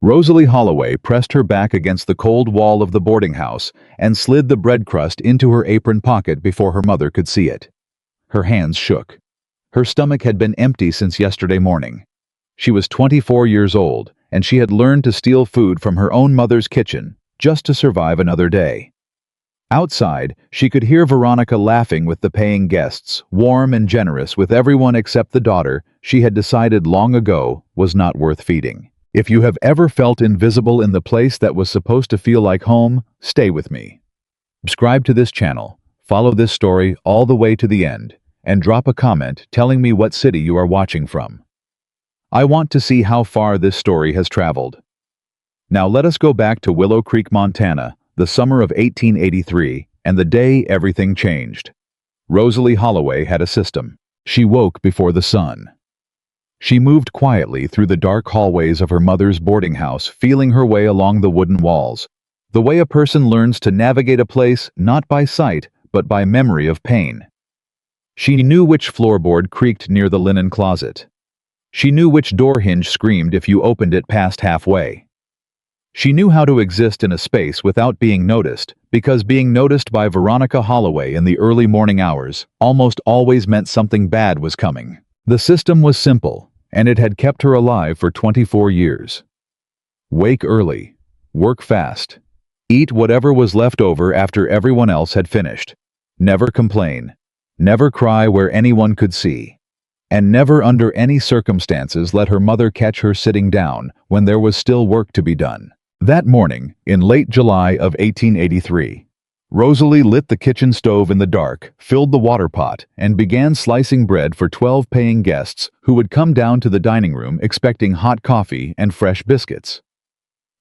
Rosalie Holloway pressed her back against the cold wall of the boarding house and slid the bread crust into her apron pocket before her mother could see it. Her hands shook. Her stomach had been empty since yesterday morning. She was 24 years old, and she had learned to steal food from her own mother's kitchen just to survive another day. Outside, she could hear Veronica laughing with the paying guests, warm and generous with everyone except the daughter she had decided long ago was not worth feeding. If you have ever felt invisible in the place that was supposed to feel like home, stay with me. Subscribe to this channel, follow this story all the way to the end, and drop a comment telling me what city you are watching from. I want to see how far this story has traveled. Now let us go back to Willow Creek, Montana, the summer of 1883, and the day everything changed. Rosalie Holloway had a system. She woke before the sun. She moved quietly through the dark hallways of her mother's boarding house, feeling her way along the wooden walls, the way a person learns to navigate a place not by sight, but by memory of pain. She knew which floorboard creaked near the linen closet. She knew which door hinge screamed if you opened it past halfway. She knew how to exist in a space without being noticed, because being noticed by Veronica Holloway in the early morning hours almost always meant something bad was coming. The system was simple, and it had kept her alive for 24 years. Wake early, work fast, eat whatever was left over after everyone else had finished, never complain, never cry where anyone could see, and never under any circumstances let her mother catch her sitting down when there was still work to be done. That morning, in late July of 1883, Rosalie lit the kitchen stove in the dark, filled the water pot, and began slicing bread for 12 paying guests who would come down to the dining room expecting hot coffee and fresh biscuits.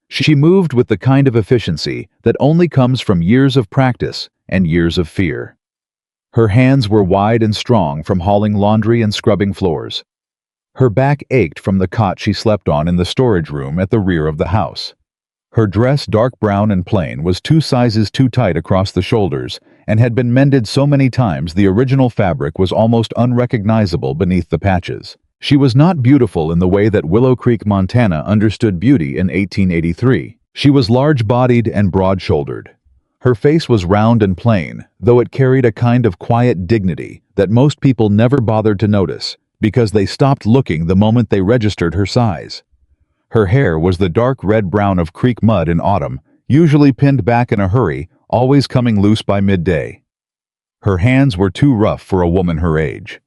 She moved with the kind of efficiency that only comes from years of practice and years of fear. Her hands were wide and strong from hauling laundry and scrubbing floors. Her back ached from the cot she slept on in the storage room at the rear of the house. Her dress, dark brown and plain, was 2 sizes too tight across the shoulders and had been mended so many times the original fabric was almost unrecognizable beneath the patches. She was not beautiful in the way that Willow Creek, Montana understood beauty in 1883. She was large-bodied and broad-shouldered. Her face was round and plain, though it carried a kind of quiet dignity that most people never bothered to notice, because they stopped looking the moment they registered her size. Her hair was the dark red-brown of creek mud in autumn, usually pinned back in a hurry, always coming loose by midday. Her hands were too rough for a woman her age.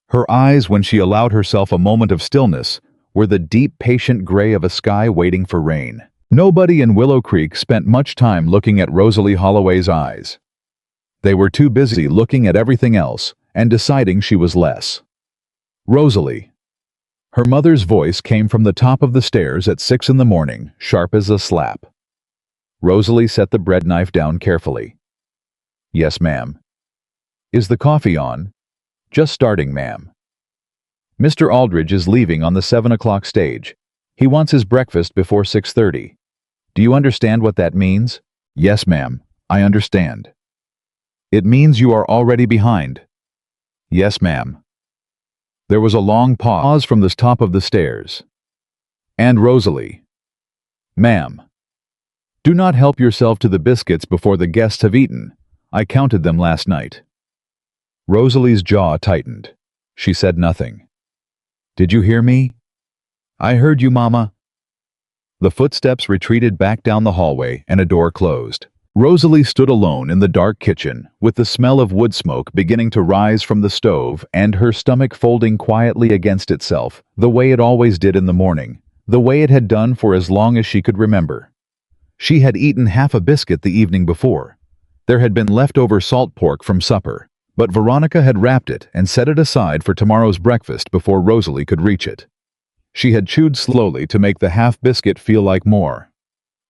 Her eyes, when she allowed herself a moment of stillness, were the deep, patient gray of a sky waiting for rain. Nobody in Willow Creek spent much time looking at Rosalie Holloway's eyes. They were too busy looking at everything else and deciding she was less. Rosalie. Her mother's voice came from the top of the stairs at 6 in the morning, sharp as a slap. Rosalie set the bread knife down carefully. "Yes, ma'am." "Is the coffee on?" "Just starting, ma'am." "Mr. Aldridge is leaving on the 7 o'clock stage. He wants his breakfast before 6:30. Do you understand what that means?" "Yes, ma'am, I understand." "It means you are already behind." "Yes, ma'am." There was a long pause from the top of the stairs. "And Rosalie." "Ma'am." "Do not help yourself to the biscuits before the guests have eaten. I counted them last night." Rosalie's jaw tightened. She said nothing. "Did you hear me?" "I heard you, Mama." The footsteps retreated back down the hallway and a door closed. Rosalie stood alone in the dark kitchen, with the smell of wood smoke beginning to rise from the stove and her stomach folding quietly against itself, the way it always did in the morning, the way it had done for as long as she could remember. She had eaten half a biscuit the evening before. There had been leftover salt pork from supper, but Veronica had wrapped it and set it aside for tomorrow's breakfast before Rosalie could reach it. She had chewed slowly to make the half biscuit feel like more.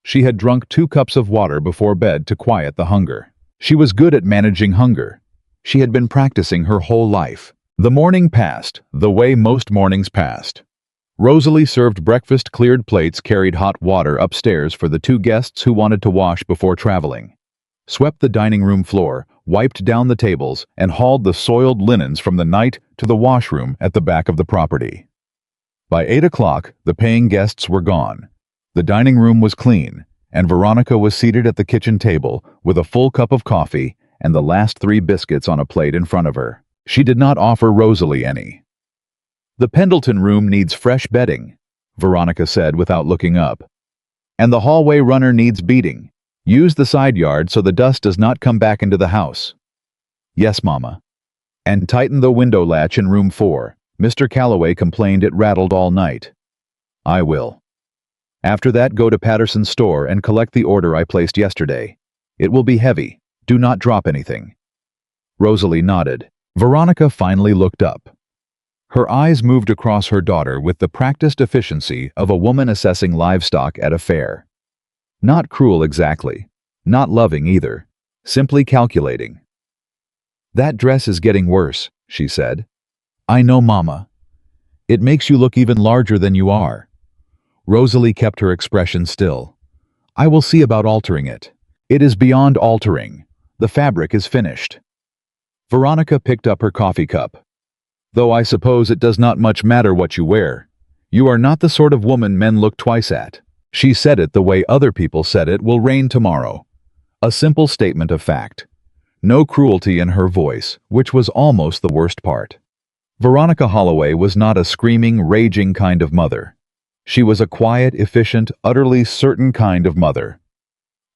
She had drunk 2 cups of water before bed to quiet the hunger. She was good at managing hunger. She had been practicing her whole life. The morning passed, the way most mornings passed. Rosalie served breakfast, cleared plates, carried hot water upstairs for the 2 guests who wanted to wash before traveling, swept the dining room floor, wiped down the tables, and hauled the soiled linens from the night to the washroom at the back of the property. By 8 o'clock, the paying guests were gone. The dining room was clean, and Veronica was seated at the kitchen table with a full cup of coffee and the last 3 biscuits on a plate in front of her. She did not offer Rosalie any. "The Pendleton room needs fresh bedding," Veronica said without looking up. "And the hallway runner needs beating. Use the side yard so the dust does not come back into the house." "Yes, Mama." "And tighten the window latch in room 4. Mr. Calloway complained it rattled all night." "I will." "After that, go to Patterson's store and collect the order I placed yesterday. It will be heavy. Do not drop anything." Rosalie nodded. Veronica finally looked up. Her eyes moved across her daughter with the practiced efficiency of a woman assessing livestock at a fair. Not cruel exactly, not loving either, simply calculating. "That dress is getting worse," she said. "I know, Mama. It makes you look even larger than you are." Rosalie kept her expression still. "I will see about altering it." "It is beyond altering. The fabric is finished." Veronica picked up her coffee cup. "Though I suppose it does not much matter what you wear. You are not the sort of woman men look twice at." She said it the way other people said it will rain tomorrow. A simple statement of fact. No cruelty in her voice, which was almost the worst part. Veronica Holloway was not a screaming, raging kind of mother. She was a quiet, efficient, utterly certain kind of mother.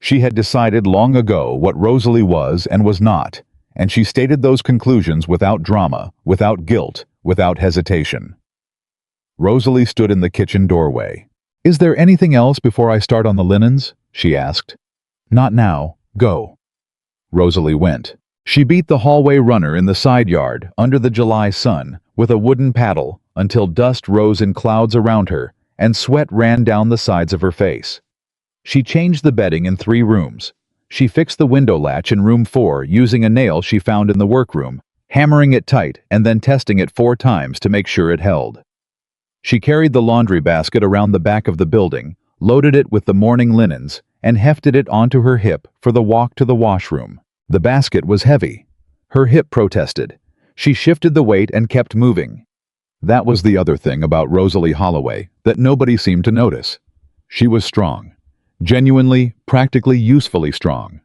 She had decided long ago what Rosalie was and was not, and she stated those conclusions without drama, without guilt, without hesitation. Rosalie stood in the kitchen doorway. "Is there anything else before I start on the linens?" she asked. "Not now. Go." Rosalie went. She beat the hallway runner in the side yard, under the July sun, with a wooden paddle, until dust rose in clouds around her, and sweat ran down the sides of her face. She changed the bedding in 3 rooms. She fixed the window latch in room 4 using a nail she found in the workroom, hammering it tight and then testing it 4 times to make sure it held. She carried the laundry basket around the back of the building, loaded it with the morning linens, and hefted it onto her hip for the walk to the washroom. The basket was heavy. Her hip protested. She shifted the weight and kept moving. That was the other thing about Rosalie Holloway that nobody seemed to notice. She was strong. Genuinely, practically usefully strong.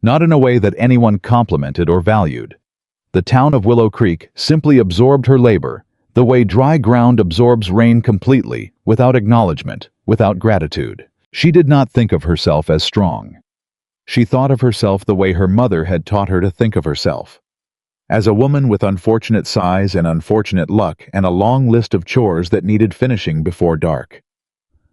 Not in a way that anyone complimented or valued. The town of Willow Creek simply absorbed her labor, the way dry ground absorbs rain completely, without acknowledgement, without gratitude. She did not think of herself as strong. She thought of herself the way her mother had taught her to think of herself. As a woman with unfortunate size and unfortunate luck and a long list of chores that needed finishing before dark.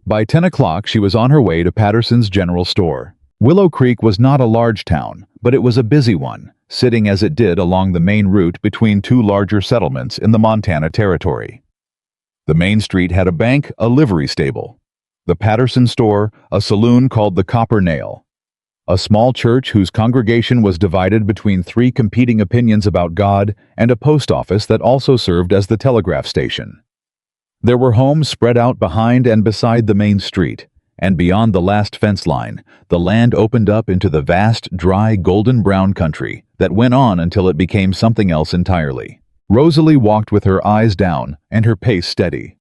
By 10 o'clock she was on her way to Patterson's general store. Willow Creek was not a large town, but it was a busy one, sitting as it did along the main route between 2 larger settlements in the Montana Territory. The main street had a bank, a livery stable. The Patterson store, a saloon called the Copper Nail. A small church whose congregation was divided between 3 competing opinions about God, and a post office that also served as the telegraph station. There were homes spread out behind and beside the main street, and beyond the last fence line, the land opened up into the vast, dry, golden-brown country that went on until it became something else entirely. Rosalie walked with her eyes down and her pace steady.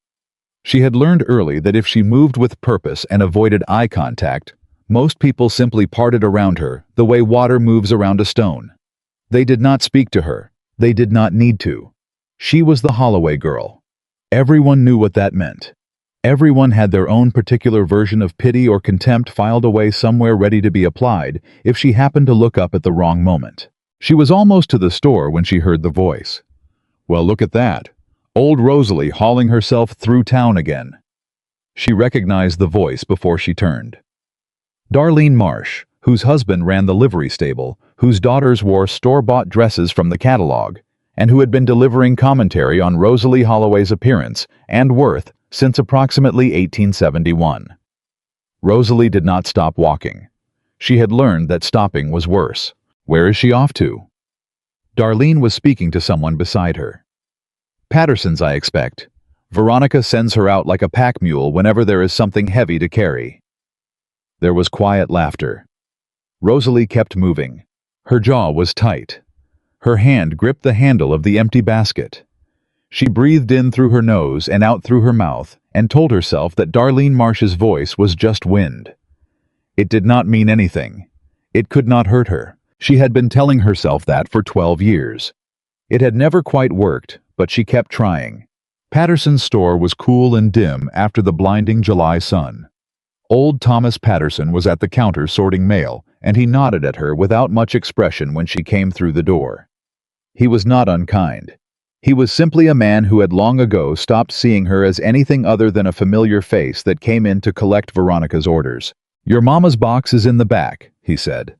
She had learned early that if she moved with purpose and avoided eye contact, most people simply parted around her the way water moves around a stone. They did not speak to her. They did not need to. She was the Holloway girl. Everyone knew what that meant. Everyone had their own particular version of pity or contempt filed away somewhere ready to be applied if she happened to look up at the wrong moment. She was almost to the store when she heard the voice. Well, look at that. Old Rosalie hauling herself through town again. She recognized the voice before she turned. Darlene Marsh, whose husband ran the livery stable, whose daughters wore store-bought dresses from the catalog, and who had been delivering commentary on Rosalie Holloway's appearance and worth since approximately 1871. Rosalie did not stop walking. She had learned that stopping was worse. Where is she off to? Darlene was speaking to someone beside her. Patterson's, I expect. Veronica sends her out like a pack mule whenever there is something heavy to carry. There was quiet laughter. Rosalie kept moving. Her jaw was tight. Her hand gripped the handle of the empty basket. She breathed in through her nose and out through her mouth and told herself that Darlene Marsh's voice was just wind. It did not mean anything. It could not hurt her. She had been telling herself that for 12 years. It had never quite worked, but she kept trying. Patterson's store was cool and dim after the blinding July sun. Old Thomas Patterson was at the counter sorting mail, and he nodded at her without much expression when she came through the door. He was not unkind. He was simply a man who had long ago stopped seeing her as anything other than a familiar face that came in to collect Veronica's orders. "Your mama's box is in the back," he said.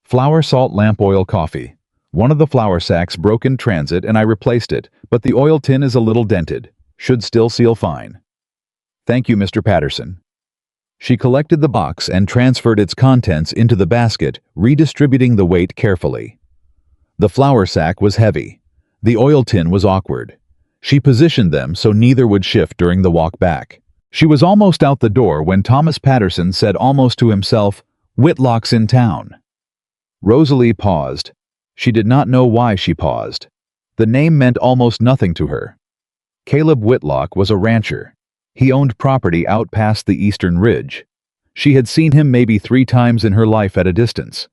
"Flour, salt, lamp oil, coffee. One of the flour sacks broke in transit and I replaced it, but the oil tin is a little dented. Should still seal fine." "Thank you, Mr. Patterson." She collected the box and transferred its contents into the basket, redistributing the weight carefully. The flour sack was heavy. The oil tin was awkward. She positioned them so neither would shift during the walk back. She was almost out the door when Thomas Patterson said almost to himself, "Whitlock's in town." Rosalie paused. She did not know why she paused. The name meant almost nothing to her. Caleb Whitlock was a rancher. He owned property out past the eastern ridge. She had seen him maybe 3 times in her life at a distance.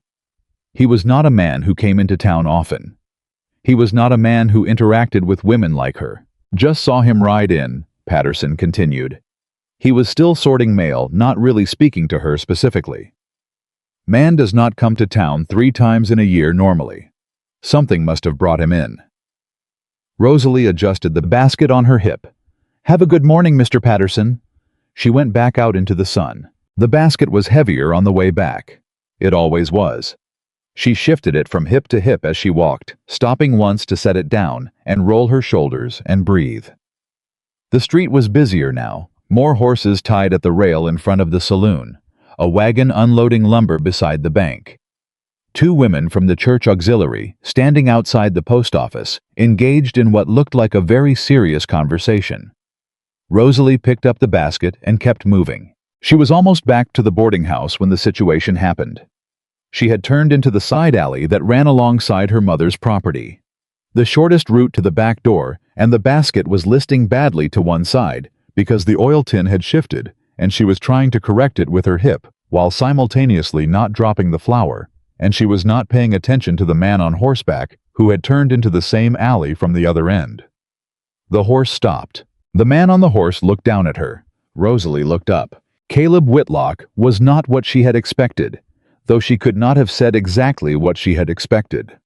He was not a man who came into town often. He was not a man who interacted with women like her. "Just saw him ride in," Patterson continued. He was still sorting mail, not really speaking to her specifically. "Man does not come to town 3 times in a year normally. Something must have brought him in." Rosalie adjusted the basket on her hip. "Have a good morning, Mr. Patterson." She went back out into the sun. The basket was heavier on the way back. It always was. She shifted it from hip to hip as she walked, stopping once to set it down and roll her shoulders and breathe. The street was busier now, more horses tied at the rail in front of the saloon, a wagon unloading lumber beside the bank. 2 women from the church auxiliary, standing outside the post office, engaged in what looked like a very serious conversation. Rosalie picked up the basket and kept moving. She was almost back to the boarding house when the situation happened. She had turned into the side alley that ran alongside her mother's property. The shortest route to the back door, and the basket was listing badly to one side because the oil tin had shifted and she was trying to correct it with her hip while simultaneously not dropping the flour, and she was not paying attention to the man on horseback who had turned into the same alley from the other end. The horse stopped. The man on the horse looked down at her. Rosalie looked up. Caleb Whitlock was not what she had expected, though she could not have said exactly what she had expected.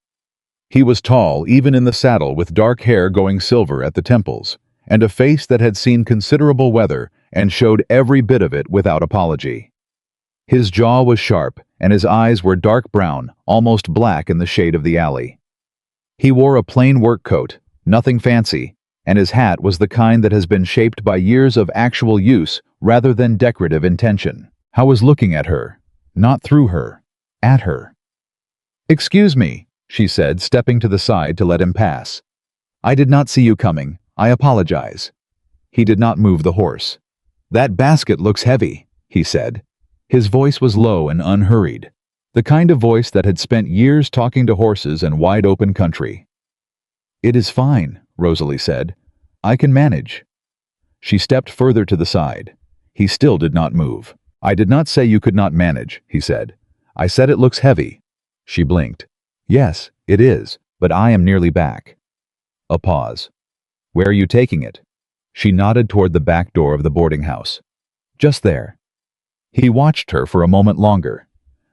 He was tall, even in the saddle, with dark hair going silver at the temples, and a face that had seen considerable weather and showed every bit of it without apology. His jaw was sharp, and his eyes were dark brown, almost black in the shade of the alley. He wore a plain work coat, nothing fancy, and his hat was the kind that has been shaped by years of actual use rather than decorative intention. I was looking at her, not through her, at her. "Excuse me," she said, stepping to the side to let him pass. "I did not see you coming. I apologize." He did not move the horse. "That basket looks heavy," he said. His voice was low and unhurried, the kind of voice that had spent years talking to horses and wide-open country. "It is fine," Rosalie said. "I can manage." She stepped further to the side. He still did not move. "I did not say you could not manage," he said. "I said it looks heavy." She blinked. "Yes, it is, but I am nearly back." A pause. "Where are you taking it?" She nodded toward the back door of the boarding house. "Just there." He watched her for a moment longer.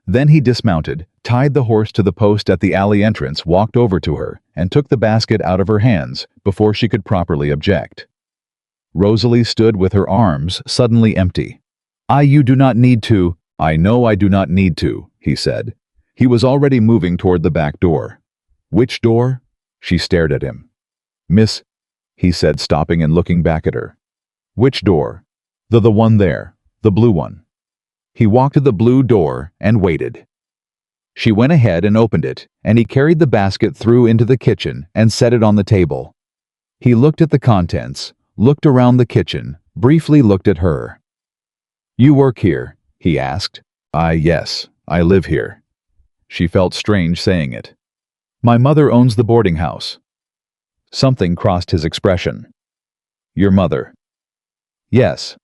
Then he dismounted, tied the horse to the post at the alley entrance, walked over to her, and took the basket out of her hands before she could properly object. Rosalie stood with her arms suddenly empty. You do not need to." "I know I do not need to," he said. He was already moving toward the back door. "Which door?" She stared at him. "Miss," he said, stopping and looking back at her. "Which door?" The one there, the blue one." He walked to the blue door and waited. She went ahead and opened it, and he carried the basket through into the kitchen and set it on the table. He looked at the contents, looked around the kitchen, briefly looked at her. "You work here?" he asked. Yes, I live here." She felt strange saying it. "My mother owns the boarding house." Something crossed his expression. "Your mother." Yes.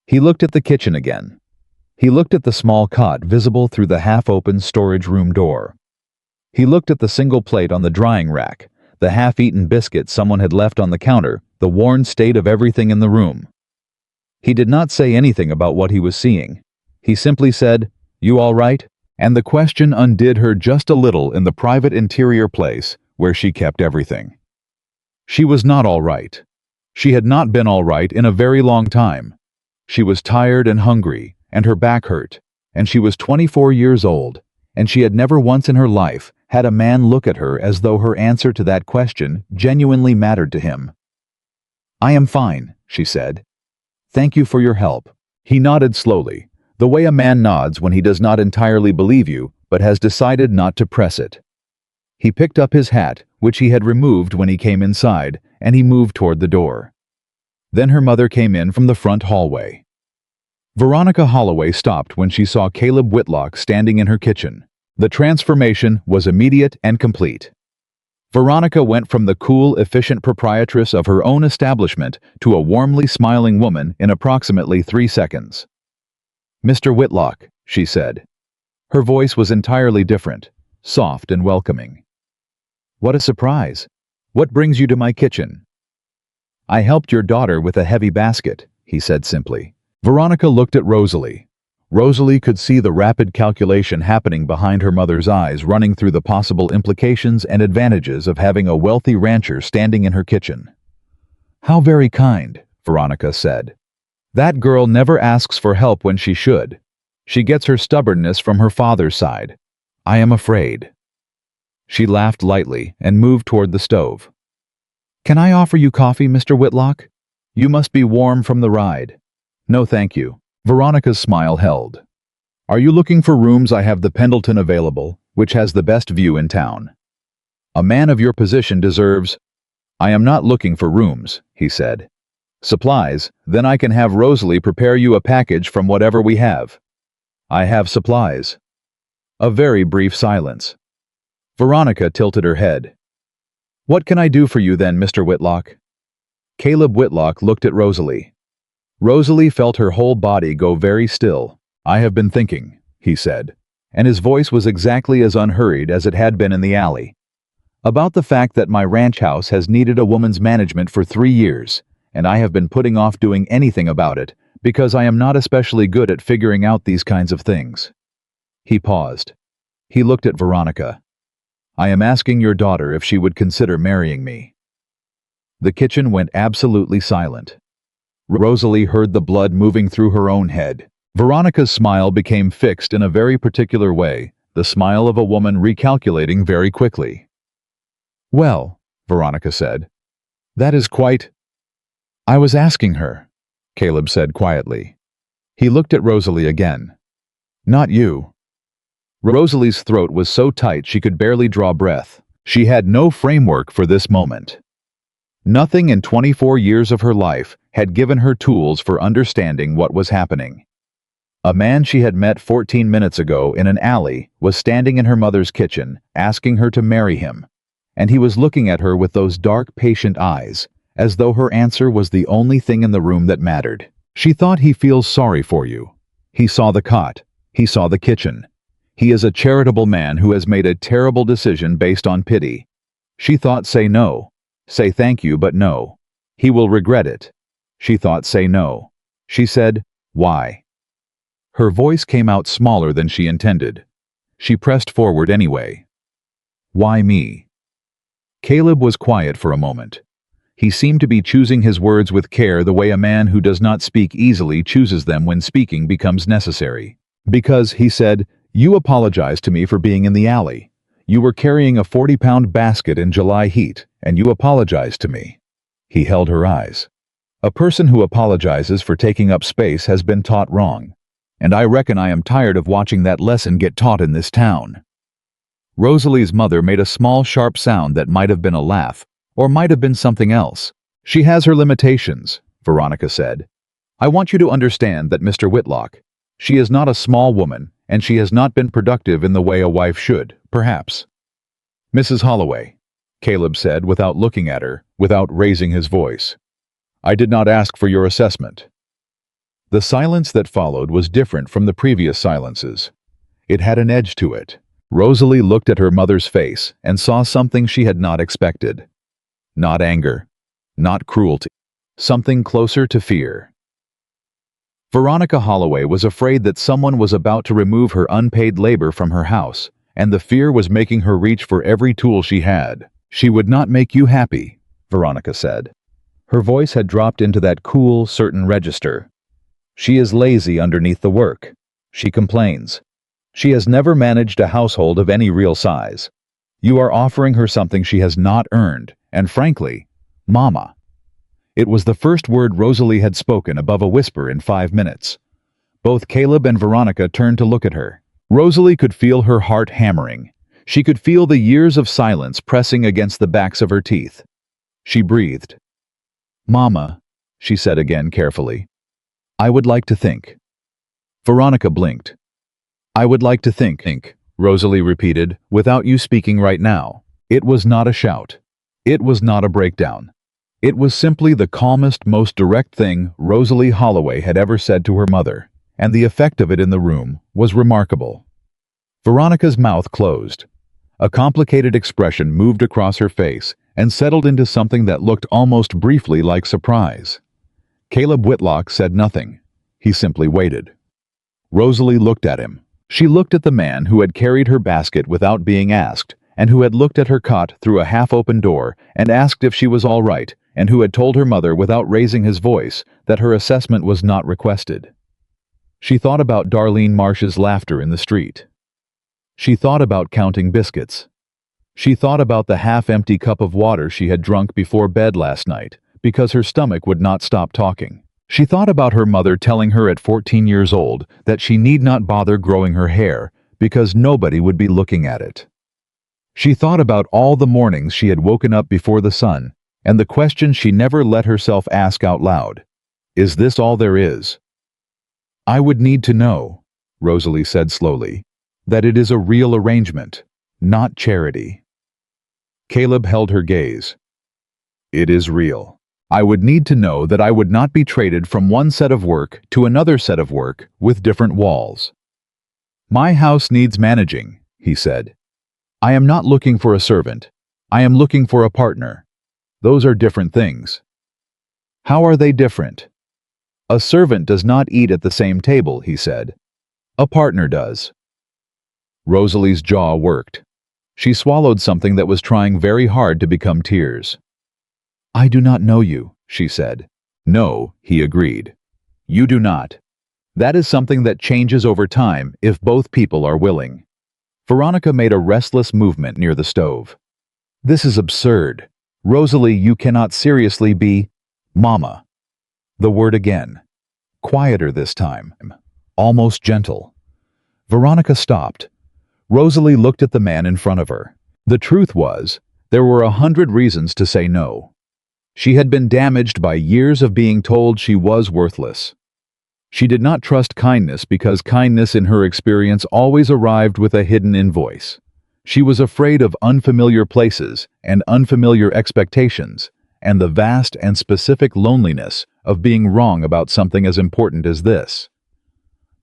He looked at the kitchen again. He looked at the small cot visible through the half-open storage room door. He looked at the single plate on the drying rack, the half-eaten biscuit someone had left on the counter, the worn state of everything in the room. He did not say anything about what he was seeing. He simply said, "You all right?" And the question undid her just a little in the private interior place where she kept everything. She was not all right. She had not been all right in a very long time. She was tired and hungry, and her back hurt, and she was 24 years old, and she had never once in her life had a man look at her as though her answer to that question genuinely mattered to him. "I am fine," she said. "Thank you for your help." He nodded slowly, the way a man nods when he does not entirely believe you, but has decided not to press it. He picked up his hat, which he had removed when he came inside, and he moved toward the door. Then her mother came in from the front hallway. Veronica Holloway stopped when she saw Caleb Whitlock standing in her kitchen. The transformation was immediate and complete. Veronica went from the cool, efficient proprietress of her own establishment to a warmly smiling woman in approximately 3 seconds. "Mr. Whitlock," she said. Her voice was entirely different, soft and welcoming. "What a surprise! What brings you to my kitchen?" "I helped your daughter with a heavy basket," he said simply. Veronica looked at Rosalie. Rosalie could see the rapid calculation happening behind her mother's eyes, running through the possible implications and advantages of having a wealthy rancher standing in her kitchen. "How very kind," Veronica said. "That girl never asks for help when she should. She gets her stubbornness from her father's side. I am afraid." She laughed lightly and moved toward the stove. "Can I offer you coffee, Mr. Whitlock? You must be warm from the ride." "No, thank you." Veronica's smile held. "Are you looking for rooms? I have the Pendleton available, which has the best view in town. A man of your position deserves—" "I am not looking for rooms," he said. "Supplies, then I can have Rosalie prepare you a package from whatever we have." "I have supplies." A very brief silence. Veronica tilted her head. "What can I do for you then, Mr. Whitlock?" Caleb Whitlock looked at Rosalie. Rosalie felt her whole body go very still. "I have been thinking," he said, and his voice was exactly as unhurried as it had been in the alley, "about the fact that my ranch house has needed a woman's management for 3 years, and I have been putting off doing anything about it because I am not especially good at figuring out these kinds of things." He paused. He looked at Veronica. "I am asking your daughter if she would consider marrying me." The kitchen went absolutely silent. Rosalie heard the blood moving through her own head. Veronica's smile became fixed in a very particular way, the smile of a woman recalculating very quickly. "Well," Veronica said, "that is quite—" "I was asking her," Caleb said quietly. He looked at Rosalie again. "Not you." Rosalie's throat was so tight she could barely draw breath. She had no framework for this moment. Nothing in 24 years of her life had given her tools for understanding what was happening. A man she had met 14 minutes ago in an alley was standing in her mother's kitchen, asking her to marry him, and he was looking at her with those dark, patient eyes, as though her answer was the only thing in the room that mattered. She thought, "He feels sorry for you." He saw the cot. He saw the kitchen. He is a charitable man who has made a terrible decision based on pity. She thought, "Say no. Say thank you, but no. He will regret it." She thought, "Say no." She said, "Why?" Her voice came out smaller than she intended. She pressed forward anyway. "Why me?" Caleb was quiet for a moment. He seemed to be choosing his words with care, the way a man who does not speak easily chooses them when speaking becomes necessary. "Because," he said, "you apologized to me for being in the alley. You were carrying a 40-pound basket in July heat, and you apologized to me." He held her eyes. "A person who apologizes for taking up space has been taught wrong, and I reckon I am tired of watching that lesson get taught in this town." Rosalie's mother made a small, sharp sound that might have been a laugh, or might have been something else. "She has her limitations," Veronica said. "I want you to understand that, Mr. Whitlock. She is not a small woman, and she has not been productive in the way a wife should, perhaps." "Mrs. Holloway," Caleb said without looking at her, without raising his voice. I did not ask for your assessment. The silence that followed was different from the previous silences. It had an edge to it. Rosalie looked at her mother's face and saw something she had not expected. Not anger, not cruelty, something closer to fear. Veronica Holloway was afraid that someone was about to remove her unpaid labor from her house, and the fear was making her reach for every tool she had. She would not make you happy, Veronica said. Her voice had dropped into that cool, certain register. She is lazy underneath the work. She complains. She has never managed a household of any real size. You are offering her something she has not earned, and frankly, Mama. It was the first word Rosalie had spoken above a whisper in 5 minutes. Both Caleb and Veronica turned to look at her. Rosalie could feel her heart hammering. She could feel the years of silence pressing against the backs of her teeth. She breathed. Mama, she said again carefully. I would like to think. Veronica blinked. I would like to think, Rosalie repeated, without you speaking right now. It was not a shout. It was not a breakdown. It was simply the calmest, most direct thing Rosalie Holloway had ever said to her mother, and the effect of it in the room was remarkable. Veronica's mouth closed. A complicated expression moved across her face and settled into something that looked almost briefly like surprise. Caleb Whitlock said nothing. He simply waited. Rosalie looked at him. She looked at the man who had carried her basket without being asked, and who had looked at her cot through a half-open door and asked if she was all right, and who had told her mother without raising his voice that her assessment was not requested. She thought about Darlene Marsh's laughter in the street. She thought about counting biscuits. She thought about the half-empty cup of water she had drunk before bed last night, because her stomach would not stop talking. She thought about her mother telling her at 14 years old that she need not bother growing her hair because nobody would be looking at it. She thought about all the mornings she had woken up before the sun, and the question she never let herself ask out loud. Is this all there is? I would need to know, Rosalie said slowly, that it is a real arrangement, not charity. Caleb held her gaze. It is real. I would need to know that I would not be traded from one set of work to another set of work with different walls. My house needs managing, he said. I am not looking for a servant. I am looking for a partner. Those are different things. How are they different? A servant does not eat at the same table, he said. A partner does. Rosalie's jaw worked. She swallowed something that was trying very hard to become tears. I do not know you, she said. No, he agreed. You do not. That is something that changes over time if both people are willing. Veronica made a restless movement near the stove. This is absurd. Rosalie, you cannot seriously be... Mama. The word again. Quieter this time. Almost gentle. Veronica stopped. Rosalie looked at the man in front of her. The truth was, there were 100 reasons to say no. She had been damaged by years of being told she was worthless. She did not trust kindness because kindness in her experience always arrived with a hidden invoice. She was afraid of unfamiliar places and unfamiliar expectations, and the vast and specific loneliness of being wrong about something as important as this.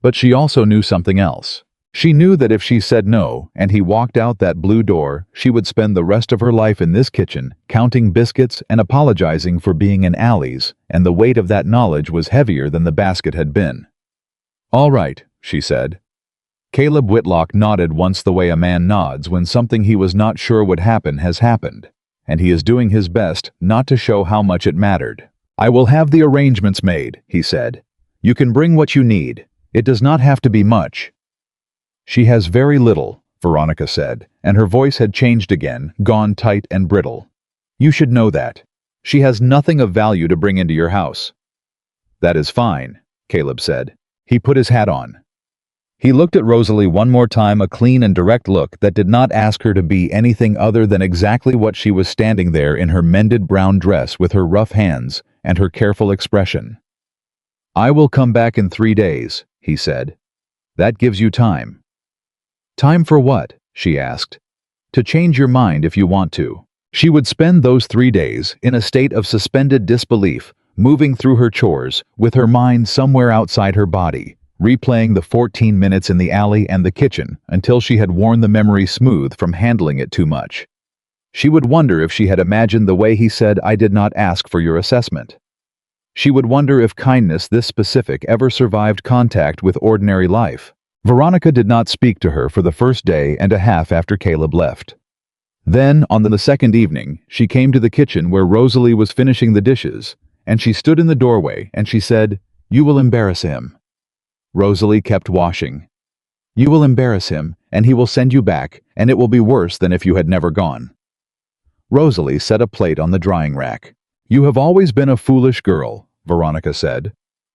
But she also knew something else. She knew that if she said no and he walked out that blue door, she would spend the rest of her life in this kitchen, counting biscuits and apologizing for being in alleys, and the weight of that knowledge was heavier than the basket had been. All right, she said. Caleb Whitlock nodded once the way a man nods when something he was not sure would happen has happened, and he is doing his best not to show how much it mattered. I will have the arrangements made, he said. You can bring what you need. It does not have to be much. She has very little, Veronica said, and her voice had changed again, gone tight and brittle. You should know that. She has nothing of value to bring into your house. That is fine, Caleb said. He put his hat on. He looked at Rosalie one more time, a clean and direct look that did not ask her to be anything other than exactly what she was, standing there in her mended brown dress with her rough hands and her careful expression. I will come back in 3 days, he said. That gives you time. Time for what? She asked. To change your mind if you want to. She would spend those 3 days in a state of suspended disbelief, moving through her chores, with her mind somewhere outside her body, replaying the 14 minutes in the alley and the kitchen until she had worn the memory smooth from handling it too much. She would wonder if she had imagined the way he said, "I did not ask for your assessment." She would wonder if kindness this specific ever survived contact with ordinary life. Veronica did not speak to her for the first day and a half after Caleb left. Then, on the second evening, she came to the kitchen where Rosalie was finishing the dishes, and she stood in the doorway and she said, "You will embarrass him." Rosalie kept washing. "You will embarrass him, and he will send you back, and it will be worse than if you had never gone." Rosalie set a plate on the drying rack. "You have always been a foolish girl," Veronica said.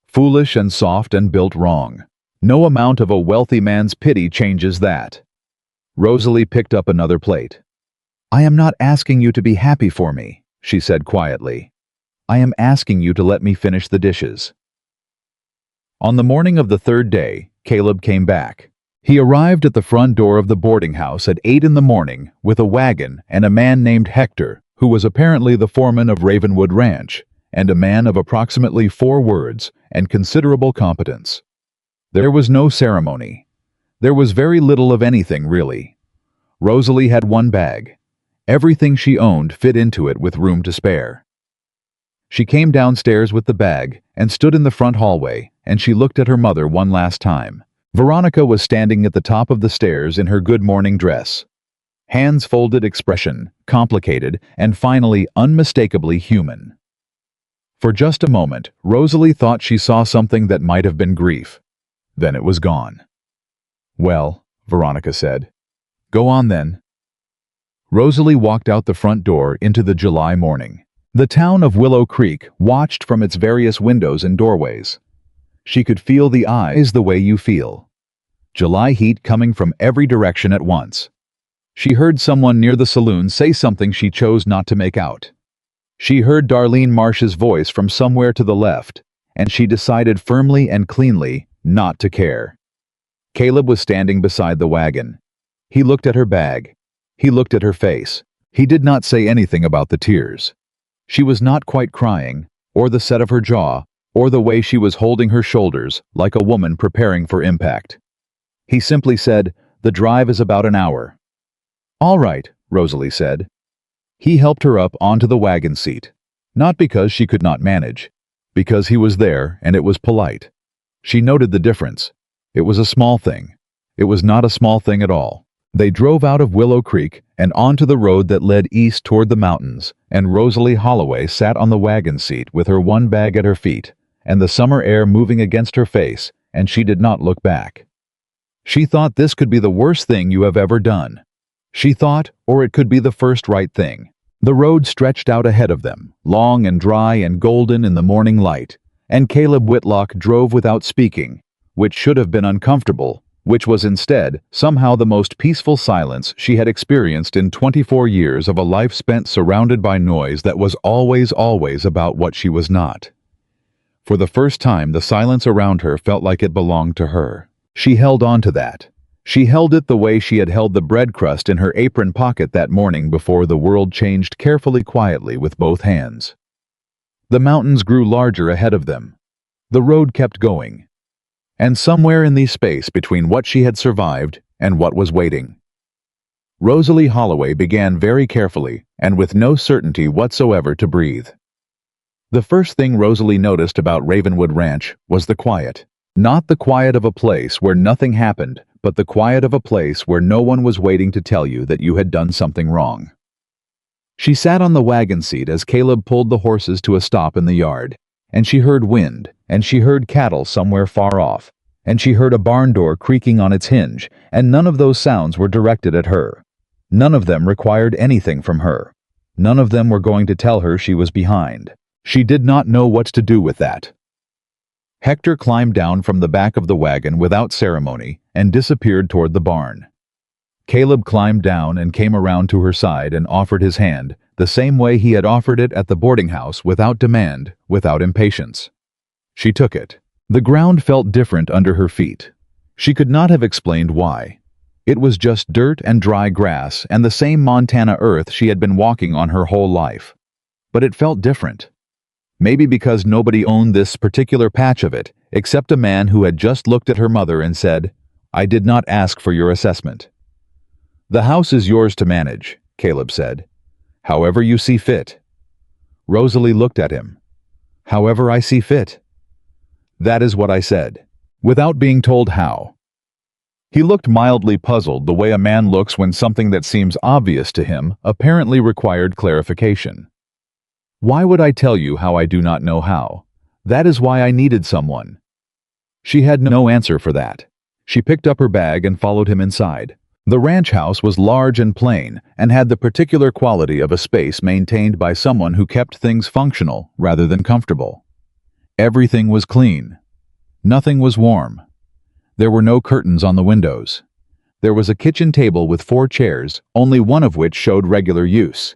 "Foolish and soft and built wrong. No amount of a wealthy man's pity changes that." Rosalie picked up another plate. "I am not asking you to be happy for me," she said quietly. "I am asking you to let me finish the dishes." On the morning of the third day, Caleb came back. He arrived at the front door of the boarding house at 8 in the morning with a wagon and a man named Hector, who was apparently the foreman of Ravenwood Ranch, and a man of approximately 4 words and considerable competence. There was no ceremony. There was very little of anything, really. Rosalie had one bag. Everything she owned fit into it with room to spare. She came downstairs with the bag and stood in the front hallway, and she looked at her mother one last time. Veronica was standing at the top of the stairs in her good morning dress. Hands folded, expression complicated and finally unmistakably human. For just a moment, Rosalie thought she saw something that might have been grief. Then it was gone. "Well," Veronica said. "Go on then." Rosalie walked out the front door into the July morning. The town of Willow Creek watched from its various windows and doorways. She could feel the eyes the way you feel. July heat coming from every direction at once. She heard someone near the saloon say something she chose not to make out. She heard Darlene Marsh's voice from somewhere to the left, and she decided firmly and cleanly not to care. Caleb was standing beside the wagon. He looked at her bag. He looked at her face. He did not say anything about the tears. She was not quite crying, or the set of her jaw, or the way she was holding her shoulders like a woman preparing for impact. He simply said, "The drive is about an hour." "All right," Rosalie said. He helped her up onto the wagon seat, not because she could not manage, because he was there and it was polite. She noted the difference. It was a small thing. It was not a small thing at all. They drove out of Willow Creek and onto the road that led east toward the mountains, and Rosalie Holloway sat on the wagon seat with her one bag at her feet, and the summer air moving against her face, and she did not look back. She thought this could be the worst thing you have ever done. She thought, or it could be the first right thing. The road stretched out ahead of them, long and dry and golden in the morning light, and Caleb Whitlock drove without speaking, which should have been uncomfortable, which was instead somehow the most peaceful silence she had experienced in 24 years of a life spent surrounded by noise that was always about what she was not. For the first time, the silence around her felt like it belonged to her. She held on to that. She held it the way she had held the bread crust in her apron pocket that morning before the world changed, carefully, quietly, with both hands. The mountains grew larger ahead of them. The road kept going. And somewhere in the space between what she had survived and what was waiting, Rosalie Holloway began very carefully and with no certainty whatsoever to breathe. The first thing Rosalie noticed about Ravenwood Ranch was the quiet. Not the quiet of a place where nothing happened, but the quiet of a place where no one was waiting to tell you that you had done something wrong. She sat on the wagon seat as Caleb pulled the horses to a stop in the yard, and she heard wind, and she heard cattle somewhere far off, and she heard a barn door creaking on its hinge, and none of those sounds were directed at her. None of them required anything from her. None of them were going to tell her she was behind. She did not know what to do with that. Hector climbed down from the back of the wagon without ceremony and disappeared toward the barn. Caleb climbed down and came around to her side and offered his hand, the same way he had offered it at the boarding house, without demand, without impatience. She took it. The ground felt different under her feet. She could not have explained why. It was just dirt and dry grass and the same Montana earth she had been walking on her whole life. But it felt different. Maybe because nobody owned this particular patch of it, except a man who had just looked at her mother and said, "I did not ask for your assessment." "The house is yours to manage," Caleb said. "However you see fit." Rosalie looked at him. "However I see fit." "That is what I said." Without being told how. He looked mildly puzzled, the way a man looks when something that seems obvious to him apparently required clarification. "Why would I tell you how I do not know how? That is why I needed someone." She had no answer for that. She picked up her bag and followed him inside. The ranch house was large and plain and had the particular quality of a space maintained by someone who kept things functional rather than comfortable. Everything was clean. Nothing was warm. There were no curtains on the windows. There was a kitchen table with 4 chairs, only one of which showed regular use.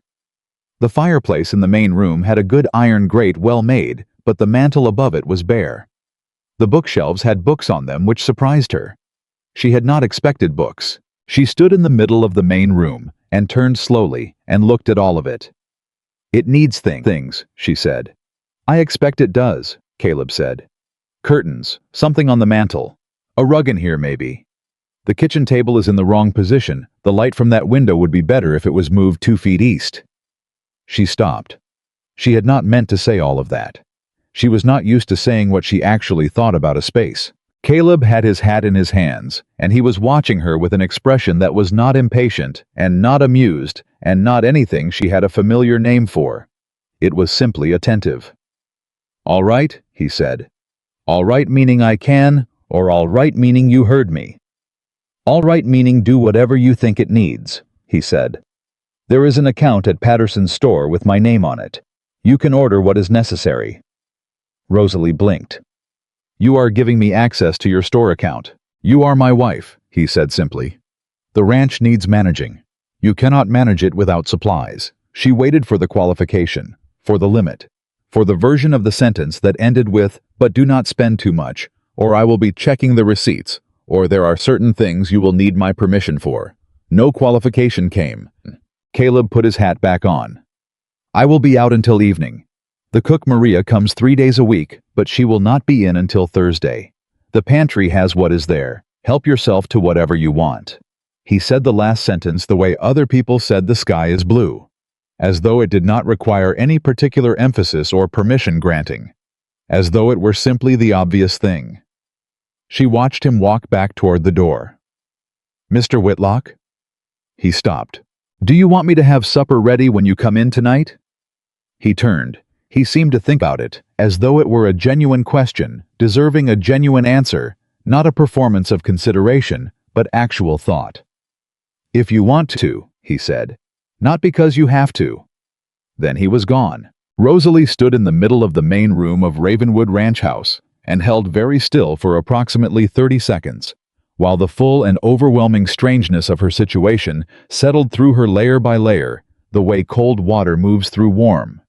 The fireplace in the main room had a good iron grate well made, but the mantel above it was bare. The bookshelves had books on them which surprised her. She had not expected books. She stood in the middle of the main room and turned slowly and looked at all of it. "It needs things," she said. "I expect it does," Caleb said. "Curtains, something on the mantel. A rug in here maybe. The kitchen table is in the wrong position. The light from that window would be better if it was moved 2 feet east." She stopped. She had not meant to say all of that. She was not used to saying what she actually thought about a space. Caleb had his hat in his hands, and he was watching her with an expression that was not impatient, and not amused, and not anything she had a familiar name for. It was simply attentive. "All right," he said. "All right meaning I can, or all right meaning you heard me?" "All right meaning do whatever you think it needs," he said. "There is an account at Patterson's store with my name on it. You can order what is necessary." Rosalie blinked. "You are giving me access to your store account. You are my wife," he said simply. "The ranch needs managing. You cannot manage it without supplies." She waited for the qualification, for the limit, for the version of the sentence that ended with, "But do not spend too much, or I will be checking the receipts, or there are certain things you will need my permission for." No qualification came. Caleb put his hat back on. "I will be out until evening. The cook Maria comes 3 days a week, but she will not be in until Thursday. The pantry has what is there. Help yourself to whatever you want." He said the last sentence the way other people said the sky is blue, as though it did not require any particular emphasis or permission granting, as though it were simply the obvious thing. She watched him walk back toward the door. "Mr. Whitlock?" He stopped. "Do you want me to have supper ready when you come in tonight?" He turned. He seemed to think about it, as though it were a genuine question, deserving a genuine answer, not a performance of consideration, but actual thought. "If you want to," he said. "Not because you have to." Then he was gone. Rosalie stood in the middle of the main room of Ravenwood Ranch House and held very still for approximately 30 seconds, while the full and overwhelming strangeness of her situation settled through her layer by layer, the way cold water moves through warm.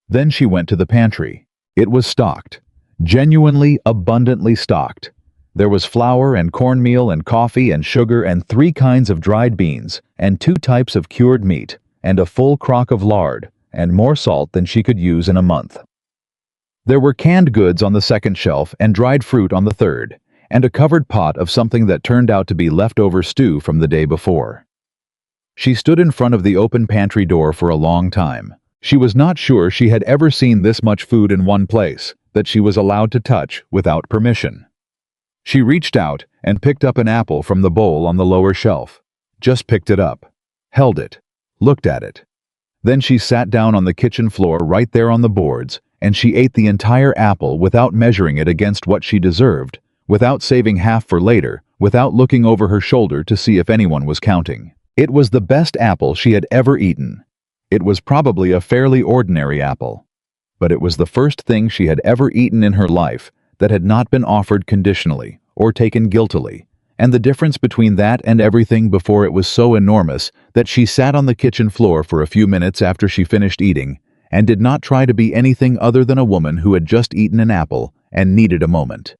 Then she went to the pantry. It was stocked, genuinely abundantly stocked. There was flour and cornmeal and coffee and sugar and 3 kinds of dried beans and 2 types of cured meat and a full crock of lard and more salt than she could use in a month. There were canned goods on the 2nd shelf and dried fruit on the 3rd, and a covered pot of something that turned out to be leftover stew from the day before. She stood in front of the open pantry door for a long time. She was not sure she had ever seen this much food in one place that she was allowed to touch without permission. She reached out and picked up an apple from the bowl on the lower shelf. Just picked it up, held it, looked at it. Then she sat down on the kitchen floor right there on the boards, and she ate the entire apple without measuring it against what she deserved, without saving half for later, without looking over her shoulder to see if anyone was counting. It was the best apple she had ever eaten. It was probably a fairly ordinary apple, but it was the first thing she had ever eaten in her life that had not been offered conditionally or taken guiltily, and the difference between that and everything before it was so enormous that she sat on the kitchen floor for a few minutes after she finished eating and did not try to be anything other than a woman who had just eaten an apple and needed a moment.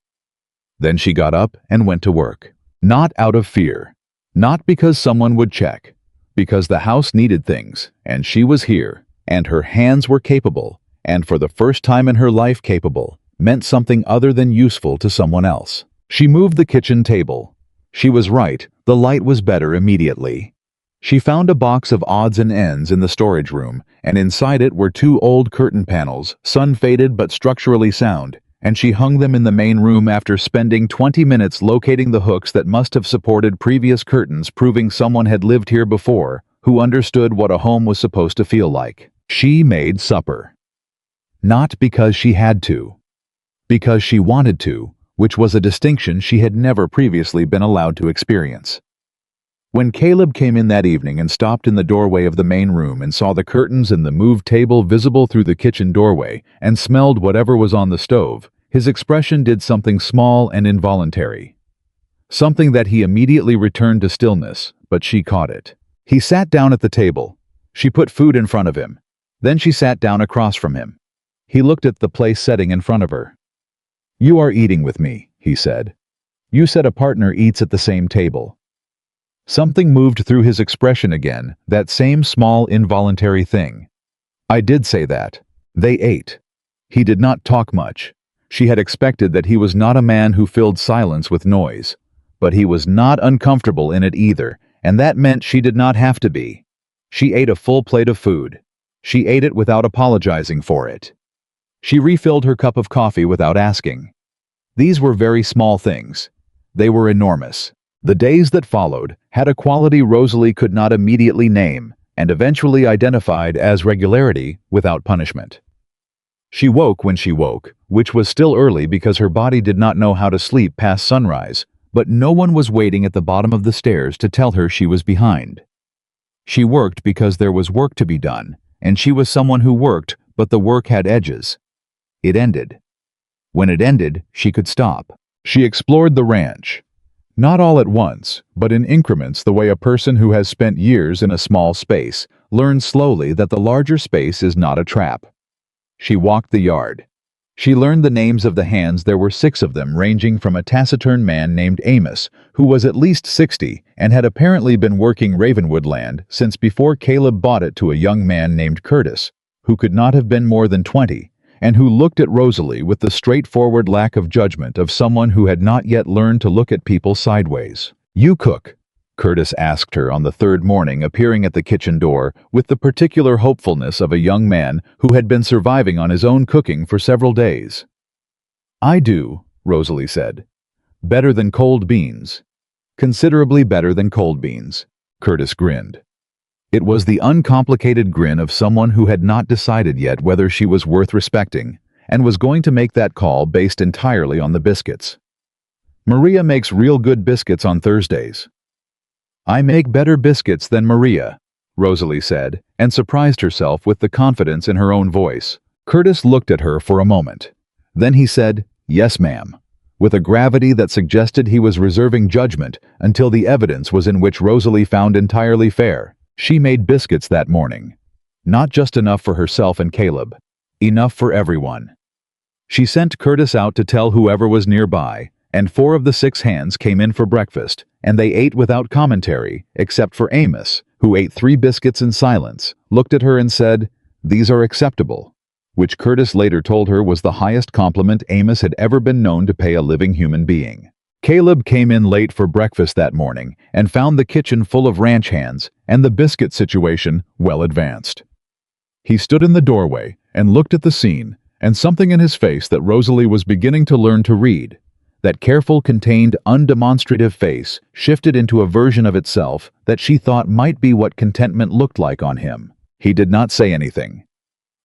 Then she got up and went to work, not out of fear, not because someone would check, because the house needed things, and she was here, and her hands were capable, and for the first time in her life capable, meant something other than useful to someone else. She moved the kitchen table. She was right, the light was better immediately. She found a box of odds and ends in the storage room, and inside it were 2 old curtain panels, sun-faded but structurally sound, and she hung them in the main room after spending 20 minutes locating the hooks that must have supported previous curtains, proving someone had lived here before, who understood what a home was supposed to feel like. She made supper. Not because she had to. Because she wanted to, which was a distinction she had never previously been allowed to experience. When Caleb came in that evening and stopped in the doorway of the main room and saw the curtains and the moved table visible through the kitchen doorway and smelled whatever was on the stove, his expression did something small and involuntary. Something that he immediately returned to stillness, but she caught it. He sat down at the table. She put food in front of him. Then she sat down across from him. He looked at the place setting in front of her. "You are eating with me," he said. "You said a partner eats at the same table." Something moved through his expression again, that same small involuntary thing. "I did say that." They ate. He did not talk much. She had expected that he was not a man who filled silence with noise. But he was not uncomfortable in it either, and that meant she did not have to be. She ate a full plate of food. She ate it without apologizing for it. She refilled her cup of coffee without asking. These were very small things. They were enormous. The days that followed had a quality Rosalie could not immediately name, and eventually identified as regularity without punishment. She woke when she woke, which was still early because her body did not know how to sleep past sunrise, but no one was waiting at the bottom of the stairs to tell her she was behind. She worked because there was work to be done, and she was someone who worked, but the work had edges. It ended. When it ended, she could stop. She explored the ranch. Not all at once, but in increments, the way a person who has spent years in a small space learns slowly that the larger space is not a trap. She walked the yard. She learned the names of the hands. There were 6 of them, ranging from a taciturn man named Amos, who was at least 60 and had apparently been working Ravenwood land since before Caleb bought it, to a young man named Curtis, who could not have been more than 20, and who looked at Rosalie with the straightforward lack of judgment of someone who had not yet learned to look at people sideways. "You cook?" Curtis asked her on the 3rd morning, appearing at the kitchen door with the particular hopefulness of a young man who had been surviving on his own cooking for several days. "I do," Rosalie said. "Better than cold beans." "Considerably better than cold beans." Curtis grinned. It was the uncomplicated grin of someone who had not decided yet whether she was worth respecting, and was going to make that call based entirely on the biscuits. "Maria makes real good biscuits on Thursdays." "I make better biscuits than Maria," Rosalie said, and surprised herself with the confidence in her own voice. Curtis looked at her for a moment. Then he said, "Yes, ma'am," with a gravity that suggested he was reserving judgment until the evidence was in, which Rosalie found entirely fair. She made biscuits that morning. Not just enough for herself and Caleb. Enough for everyone. She sent Curtis out to tell whoever was nearby, and 4 of the 6 hands came in for breakfast, and they ate without commentary, except for Amos, who ate 3 biscuits in silence, looked at her and said, "These are acceptable," which Curtis later told her was the highest compliment Amos had ever been known to pay a living human being. Caleb came in late for breakfast that morning and found the kitchen full of ranch hands and the biscuit situation well advanced. He stood in the doorway and looked at the scene, and something in his face that Rosalie was beginning to learn to read. That careful, contained, undemonstrative face shifted into a version of itself that she thought might be what contentment looked like on him. He did not say anything.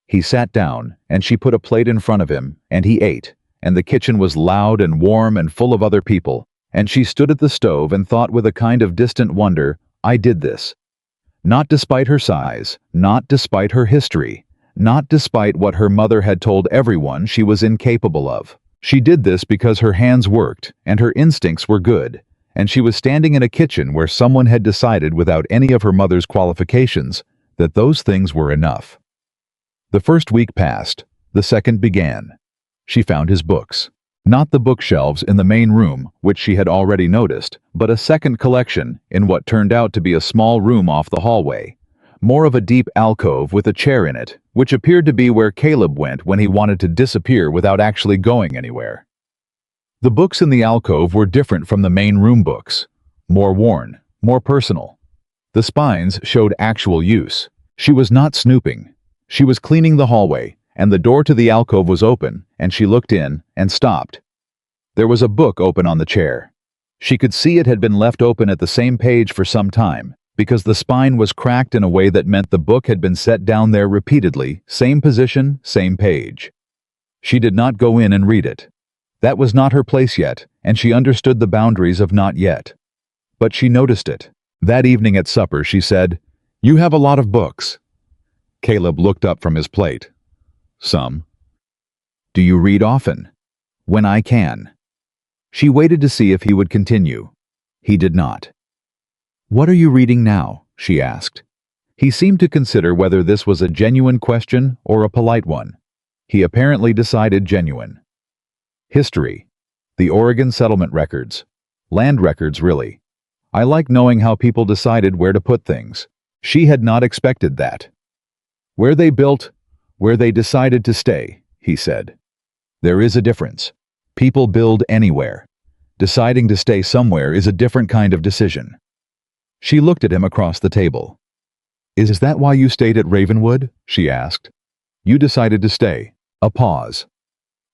He sat down, and she put a plate in front of him, and he ate, and the kitchen was loud and warm and full of other people, and she stood at the stove and thought with a kind of distant wonder, "I did this." Not despite her size, not despite her history, not despite what her mother had told everyone she was incapable of. She did this because her hands worked, and her instincts were good, and she was standing in a kitchen where someone had decided without any of her mother's qualifications that those things were enough. The first week passed. The second began. She found his books. Not the bookshelves in the main room, which she had already noticed, but a second collection in what turned out to be a small room off the hallway. more of a deep alcove with a chair in it, which appeared to be where Caleb went when he wanted to disappear without actually going anywhere. The books in the alcove were different from the main room books, more worn, more personal. The spines showed actual use. She was not snooping. She was cleaning the hallway, and the door to the alcove was open, and she looked in and stopped. There was a book open on the chair. She could see it had been left open at the same page for some time, because the spine was cracked in a way that meant the book had been set down there repeatedly, same position, same page. She did not go in and read it. That was not her place yet, and she understood the boundaries of not yet. But she noticed it. That evening at supper, she said, "You have a lot of books." Caleb looked up from his plate. "Some." "Do you read often?" "When I can." She waited to see if he would continue. He did not. "What are you reading now?" she asked. He seemed to consider whether this was a genuine question or a polite one. He apparently decided genuine. "History. The Oregon settlement records. Land records, really. I like knowing how people decided where to put things." She had not expected that. "Where they built, where they decided to stay," he said. "There is a difference. People build anywhere. Deciding to stay somewhere is a different kind of decision." She looked at him across the table. "Is that why you stayed at Ravenwood?" she asked. "You decided to stay." A pause.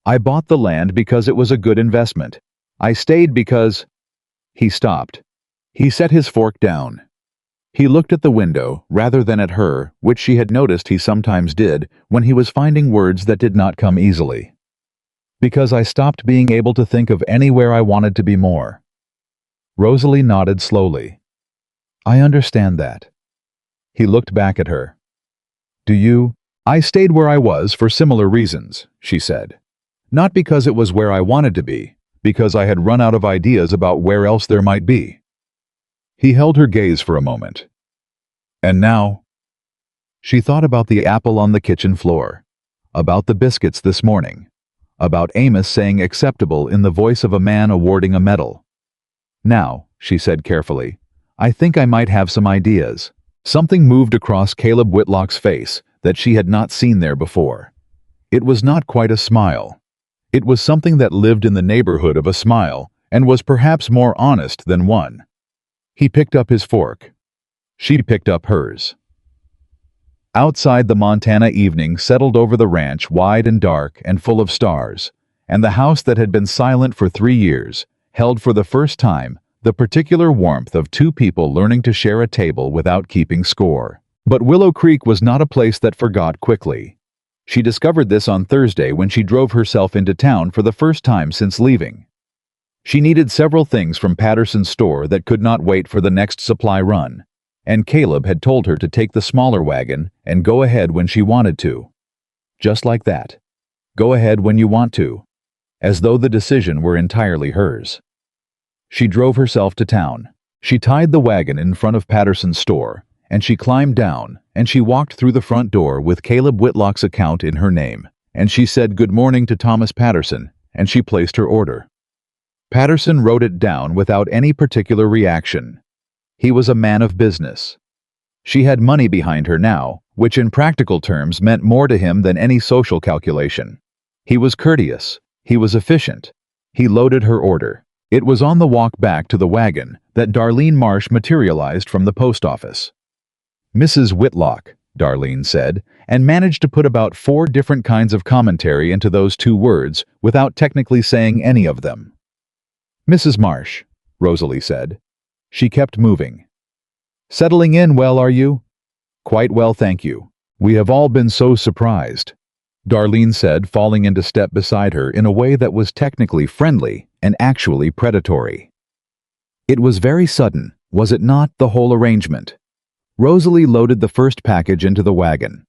"I bought the land because it was a good investment. I stayed because—" He stopped. He set his fork down. He looked at the window rather than at her, which she had noticed he sometimes did when he was finding words that did not come easily. "Because I stopped being able to think of anywhere I wanted to be more." Rosalie nodded slowly. "I understand that." He looked back at her. "Do you?" "I stayed where I was for similar reasons," she said. "Not because it was where I wanted to be, because I had run out of ideas about where else there might be." He held her gaze for a moment. "And now?" She thought about the apple on the kitchen floor, about the biscuits this morning, about Amos saying acceptable in the voice of a man awarding a medal. "Now," she said carefully, "I think I might have some ideas." Something moved across Caleb Whitlock's face that she had not seen there before. It was not quite a smile. It was something that lived in the neighborhood of a smile and was perhaps more honest than one. He picked up his fork. She picked up hers. Outside, the Montana evening settled over the ranch, wide and dark and full of stars, and the house that had been silent for 3 years held for the first time the particular warmth of two people learning to share a table without keeping score. But Willow Creek was not a place that forgot quickly. She discovered this on Thursday when she drove herself into town for the first time since leaving. She needed several things from Patterson's store that could not wait for the next supply run, and Caleb had told her to take the smaller wagon and go ahead when she wanted to. Just like that. Go ahead when you want to. As though the decision were entirely hers. She drove herself to town. She tied the wagon in front of Patterson's store, and she climbed down, and she walked through the front door with Caleb Whitlock's account in her name, and she said good morning to Thomas Patterson, and she placed her order. Patterson wrote it down without any particular reaction. He was a man of business. She had money behind her now, which in practical terms meant more to him than any social calculation. He was courteous. He was efficient. He loaded her order. It was on the walk back to the wagon that Darlene Marsh materialized from the post office. "Mrs. Whitlock," Darlene said, and managed to put about 4 different kinds of commentary into those 2 words without technically saying any of them. "Mrs. Marsh," Rosalie said. She kept moving. "Settling in well, are you?" "Quite well, thank you. We have all been so surprised," Darlene said, falling into step beside her in a way that was technically friendly and actually predatory. "It was very sudden, was it not, the whole arrangement?" Rosalie loaded the first package into the wagon.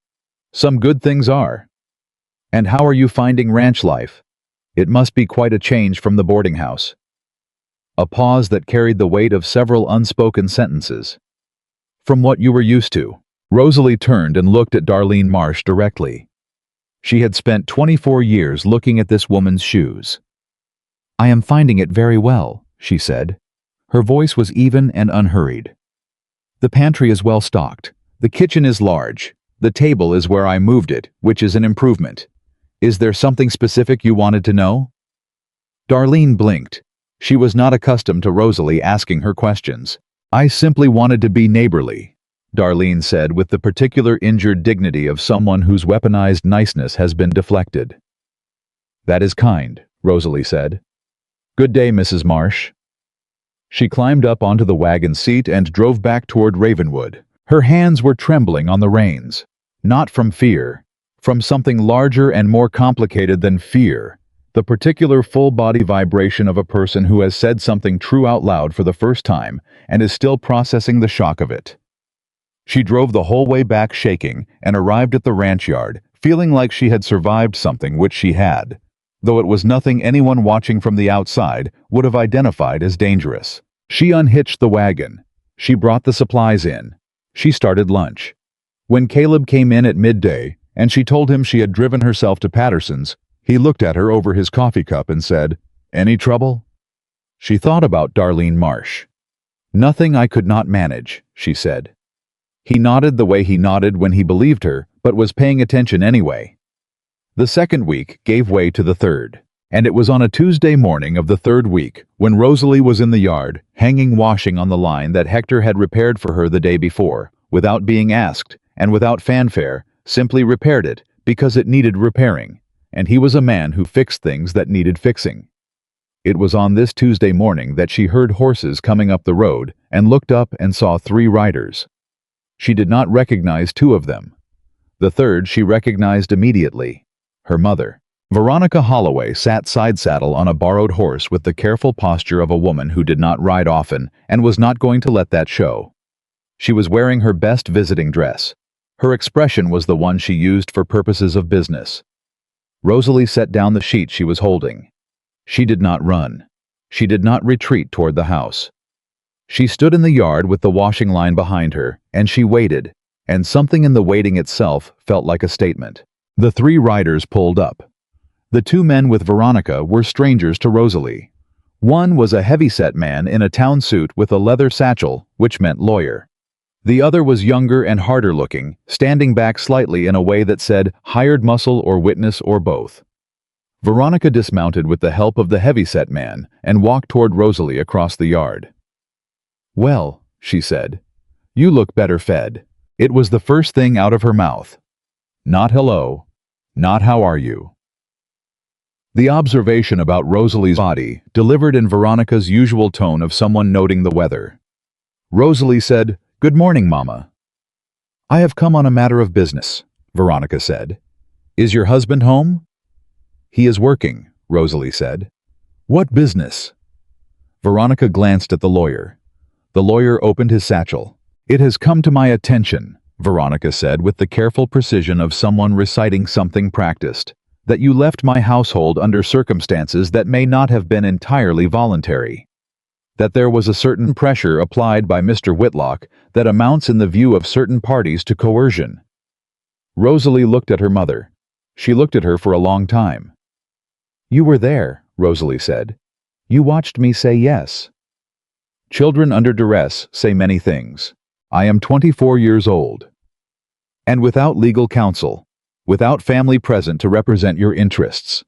"Some good things are." "And how are you finding ranch life? It must be quite a change from the boarding house." A pause that carried the weight of several unspoken sentences. "From what you were used to." Rosalie turned and looked at Darlene Marsh directly. She had spent 24 years looking at this woman's shoes. "I am finding it very well," she said. Her voice was even and unhurried. "The pantry is well stocked. The kitchen is large. The table is where I moved it, which is an improvement. Is there something specific you wanted to know? Darlene blinked. She was not accustomed to Rosalie asking her questions. I simply wanted to be neighborly, Darlene said with the particular injured dignity of someone whose weaponized niceness has been deflected. That is kind, Rosalie said. Good day, Mrs. Marsh. She climbed up onto the wagon seat and drove back toward Ravenwood. Her hands were trembling on the reins. Not from fear. From something larger and more complicated than fear. The particular full-body vibration of a person who has said something true out loud for the first time and is still processing the shock of it. She drove the whole way back shaking and arrived at the ranch yard, feeling like she had survived something which she had, though it was nothing anyone watching from the outside would have identified as dangerous. She unhitched the wagon. She brought the supplies in. She started lunch. When Caleb came in at midday and she told him she had driven herself to Patterson's, he looked at her over his coffee cup and said, "Any trouble?" She thought about Darlene Marsh. "Nothing I could not manage," she said. He nodded the way he nodded when he believed her, but was paying attention anyway. The second week gave way to the third, and it was on a Tuesday morning of the third week when Rosalie was in the yard, hanging washing on the line that Hector had repaired for her the day before, without being asked, and without fanfare, simply repaired it because it needed repairing. And he was a man who fixed things that needed fixing. It was on this Tuesday morning that she heard horses coming up the road and looked up and saw 3 riders. She did not recognize 2 of them. The third she recognized immediately, her mother. Veronica Holloway sat side saddle on a borrowed horse with the careful posture of a woman who did not ride often and was not going to let that show. She was wearing her best visiting dress. Her expression was the one she used for purposes of business. Rosalie set down the sheet she was holding. She did not run. She did not retreat toward the house. She stood in the yard with the washing line behind her, and she waited, and something in the waiting itself felt like a statement. The 3 riders pulled up. The 2 men with Veronica were strangers to Rosalie. One was a heavy-set man in a town suit with a leather satchel, which meant lawyer. The other was younger and harder-looking, standing back slightly in a way that said hired muscle or witness or both. Veronica dismounted with the help of the heavy-set man and walked toward Rosalie across the yard. "Well," she said, "you look better fed." It was the first thing out of her mouth. Not hello, not how are you. The observation about Rosalie's body delivered in Veronica's usual tone of someone noting the weather. Rosalie said, "Good morning, Mama." "I have come on a matter of business," Veronica said. "Is your husband home?" "He is working," Rosalie said. "What business?" Veronica glanced at the lawyer. The lawyer opened his satchel. "It has come to my attention," Veronica said with the careful precision of someone reciting something practiced, "that you left my household under circumstances that may not have been entirely voluntary. That there was a certain pressure applied by Mr. Whitlock that amounts in the view of certain parties to coercion." Rosalie looked at her mother. She looked at her for a long time. "You were there," Rosalie said. "You watched me say yes." Children under duress say many things. I am 24 years old. And without legal counsel, without family present to represent your interests.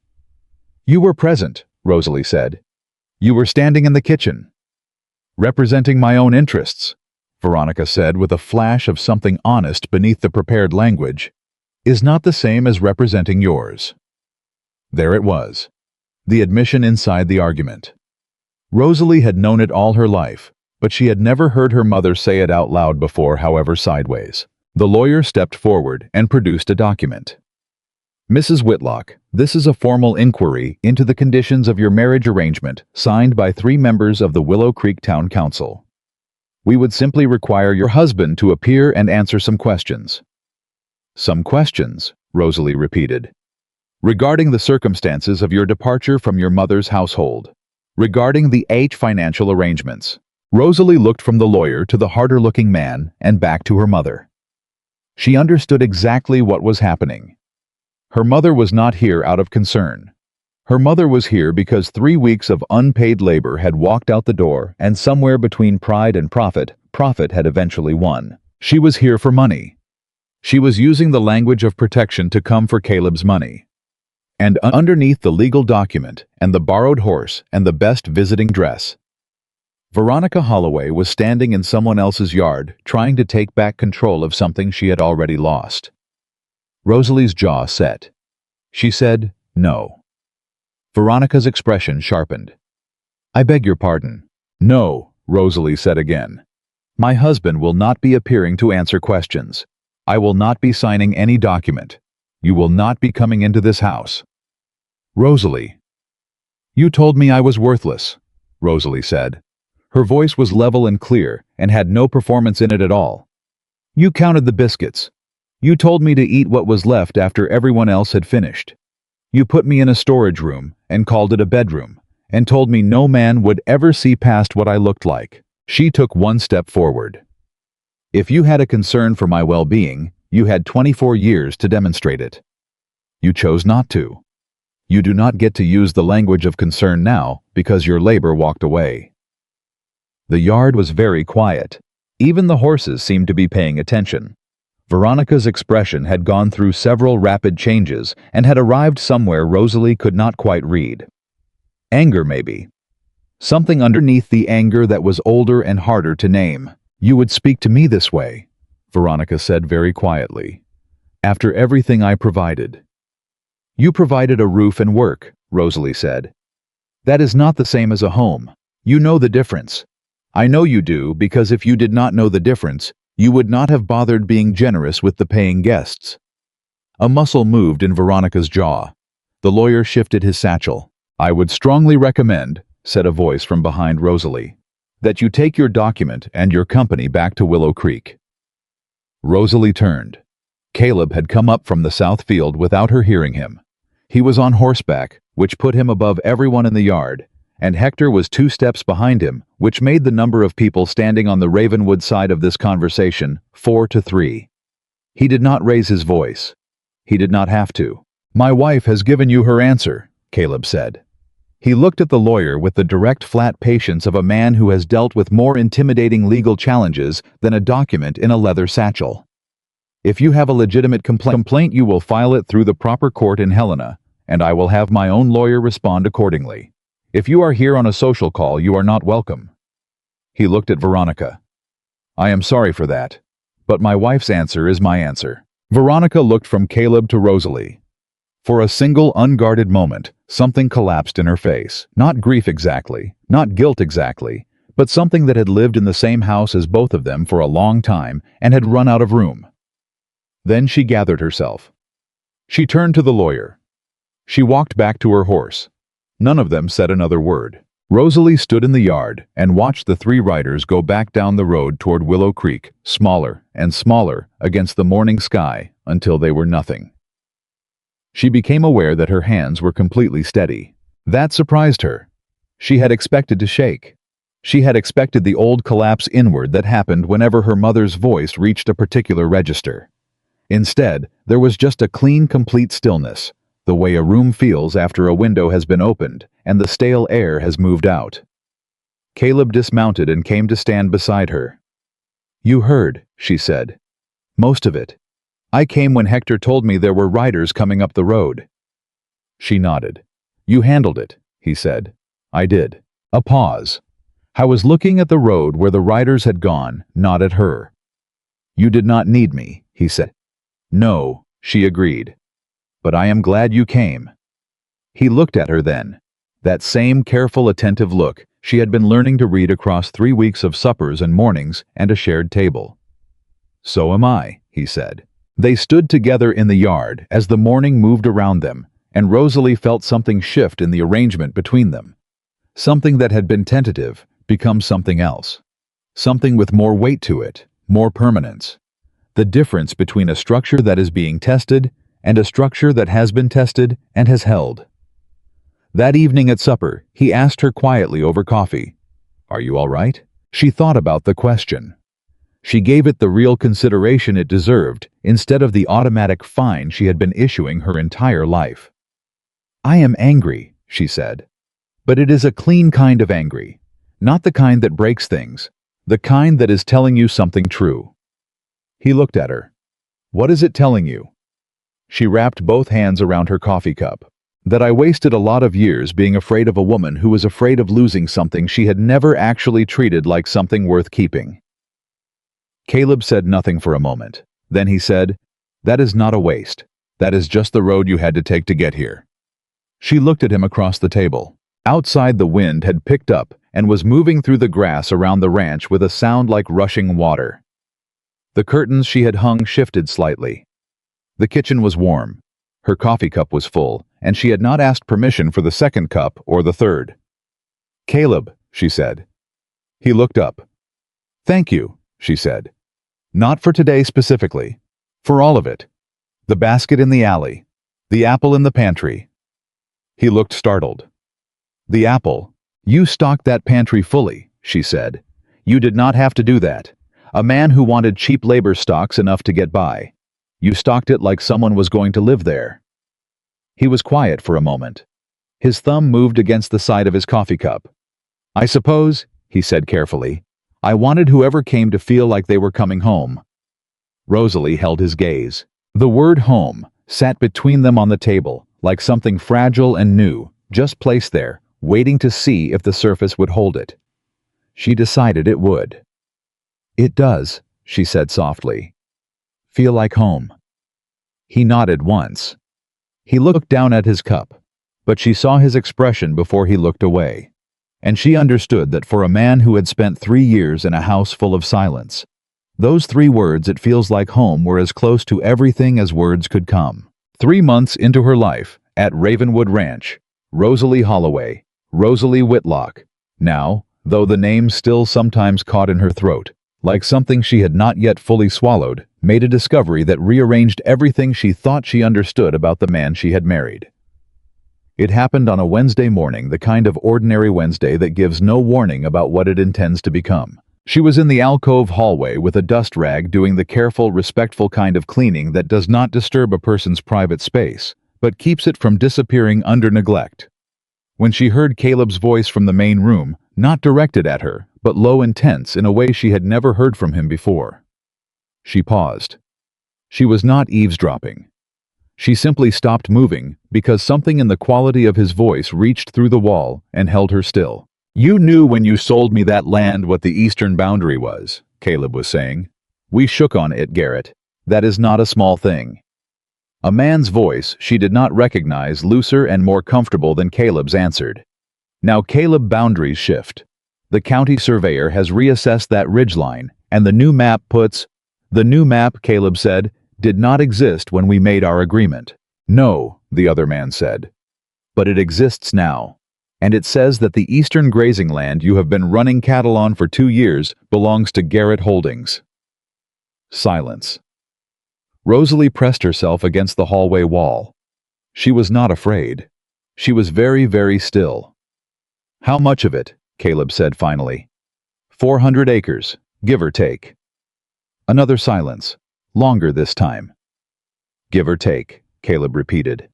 "You were present," Rosalie said. "You were standing in the kitchen." "Representing my own interests," Veronica said with a flash of something honest beneath the prepared language, "is not the same as representing yours." There it was. The admission inside the argument. Rosalie had known it all her life, but she had never heard her mother say it out loud before, however sideways. The lawyer stepped forward and produced a document. "Mrs. Whitlock, this is a formal inquiry into the conditions of your marriage arrangement signed by 3 members of the Willow Creek Town Council. We would simply require your husband to appear and answer some questions." "Some questions," Rosalie repeated. "Regarding the circumstances of your departure from your mother's household. Regarding the financial arrangements." Rosalie looked from the lawyer to the harder-looking man and back to her mother. She understood exactly what was happening. Her mother was not here out of concern. Her mother was here because 3 weeks of unpaid labor had walked out the door, and somewhere between pride and profit, profit had eventually won. She was here for money. She was using the language of protection to come for Caleb's money. And underneath the legal document and the borrowed horse and the best visiting dress, Veronica Holloway was standing in someone else's yard trying to take back control of something she had already lost. Rosalie's jaw set. She said, "No." Veronica's expression sharpened. "I beg your pardon." "No," Rosalie said again. "My husband will not be appearing to answer questions. I will not be signing any document. You will not be coming into this house." "Rosalie." "You told me I was worthless," Rosalie said. Her voice was level and clear and had no performance in it at all. "You counted the biscuits. You told me to eat what was left after everyone else had finished. You put me in a storage room and called it a bedroom and told me no man would ever see past what I looked like." She took one step forward. "If you had a concern for my well-being, you had 24 years to demonstrate it. You chose not to. You do not get to use the language of concern now because your labor walked away." The yard was very quiet. Even the horses seemed to be paying attention. Veronica's expression had gone through several rapid changes and had arrived somewhere Rosalie could not quite read. Anger, maybe. Something underneath the anger that was older and harder to name. "You would speak to me this way," Veronica said very quietly, "after everything I provided." "You provided a roof and work," Rosalie said. "That is not the same as a home. You know the difference. I know you do, because if you did not know the difference, you would not have bothered being generous with the paying guests." A muscle moved in Veronica's jaw. The lawyer shifted his satchel. "I would strongly recommend," said a voice from behind Rosalie, "that you take your document and your company back to Willow Creek." Rosalie turned. Caleb had come up from the south field without her hearing him. He was on horseback, which put him above everyone in the yard, and Hector was 2 steps behind him, which made the number of people standing on the Ravenwood side of this conversation 4 to 3. He did not raise his voice. He did not have to. "My wife has given you her answer," Caleb said. He looked at the lawyer with the direct, flat patience of a man who has dealt with more intimidating legal challenges than a document in a leather satchel. "If you have a legitimate complaint, you will file it through the proper court in Helena, and I will have my own lawyer respond accordingly. If you are here on a social call, you are not welcome." He looked at Veronica. "I am sorry for that, but my wife's answer is my answer." Veronica looked from Caleb to Rosalie. For a single unguarded moment, something collapsed in her face. Not grief exactly, not guilt exactly, but something that had lived in the same house as both of them for a long time and had run out of room. Then she gathered herself. She turned to the lawyer. She walked back to her horse. None of them said another word. Rosalie stood in the yard and watched the 3 riders go back down the road toward Willow Creek, smaller and smaller against the morning sky, until they were nothing. She became aware that her hands were completely steady. That surprised her. She had expected to shake. She had expected the old collapse inward that happened whenever her mother's voice reached a particular register. Instead, there was just a clean, complete stillness, the way a room feels after a window has been opened and the stale air has moved out. Caleb dismounted and came to stand beside her. "You heard," she said. "Most of it. I came when Hector told me there were riders coming up the road." She nodded. "You handled it," he said. "I did." A pause. "I was looking at the road where the riders had gone, not at her." "You did not need me," he said. "No," she agreed. "But I am glad you came." He looked at her then. That same careful, attentive look she had been learning to read across 3 weeks of suppers and mornings and a shared table. "So am I," he said. They stood together in the yard as the morning moved around them, and Rosalie felt something shift in the arrangement between them. Something that had been tentative become something else. Something with more weight to it, more permanence. The difference between a structure that is being tested and a structure that has been tested and has held. That evening at supper, he asked her quietly over coffee, "Are you all right?" She thought about the question. She gave it the real consideration it deserved, instead of the automatic fine she had been issuing her entire life. "I am angry," she said. "But it is a clean kind of angry. Not the kind that breaks things. The kind that is telling you something true." He looked at her. What is it telling you? She wrapped both hands around her coffee cup. That I wasted a lot of years being afraid of a woman who was afraid of losing something she had never actually treated like something worth keeping. Caleb said nothing for a moment. Then he said, "That is not a waste. That is just the road you had to take to get here." She looked at him across the table. Outside, the wind had picked up and was moving through the grass around the ranch with a sound like rushing water. The curtains she had hung shifted slightly. The kitchen was warm. Her coffee cup was full, and she had not asked permission for the second cup or the third. "Caleb," she said. He looked up. "Thank you," she said. "Not for today specifically. For all of it. The basket in the alley. The apple in the pantry." He looked startled. "The apple? You stocked that pantry fully," she said. "You did not have to do that. A man who wanted cheap labor stocks enough to get by. You stocked it like someone was going to live there." He was quiet for a moment. His thumb moved against the side of his coffee cup. "I suppose," he said carefully, "I wanted whoever came to feel like they were coming home." Rosalie held his gaze. The word home sat between them on the table, like something fragile and new, just placed there, waiting to see if the surface would hold it. She decided it would. "It does," she said softly. "Feel like home." He nodded once. He looked down at his cup, but she saw his expression before he looked away, and she understood that for a man who had spent 3 years in a house full of silence, those 3 words, "it feels like home," were as close to everything as words could come. 3 months into her life, at Ravenwood Ranch, Rosalie Holloway, Rosalie Whitlock, now, though the name still sometimes caught in her throat, like something she had not yet fully swallowed, made a discovery that rearranged everything she thought she understood about the man she had married. It happened on a Wednesday morning, the kind of ordinary Wednesday that gives no warning about what it intends to become. She was in the alcove hallway with a dust rag, doing the careful, respectful kind of cleaning that does not disturb a person's private space, but keeps it from disappearing under neglect. When she heard Caleb's voice from the main room, not directed at her, but low and tense in a way she had never heard from him before. She paused. She was not eavesdropping. She simply stopped moving because something in the quality of his voice reached through the wall and held her still. "You knew when you sold me that land what the eastern boundary was," Caleb was saying. "We shook on it, Garrett. That is not a small thing." A man's voice she did not recognize, looser and more comfortable than Caleb's, answered. "Now, Caleb, boundaries shift. The county surveyor has reassessed that ridgeline, and the new map puts—" "The new map," Caleb said, "did not exist when we made our agreement." "No," the other man said. "But it exists now. And it says that the eastern grazing land you have been running cattle on for 2 years belongs to Garrett Holdings." Silence. Rosalie pressed herself against the hallway wall. She was not afraid. She was very, very still. "How much of it?" Caleb said finally. 400 acres, give or take." Another silence, longer this time. "Give or take," Caleb repeated.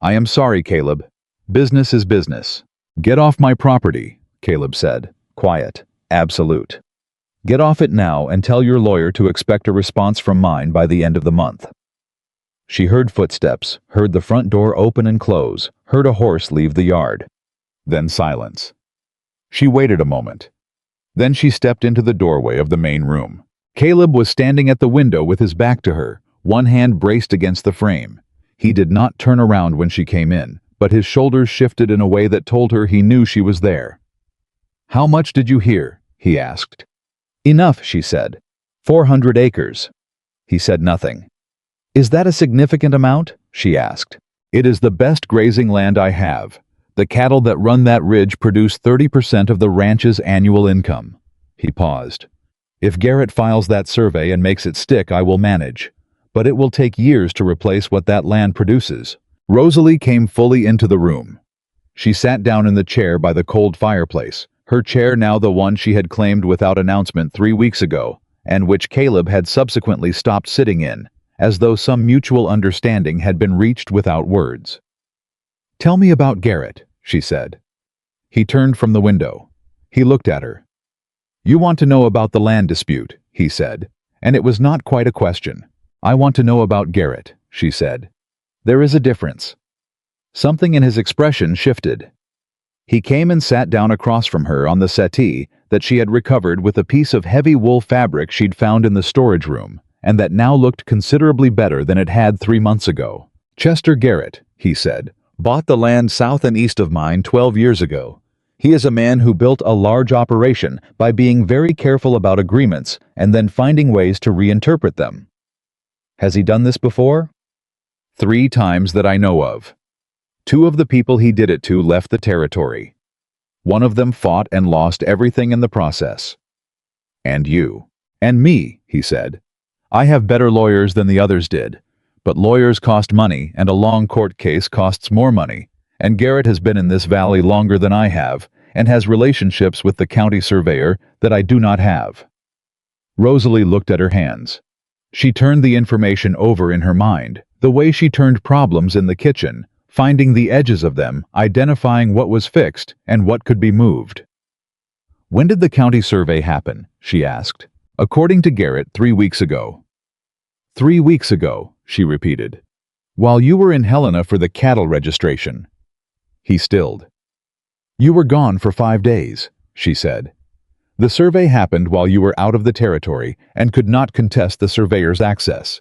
"I am sorry, Caleb. Business is business." "Get off my property," Caleb said, quiet, absolute. "Get off it now and tell your lawyer to expect a response from mine by the end of the month." She heard footsteps, heard the front door open and close, heard a horse leave the yard. Then silence. She waited a moment. Then she stepped into the doorway of the main room. Caleb was standing at the window with his back to her, one hand braced against the frame. He did not turn around when she came in, but his shoulders shifted in a way that told her he knew she was there. "How much did you hear?" he asked. "Enough," she said. 400 acres. He said nothing. "Is that a significant amount?" she asked. "It is the best grazing land I have. The cattle that run that ridge produce 30% of the ranch's annual income." He paused. "If Garrett files that survey and makes it stick, I will manage. But it will take years to replace what that land produces." Rosalie came fully into the room. She sat down in the chair by the cold fireplace, her chair now the one she had claimed without announcement 3 weeks ago, and which Caleb had subsequently stopped sitting in, as though some mutual understanding had been reached without words. "Tell me about Garrett," she said. He turned from the window. He looked at her. "You want to know about the land dispute," he said, and it was not quite a question. "I want to know about Garrett," she said. "There is a difference." Something in his expression shifted. He came and sat down across from her on the settee that she had recovered with a piece of heavy wool fabric she'd found in the storage room, and that now looked considerably better than it had 3 months ago. "Chester Garrett," he said, "bought the land south and east of mine 12 years ago. He is a man who built a large operation by being very careful about agreements and then finding ways to reinterpret them. Has he done this before? 3 times that I know of. 2 of the people he did it to left the territory. One of them fought and lost everything in the process. And you. And me," he said. "I have better lawyers than the others did, but lawyers cost money and a long court case costs more money, and Garrett has been in this valley longer than I have and has relationships with the county surveyor that I do not have." Rosalie looked at her hands. She turned the information over in her mind, the way she turned problems in the kitchen, finding the edges of them, identifying what was fixed and what could be moved. "When did the county survey happen?" she asked. "According to Garrett, 3 weeks ago." 3 weeks ago, she repeated. "While you were in Helena for the cattle registration." He stilled. "You were gone for 5 days, she said. "The survey happened while you were out of the territory and could not contest the surveyor's access."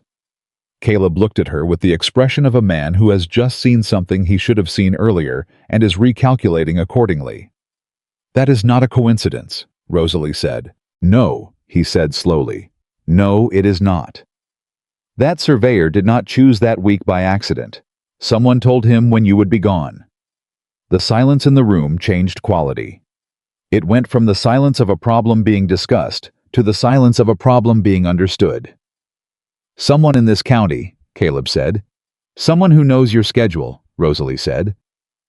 Caleb looked at her with the expression of a man who has just seen something he should have seen earlier and is recalculating accordingly. "That is not a coincidence," Rosalie said. "No," he said slowly. "No, it is not. That surveyor did not choose that week by accident. Someone told him when you would be gone." The silence in the room changed quality. It went from the silence of a problem being discussed to the silence of a problem being understood. "Someone in this county," Caleb said. "Someone who knows your schedule," Rosalie said.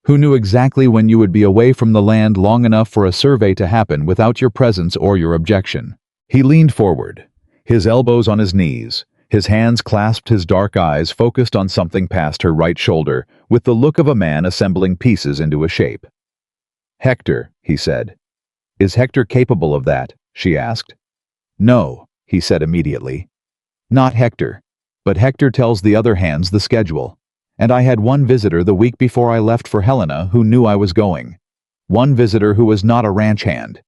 "Who knew exactly when you would be away from the land long enough for a survey to happen without your presence or your objection." He leaned forward, his elbows on his knees, his hands clasped, his dark eyes focused on something past her right shoulder with the look of a man assembling pieces into a shape. "Hector," he said. "Is Hector capable of that?" she asked. "No," he said immediately. "Not Hector. But Hector tells the other hands the schedule. And I had one visitor the week before I left for Helena who knew I was going. One visitor who was not a ranch hand."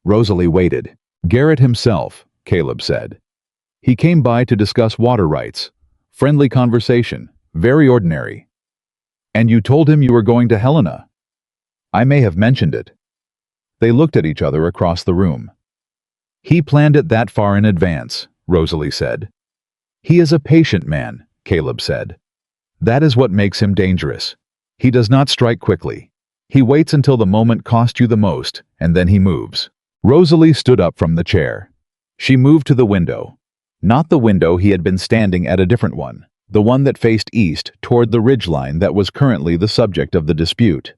Rosalie waited. "Garrett himself," Caleb said. "He came by to discuss water rights. Friendly conversation. Very ordinary." "And you told him you were going to Helena?" "I may have mentioned it." They looked at each other across the room. "He planned it that far in advance," Rosalie said. "He is a patient man," Caleb said. "That is what makes him dangerous. He does not strike quickly. He waits until the moment costs you the most, and then he moves." Rosalie stood up from the chair. She moved to the window. Not the window he had been standing at, a different one, the one that faced east toward the ridgeline that was currently the subject of the dispute.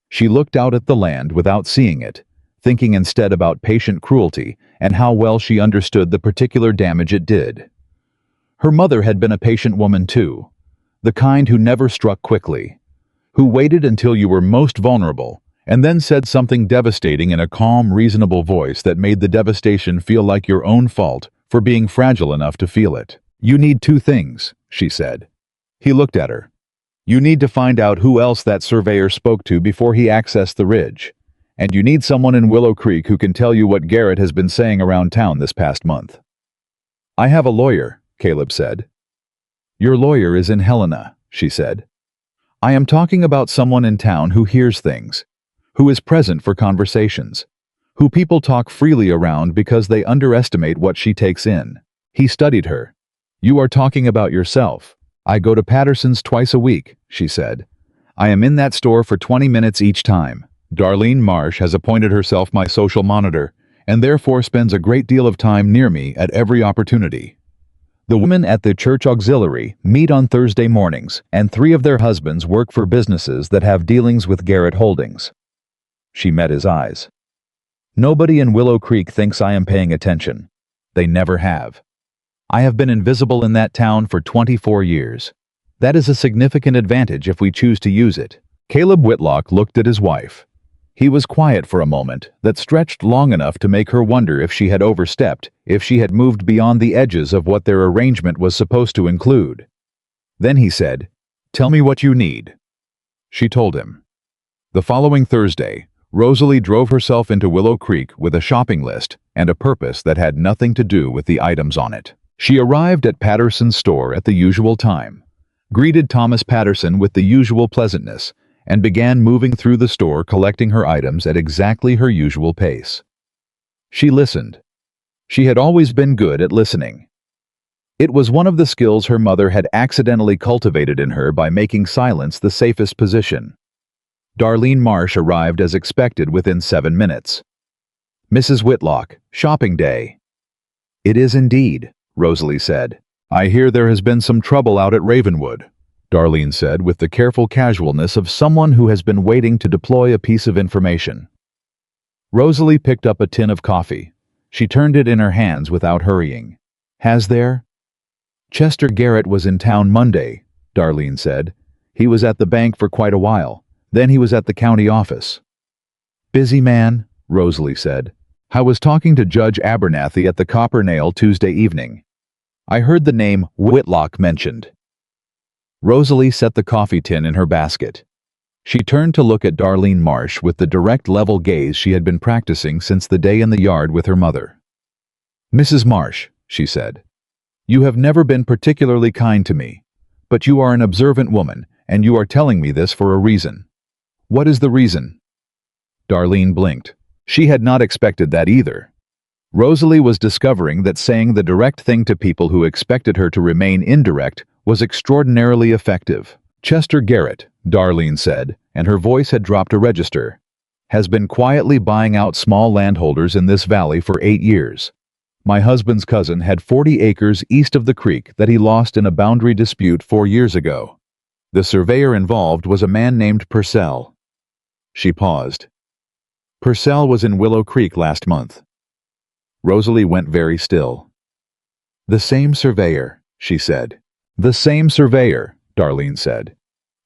She looked out at the land without seeing it, thinking instead about patient cruelty and how well she understood the particular damage it did. Her mother had been a patient woman too, the kind who never struck quickly, who waited until you were most vulnerable and then said something devastating in a calm, reasonable voice that made the devastation feel like your own fault for being fragile enough to feel it. "You need 2 things, she said. He looked at her. "You need to find out who else that surveyor spoke to before he accessed the ridge. And you need someone in Willow Creek who can tell you what Garrett has been saying around town this past month." "I have a lawyer," Caleb said. "Your lawyer is in Helena," she said. "I am talking about someone in town who hears things, who is present for conversations, who people talk freely around because they underestimate what she takes in." He studied her. "You are talking about yourself. I go to Patterson's twice a week," she said. "I am in that store for 20 minutes each time. Darlene Marsh has appointed herself my social monitor, and therefore spends a great deal of time near me at every opportunity. The women at the church auxiliary meet on Thursday mornings, and 3 of their husbands work for businesses that have dealings with Garrett Holdings." She met his eyes. "Nobody in Willow Creek thinks I am paying attention. They never have. I have been invisible in that town for 24 years. That is a significant advantage if we choose to use it." Caleb Whitlock looked at his wife. He was quiet for a moment that stretched long enough to make her wonder if she had overstepped, if she had moved beyond the edges of what their arrangement was supposed to include. Then he said, "Tell me what you need." She told him. The following Thursday, Rosalie drove herself into Willow Creek with a shopping list and a purpose that had nothing to do with the items on it. She arrived at Patterson's store at the usual time, greeted Thomas Patterson with the usual pleasantness, and began moving through the store collecting her items at exactly her usual pace. She listened. She had always been good at listening. It was one of the skills her mother had accidentally cultivated in her by making silence the safest position. Darlene Marsh arrived as expected within 7 minutes. "Mrs. Whitlock, shopping day." "It is indeed," Rosalie said. "I hear there has been some trouble out at Ravenwood," Darlene said with the careful casualness of someone who has been waiting to deploy a piece of information. Rosalie picked up a tin of coffee. She turned it in her hands without hurrying. "Has there?" "Chester Garrett was in town Monday," Darlene said. "He was at the bank for quite a while. Then he was at the county office." "Busy man," Rosalie said. "I was talking to Judge Abernathy at the Copper Nail Tuesday evening. I heard the name Whitlock mentioned." Rosalie set the coffee tin in her basket. She turned to look at Darlene Marsh with the direct level gaze she had been practicing since the day in the yard with her mother. "Mrs. Marsh," she said, "you have never been particularly kind to me, but you are an observant woman, and you are telling me this for a reason. What is the reason?" Darlene blinked. She had not expected that either. Rosalie was discovering that saying the direct thing to people who expected her to remain indirect was extraordinarily effective. "Chester Garrett," Darlene said, and her voice had dropped a register, "has been quietly buying out small landholders in this valley for 8 years. My husband's cousin had 40 acres east of the creek that he lost in a boundary dispute 4 years ago. The surveyor involved was a man named Purcell." She paused. "Purcell was in Willow Creek last month." Rosalie went very still. "The same surveyor," she said. "The same surveyor," Darlene said.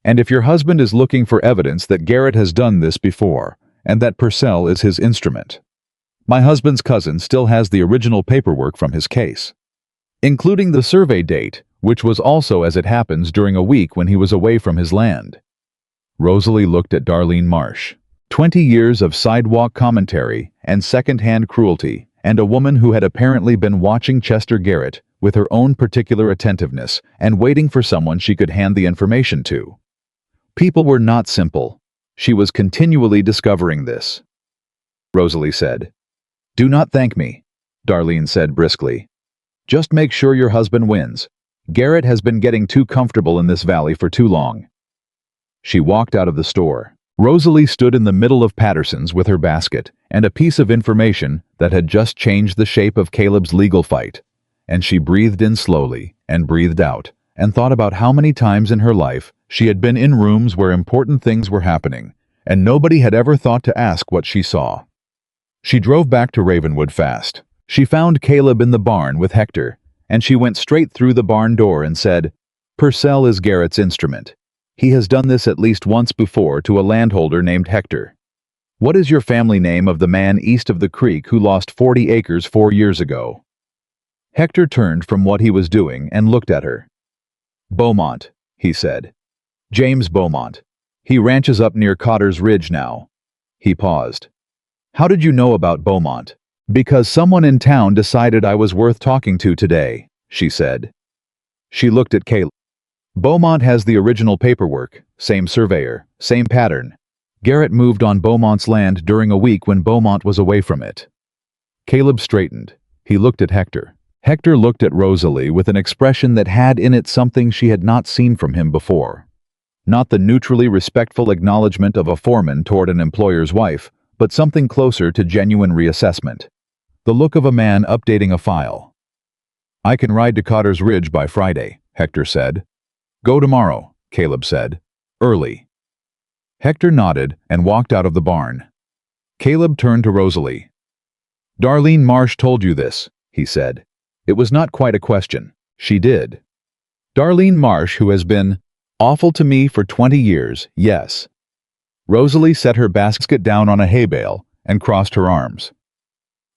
"And if your husband is looking for evidence that Garrett has done this before, and that Purcell is his instrument, my husband's cousin still has the original paperwork from his case, including the survey date, which was also, as it happens, during a week when he was away from his land." Rosalie looked at Darlene Marsh. 20 years of sidewalk commentary and second-hand cruelty, and a woman who had apparently been watching Chester Garrett with her own particular attentiveness and waiting for someone she could hand the information to. People were not simple. She was continually discovering this. Rosalie said. "Do not thank me," Darlene said briskly. "Just make sure your husband wins. Garrett has been getting too comfortable in this valley for too long." She walked out of the store. Rosalie stood in the middle of Patterson's with her basket and a piece of information that had just changed the shape of Caleb's legal fight, and she breathed in slowly and breathed out and thought about how many times in her life she had been in rooms where important things were happening, and nobody had ever thought to ask what she saw. She drove back to Ravenwood fast. She found Caleb in the barn with Hector, and she went straight through the barn door and said, "Purcell is Garrett's instrument. He has done this at least once before to a landholder named Hector. What is your family name of the man east of the creek who lost 40 acres 4 years ago?" Hector turned from what he was doing and looked at her. "Beaumont," he said. "James Beaumont. He ranches up near Cotter's Ridge now." He paused. "How did you know about Beaumont?" "Because someone in town decided I was worth talking to today," she said. She looked at Caleb. "Beaumont has the original paperwork, same surveyor, same pattern. Garrett moved on Beaumont's land during a week when Beaumont was away from it." Caleb straightened. He looked at Hector. Hector looked at Rosalie with an expression that had in it something she had not seen from him before. Not the neutrally respectful acknowledgement of a foreman toward an employer's wife, but something closer to genuine reassessment. The look of a man updating a file. "I can ride to Cotter's Ridge by Friday," Hector said. "Go tomorrow," Caleb said. "Early." Hector nodded and walked out of the barn. Caleb turned to Rosalie. "Darlene Marsh told you this," he said. It was not quite a question. She did. "Darlene Marsh, who has been awful to me for 20 years, yes." Rosalie set her basket down on a hay bale and crossed her arms.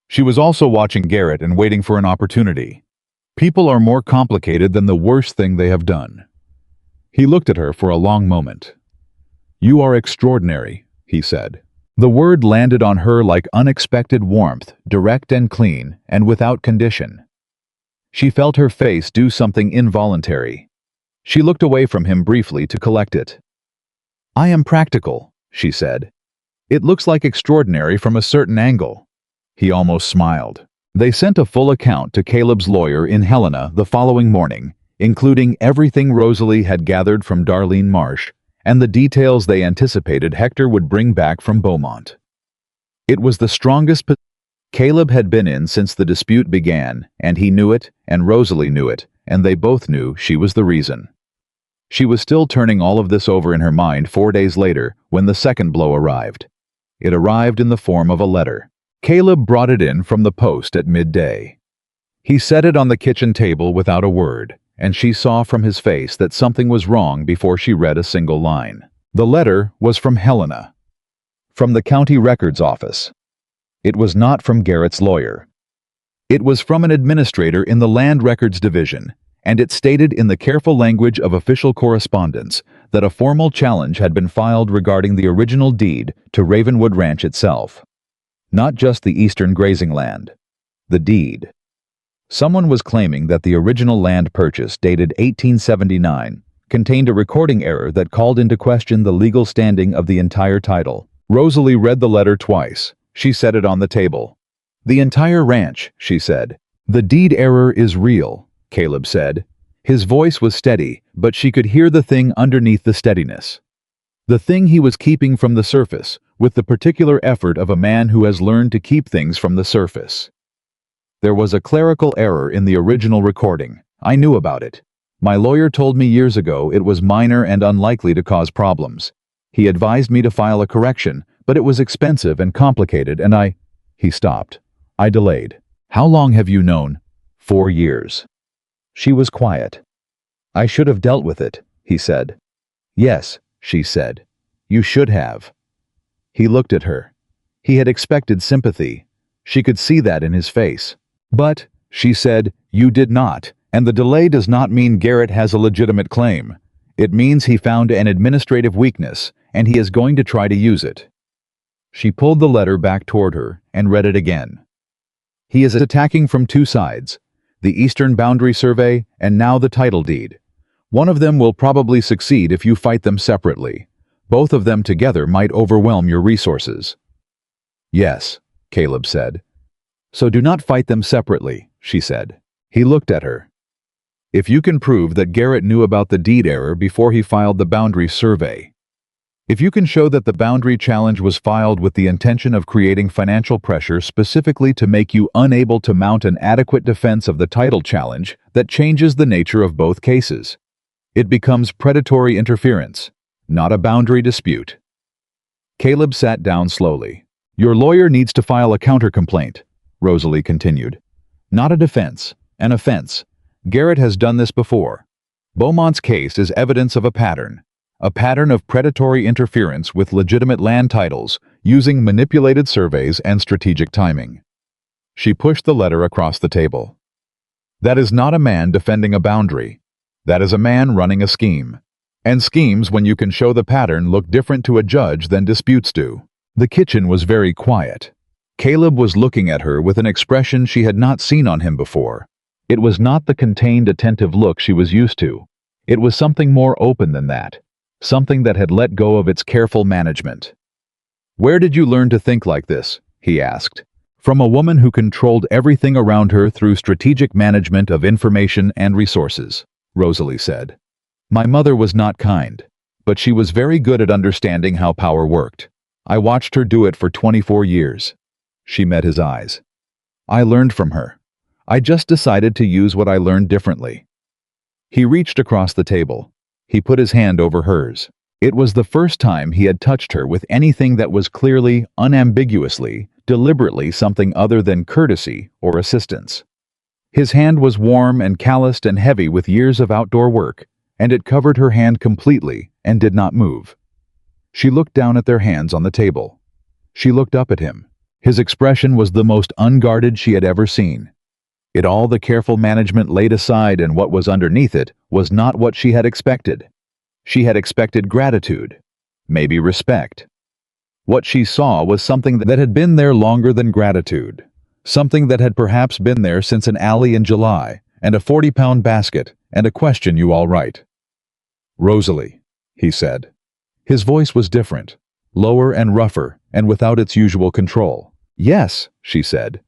She was also watching Garrett and waiting for an opportunity. People are more complicated than the worst thing they have done. He looked at her for a long moment. "You are extraordinary," he said. The word landed on her like unexpected warmth, direct and clean, and without condition. She felt her face do something involuntary. She looked away from him briefly to collect it. "I am practical," she said. "It looks like extraordinary from a certain angle." He almost smiled. They sent a full account to Caleb's lawyer in Helena the following morning, including everything Rosalie had gathered from Darlene Marsh and the details they anticipated Hector would bring back from Beaumont. It was the strongest position Caleb had been in since the dispute began, and he knew it, and Rosalie knew it, and they both knew she was the reason. She was still turning all of this over in her mind 4 days later when the second blow arrived. It arrived in the form of a letter. Caleb brought it in from the post at midday. He set it on the kitchen table without a word, and she saw from his face that something was wrong before she read a single line. The letter was from Helena, from the county records office. It was not from Garrett's lawyer. It was from an administrator in the land records division, and it stated in the careful language of official correspondence that a formal challenge had been filed regarding the original deed to Ravenwood Ranch itself. Not just the eastern grazing land. The deed. Someone was claiming that the original land purchase, dated 1879, contained a recording error that called into question the legal standing of the entire title. Rosalie read the letter twice. She set it on the table. "The entire ranch," she said. "The deed error is real," Caleb said. His voice was steady, but she could hear the thing underneath the steadiness. The thing he was keeping from the surface, with the particular effort of a man who has learned to keep things from the surface. "There was a clerical error in the original recording. I knew about it. My lawyer told me years ago it was minor and unlikely to cause problems. He advised me to file a correction, but it was expensive and complicated and He stopped. "I delayed." "How long have you known?" "4 years." She was quiet. "I should have dealt with it," he said. "Yes," she said. "You should have." He looked at her. He had expected sympathy. She could see that in his face. "But," she said, "you did not, and the delay does not mean Garrett has a legitimate claim. It means he found an administrative weakness, and he is going to try to use it." She pulled the letter back toward her and read it again. "He is attacking from 2 sides, the Eastern Boundary Survey and now the title deed. One of them will probably succeed if you fight them separately. Both of them together might overwhelm your resources." "Yes," Caleb said. "So do not fight them separately," she said. He looked at her. "If you can prove that Garrett knew about the deed error before he filed the boundary survey, if you can show that the boundary challenge was filed with the intention of creating financial pressure specifically to make you unable to mount an adequate defense of the title challenge, that changes the nature of both cases. It becomes predatory interference, not a boundary dispute." Caleb sat down slowly. "Your lawyer needs to file a counter-complaint," Rosalie continued. "Not a defense, an offense. Garrett has done this before. Beaumont's case is evidence of a pattern of predatory interference with legitimate land titles using manipulated surveys and strategic timing." She pushed the letter across the table. "That is not a man defending a boundary. That is a man running a scheme. And schemes, when you can show the pattern, look different to a judge than disputes do." The kitchen was very quiet. Caleb was looking at her with an expression she had not seen on him before. It was not the contained, attentive look she was used to. It was something more open than that, something that had let go of its careful management. "Where did you learn to think like this?" he asked. "From a woman who controlled everything around her through strategic management of information and resources," Rosalie said. "My mother was not kind, but she was very good at understanding how power worked. I watched her do it for 24 years. She met his eyes. "I learned from her. I just decided to use what I learned differently." He reached across the table. He put his hand over hers. It was the first time he had touched her with anything that was clearly, unambiguously, deliberately something other than courtesy or assistance. His hand was warm and calloused and heavy with years of outdoor work, and it covered her hand completely and did not move. She looked down at their hands on the table. She looked up at him. His expression was the most unguarded she had ever seen. It all the careful management laid aside, and what was underneath it was not what she had expected. She had expected gratitude, maybe respect. What she saw was something that had been there longer than gratitude, something that had perhaps been there since an alley in July, and a 40-pound basket, and a question. "You all right?" "Rosalie," he said. His voice was different, lower and rougher, and without its usual control. "Yes," she said.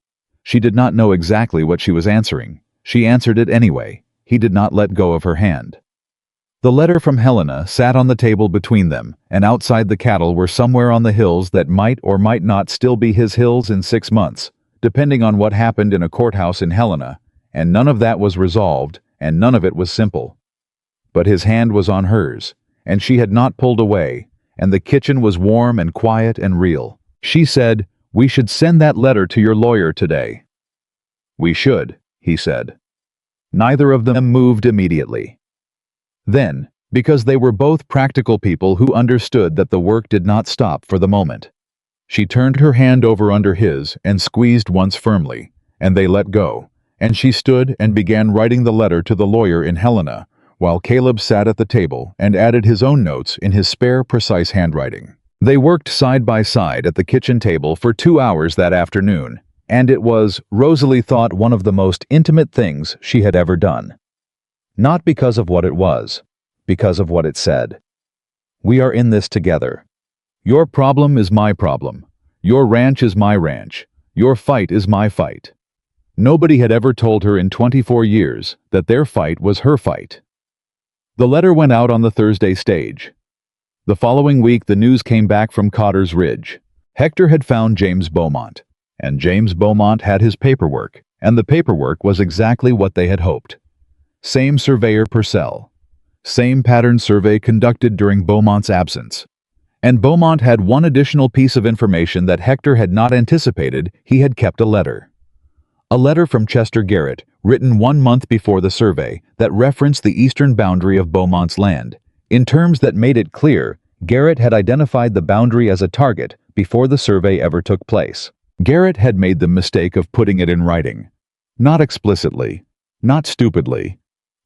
She did not know exactly what she was answering. She answered it anyway. He did not let go of her hand. The letter from Helena sat on the table between them, and outside the cattle were somewhere on the hills that might or might not still be his hills in 6 months, depending on what happened in a courthouse in Helena, and none of that was resolved, and none of it was simple. But his hand was on hers, and she had not pulled away, and the kitchen was warm and quiet and real. She said, "We should send that letter to your lawyer today." "We should," he said. Neither of them moved immediately. Then, because they were both practical people who understood that the work did not stop for the moment, she turned her hand over under his and squeezed once firmly, and they let go, and she stood and began writing the letter to the lawyer in Helena, while Caleb sat at the table and added his own notes in his spare, precise handwriting. They worked side by side at the kitchen table for 2 hours that afternoon, and it was, Rosalie thought, one of the most intimate things she had ever done. Not because of what it was, because of what it said. "We are in this together. Your problem is my problem. Your ranch is my ranch. Your fight is my fight." Nobody had ever told her in 24 years that their fight was her fight. The letter went out on the Thursday stage. The following week, the news came back from Cotter's Ridge. Hector had found James Beaumont, and James Beaumont had his paperwork, and the paperwork was exactly what they had hoped. Same surveyor Purcell. Same pattern survey conducted during Beaumont's absence. And Beaumont had one additional piece of information that Hector had not anticipated. He had kept a letter. A letter from Chester Garrett, written 1 month before the survey, that referenced the eastern boundary of Beaumont's land, in terms that made it clear Garrett had identified the boundary as a target before the survey ever took place. Garrett had made the mistake of putting it in writing. Not explicitly, not stupidly,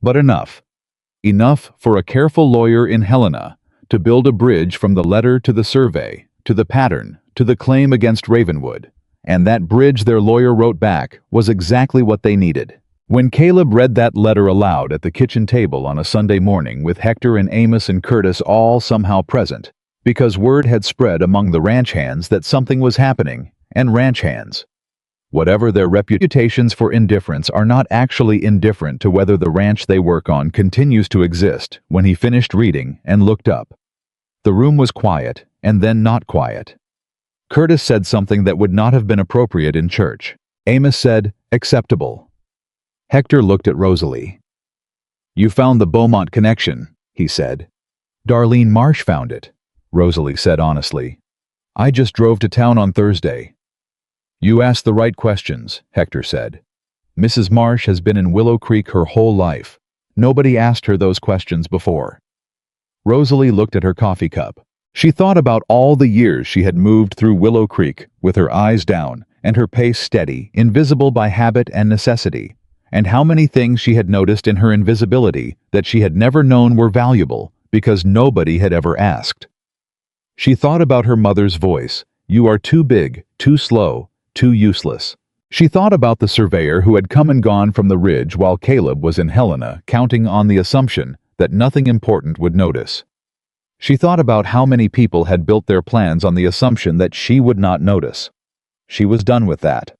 but enough. Enough for a careful lawyer in Helena to build a bridge from the letter to the survey, to the pattern, to the claim against Ravenwood. And that bridge, their lawyer wrote back, was exactly what they needed. When Caleb read that letter aloud at the kitchen table on a Sunday morning, with Hector and Amos and Curtis all somehow present, because word had spread among the ranch hands that something was happening, and ranch hands, whatever their reputations for indifference, are not actually indifferent to whether the ranch they work on continues to exist. When he finished reading and looked up, the room was quiet, and then not quiet. Curtis said something that would not have been appropriate in church. Amos said, "Acceptable." Hector looked at Rosalie. "You found the Beaumont connection," he said. "Darlene Marsh found it," Rosalie said honestly. "I just drove to town on Thursday." "You asked the right questions," Hector said. "Mrs. Marsh has been in Willow Creek her whole life. Nobody asked her those questions before." Rosalie looked at her coffee cup. She thought about all the years she had moved through Willow Creek with her eyes down and her pace steady, invisible by habit and necessity, and how many things she had noticed in her invisibility that she had never known were valuable because nobody had ever asked. She thought about her mother's voice, "You are too big, too slow, too useless." She thought about the surveyor who had come and gone from the ridge while Caleb was in Helena, counting on the assumption that nothing important would notice. She thought about how many people had built their plans on the assumption that she would not notice. She was done with that.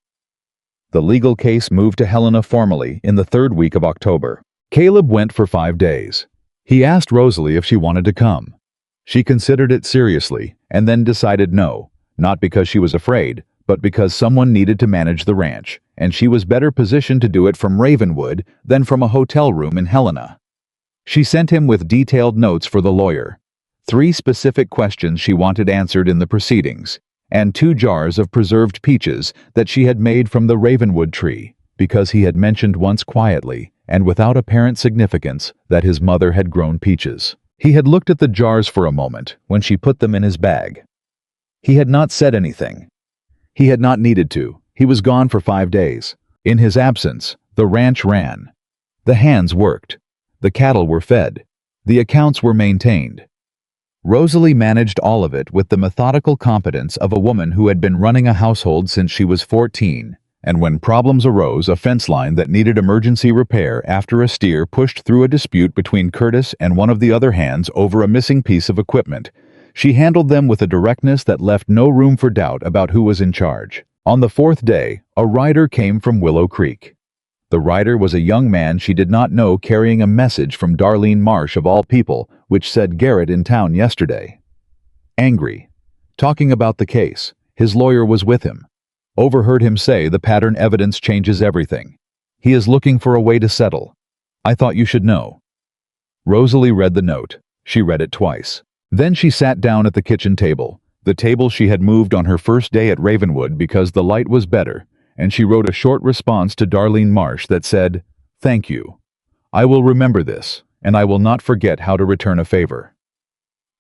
The legal case moved to Helena formally in the 3rd week of October. Caleb went for 5 days. He asked Rosalie if she wanted to come. She considered it seriously and then decided no, not because she was afraid, but because someone needed to manage the ranch, and she was better positioned to do it from Ravenwood than from a hotel room in Helena. She sent him with detailed notes for the lawyer, 3 specific questions she wanted answered in the proceedings, and 2 jars of preserved peaches that she had made from the Ravenwood tree, because he had mentioned once quietly and without apparent significance that his mother had grown peaches. He had looked at the jars for a moment when she put them in his bag. He had not said anything. He had not needed to. He was gone for 5 days. In his absence, the ranch ran. The hands worked. The cattle were fed. The accounts were maintained. Rosalie managed all of it with the methodical competence of a woman who had been running a household since she was 14, and when problems arose, a fence line that needed emergency repair after a steer pushed through a dispute between Curtis and one of the other hands over a missing piece of equipment, she handled them with a directness that left no room for doubt about who was in charge. On the 4th day, a rider came from Willow Creek. The rider was a young man she did not know, carrying a message from Darlene Marsh of all people, which said Garrett in town yesterday. Angry. Talking about the case. His lawyer was with him. Overheard him say the pattern evidence changes everything. He is looking for a way to settle. I thought you should know. Rosalie read the note. She read it twice. Then she sat down at the kitchen table, the table she had moved on her first day at Ravenwood because the light was better, and she wrote a short response to Darlene Marsh that said, "Thank you. I will remember this, and I will not forget how to return a favor."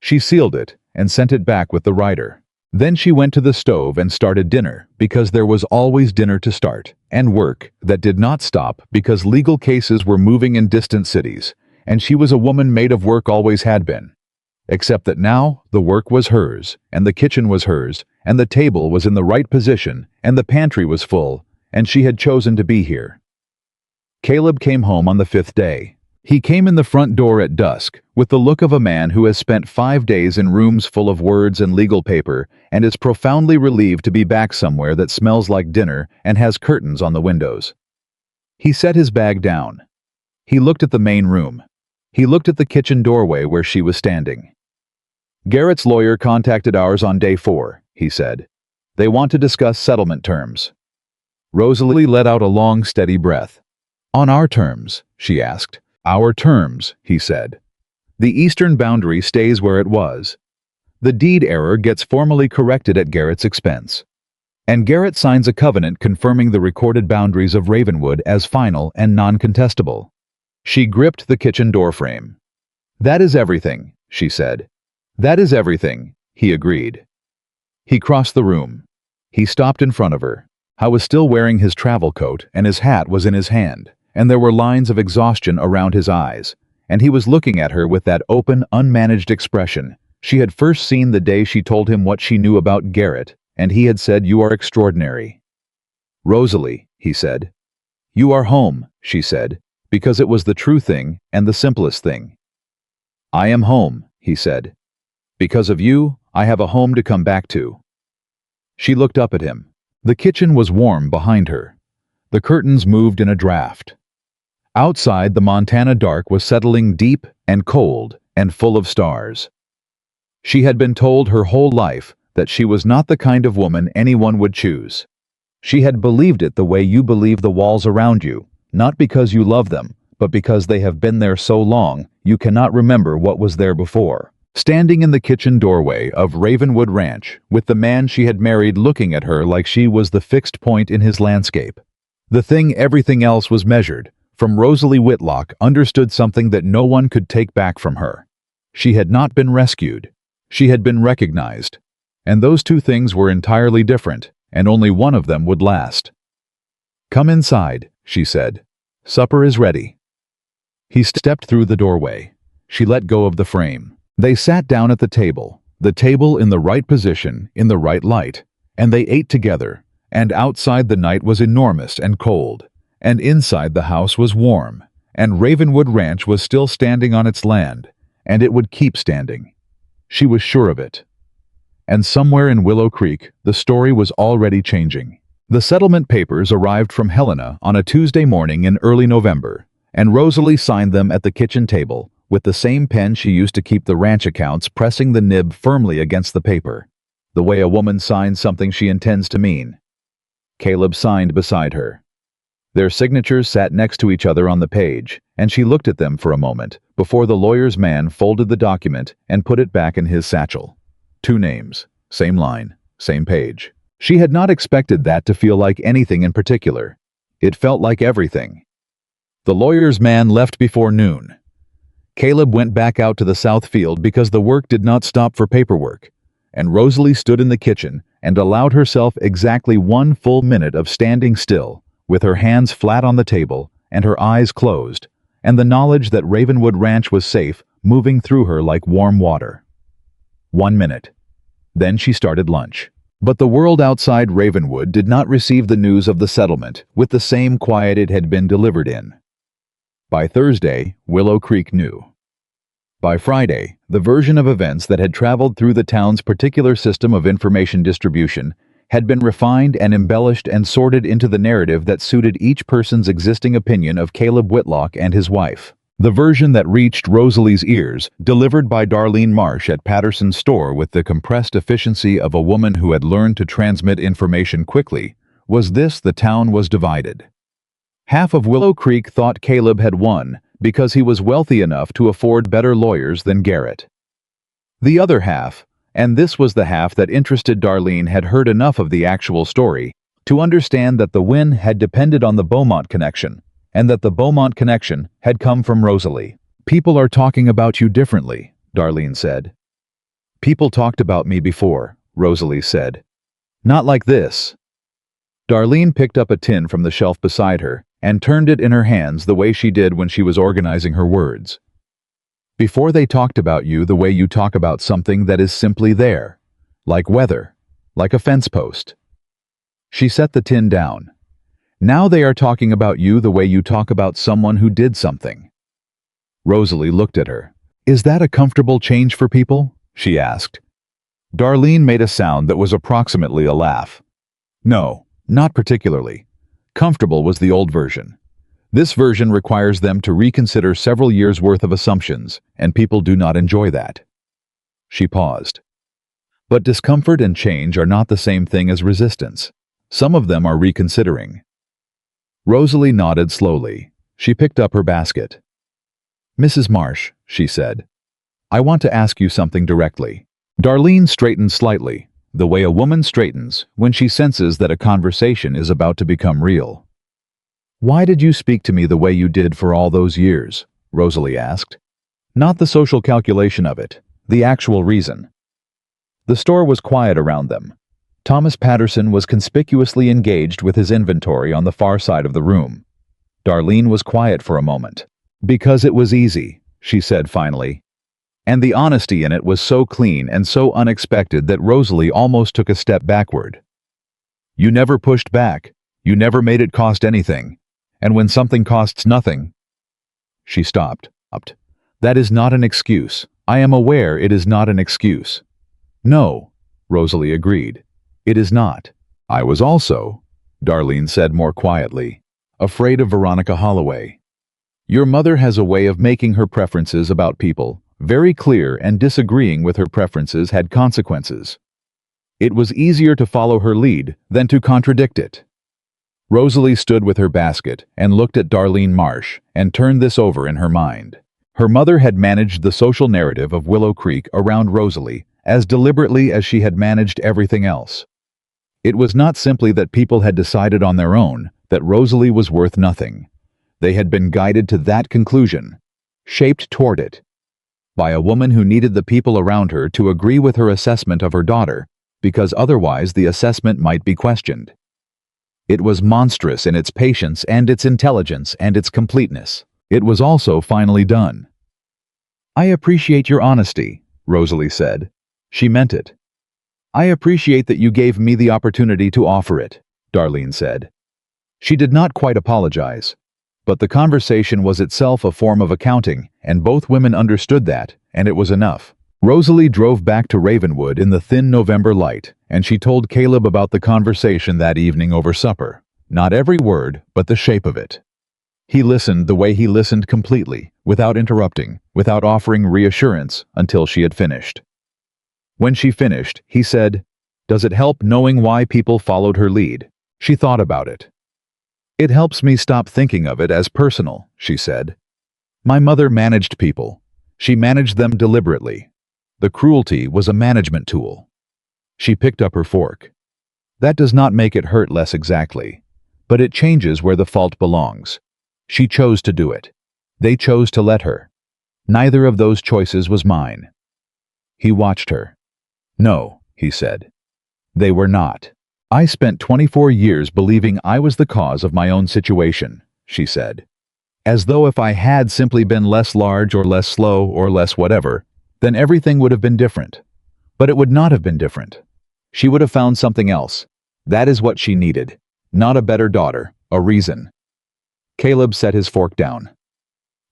She sealed it and sent it back with the rider. Then she went to the stove and started dinner, because there was always dinner to start, and work that did not stop because legal cases were moving in distant cities, and she was a woman made of work, always had been. Except that now the work was hers, and the kitchen was hers, and the table was in the right position, and the pantry was full, and she had chosen to be here. Caleb came home on the 5th day. He came in the front door at dusk, with the look of a man who has spent 5 days in rooms full of words and legal paper, and is profoundly relieved to be back somewhere that smells like dinner and has curtains on the windows. He set his bag down. He looked at the main room. He looked at the kitchen doorway where she was standing. "Garrett's lawyer contacted ours on day 4, he said. "They want to discuss settlement terms." Rosalie let out a long, steady breath. "On our terms?" she asked. "Our terms," he said. "The eastern boundary stays where it was. The deed error gets formally corrected at Garrett's expense. And Garrett signs a covenant confirming the recorded boundaries of Ravenwood as final and non-contestable." She gripped the kitchen doorframe. "That is everything," she said. "That is everything," he agreed. He crossed the room. He stopped in front of her. He was still wearing his travel coat, and his hat was in his hand, and there were lines of exhaustion around his eyes, and he was looking at her with that open, unmanaged expression she had first seen the day she told him what she knew about Garrett, and he had said, "You are extraordinary." "Rosalie," he said. "You are home," she said, because it was the true thing and the simplest thing. "I am home," he said. "Because of you, I have a home to come back to." She looked up at him. The kitchen was warm behind her. The curtains moved in a draft. Outside, the Montana dark was settling deep and cold and full of stars. She had been told her whole life that she was not the kind of woman anyone would choose. She had believed it the way you believe the walls around you, not because you love them, but because they have been there so long you cannot remember what was there before. Standing in the kitchen doorway of Ravenwood Ranch, with the man she had married looking at her like she was the fixed point in his landscape. The thing everything else was measured, from Rosalie Whitlock understood something that no one could take back from her. She had not been rescued. She had been recognized. And those two things were entirely different, and only one of them would last. "Come inside," she said. "Supper is ready." He stepped through the doorway. She let go of the frame. They sat down at the table in the right position, in the right light, and they ate together, and outside the night was enormous and cold, and inside the house was warm, and Ravenwood Ranch was still standing on its land, and it would keep standing. She was sure of it. And somewhere in Willow Creek, the story was already changing. The settlement papers arrived from Helena on a Tuesday morning in early November, and Rosalie signed them at the kitchen table, with the same pen she used to keep the ranch accounts, pressing the nib firmly against the paper, the way a woman signs something she intends to mean. Caleb signed beside her. Their signatures sat next to each other on the page, and she looked at them for a moment before the lawyer's man folded the document and put it back in his satchel. 2 names, same line, same page. She had not expected that to feel like anything in particular. It felt like everything. The lawyer's man left before noon. Caleb went back out to the south field because the work did not stop for paperwork, and Rosalie stood in the kitchen and allowed herself exactly 1 full minute of standing still, with her hands flat on the table and her eyes closed, and the knowledge that Ravenwood Ranch was safe moving through her like warm water. 1 minute. Then she started lunch. But the world outside Ravenwood did not receive the news of the settlement with the same quiet it had been delivered in. By Thursday, Willow Creek knew. By Friday, the version of events that had traveled through the town's particular system of information distribution had been refined and embellished and sorted into the narrative that suited each person's existing opinion of Caleb Whitlock and his wife. The version that reached Rosalie's ears, delivered by Darlene Marsh at Patterson's store with the compressed efficiency of a woman who had learned to transmit information quickly, was this: the town was divided. Half of Willow Creek thought Caleb had won because he was wealthy enough to afford better lawyers than Garrett. The other half, and this was the half that interested Darlene, had heard enough of the actual story to understand that the win had depended on the Beaumont connection, and that the Beaumont connection had come from Rosalie. "People are talking about you differently," Darlene said. "People talked about me before," Rosalie said. "Not like this." Darlene picked up a tin from the shelf beside her and turned it in her hands the way she did when she was organizing her words. "Before they talked about you the way you talk about something that is simply there, like weather, like a fence post." She set the tin down. "Now they are talking about you the way you talk about someone who did something." Rosalie looked at her. "Is that a comfortable change for people?" she asked. Darlene made a sound that was approximately a laugh. "No, not particularly. Comfortable was the old version. This version requires them to reconsider several years' worth of assumptions, and people do not enjoy that." She paused. "But discomfort and change are not the same thing as resistance. Some of them are reconsidering." Rosalie nodded slowly. She picked up her basket. "Mrs. Marsh," she said, "I want to ask you something directly." Darlene straightened slightly, the way a woman straightens when she senses that a conversation is about to become real. "Why did you speak to me the way you did for all those years?" Rosalie asked. "Not the social calculation of it, the actual reason." The store was quiet around them. Thomas Patterson was conspicuously engaged with his inventory on the far side of the room. Darlene was quiet for a moment. "Because it was easy," she said finally. And the honesty in it was so clean and so unexpected that Rosalie almost took a step backward. "You never pushed back. You never made it cost anything. And when something costs nothing—" She stopped. "That is not an excuse. I am aware it is not an excuse." "No," Rosalie agreed. "It is not." "I was also," Darlene said more quietly, "afraid of Veronica Holloway. Your mother has a way of making her preferences about people very clear, and disagreeing with her preferences had consequences. It was easier to follow her lead than to contradict it." Rosalie stood with her basket and looked at Darlene Marsh and turned this over in her mind. Her mother had managed the social narrative of Willow Creek around Rosalie as deliberately as she had managed everything else. It was not simply that people had decided on their own that Rosalie was worth nothing. They had been guided to that conclusion, shaped toward it, by a woman who needed the people around her to agree with her assessment of her daughter, because otherwise the assessment might be questioned. It was monstrous in its patience and its intelligence and its completeness. It was also finally done. "I appreciate your honesty," Rosalie said. She meant it. "I appreciate that you gave me the opportunity to offer it," Darlene said. She did not quite apologize. But the conversation was itself a form of accounting, and both women understood that, and it was enough. Rosalie drove back to Ravenwood in the thin November light, and she told Caleb about the conversation that evening over supper. Not every word, but the shape of it. He listened the way he listened completely, without interrupting, without offering reassurance, until she had finished. When she finished, he said, "Does it help knowing why people followed her lead?" She thought about it. "It helps me stop thinking of it as personal," she said. "My mother managed people. She managed them deliberately. The cruelty was a management tool." She picked up her fork. "That does not make it hurt less exactly, but it changes where the fault belongs. She chose to do it. They chose to let her. Neither of those choices was mine. He watched her. No, he said. They were not. I spent 24 years believing I was the cause of my own situation, she said. As though if I had simply been less large or less slow or less whatever, then everything would have been different. But it would not have been different. She would have found something else. That is what she needed. Not a better daughter, a reason. Caleb set his fork down.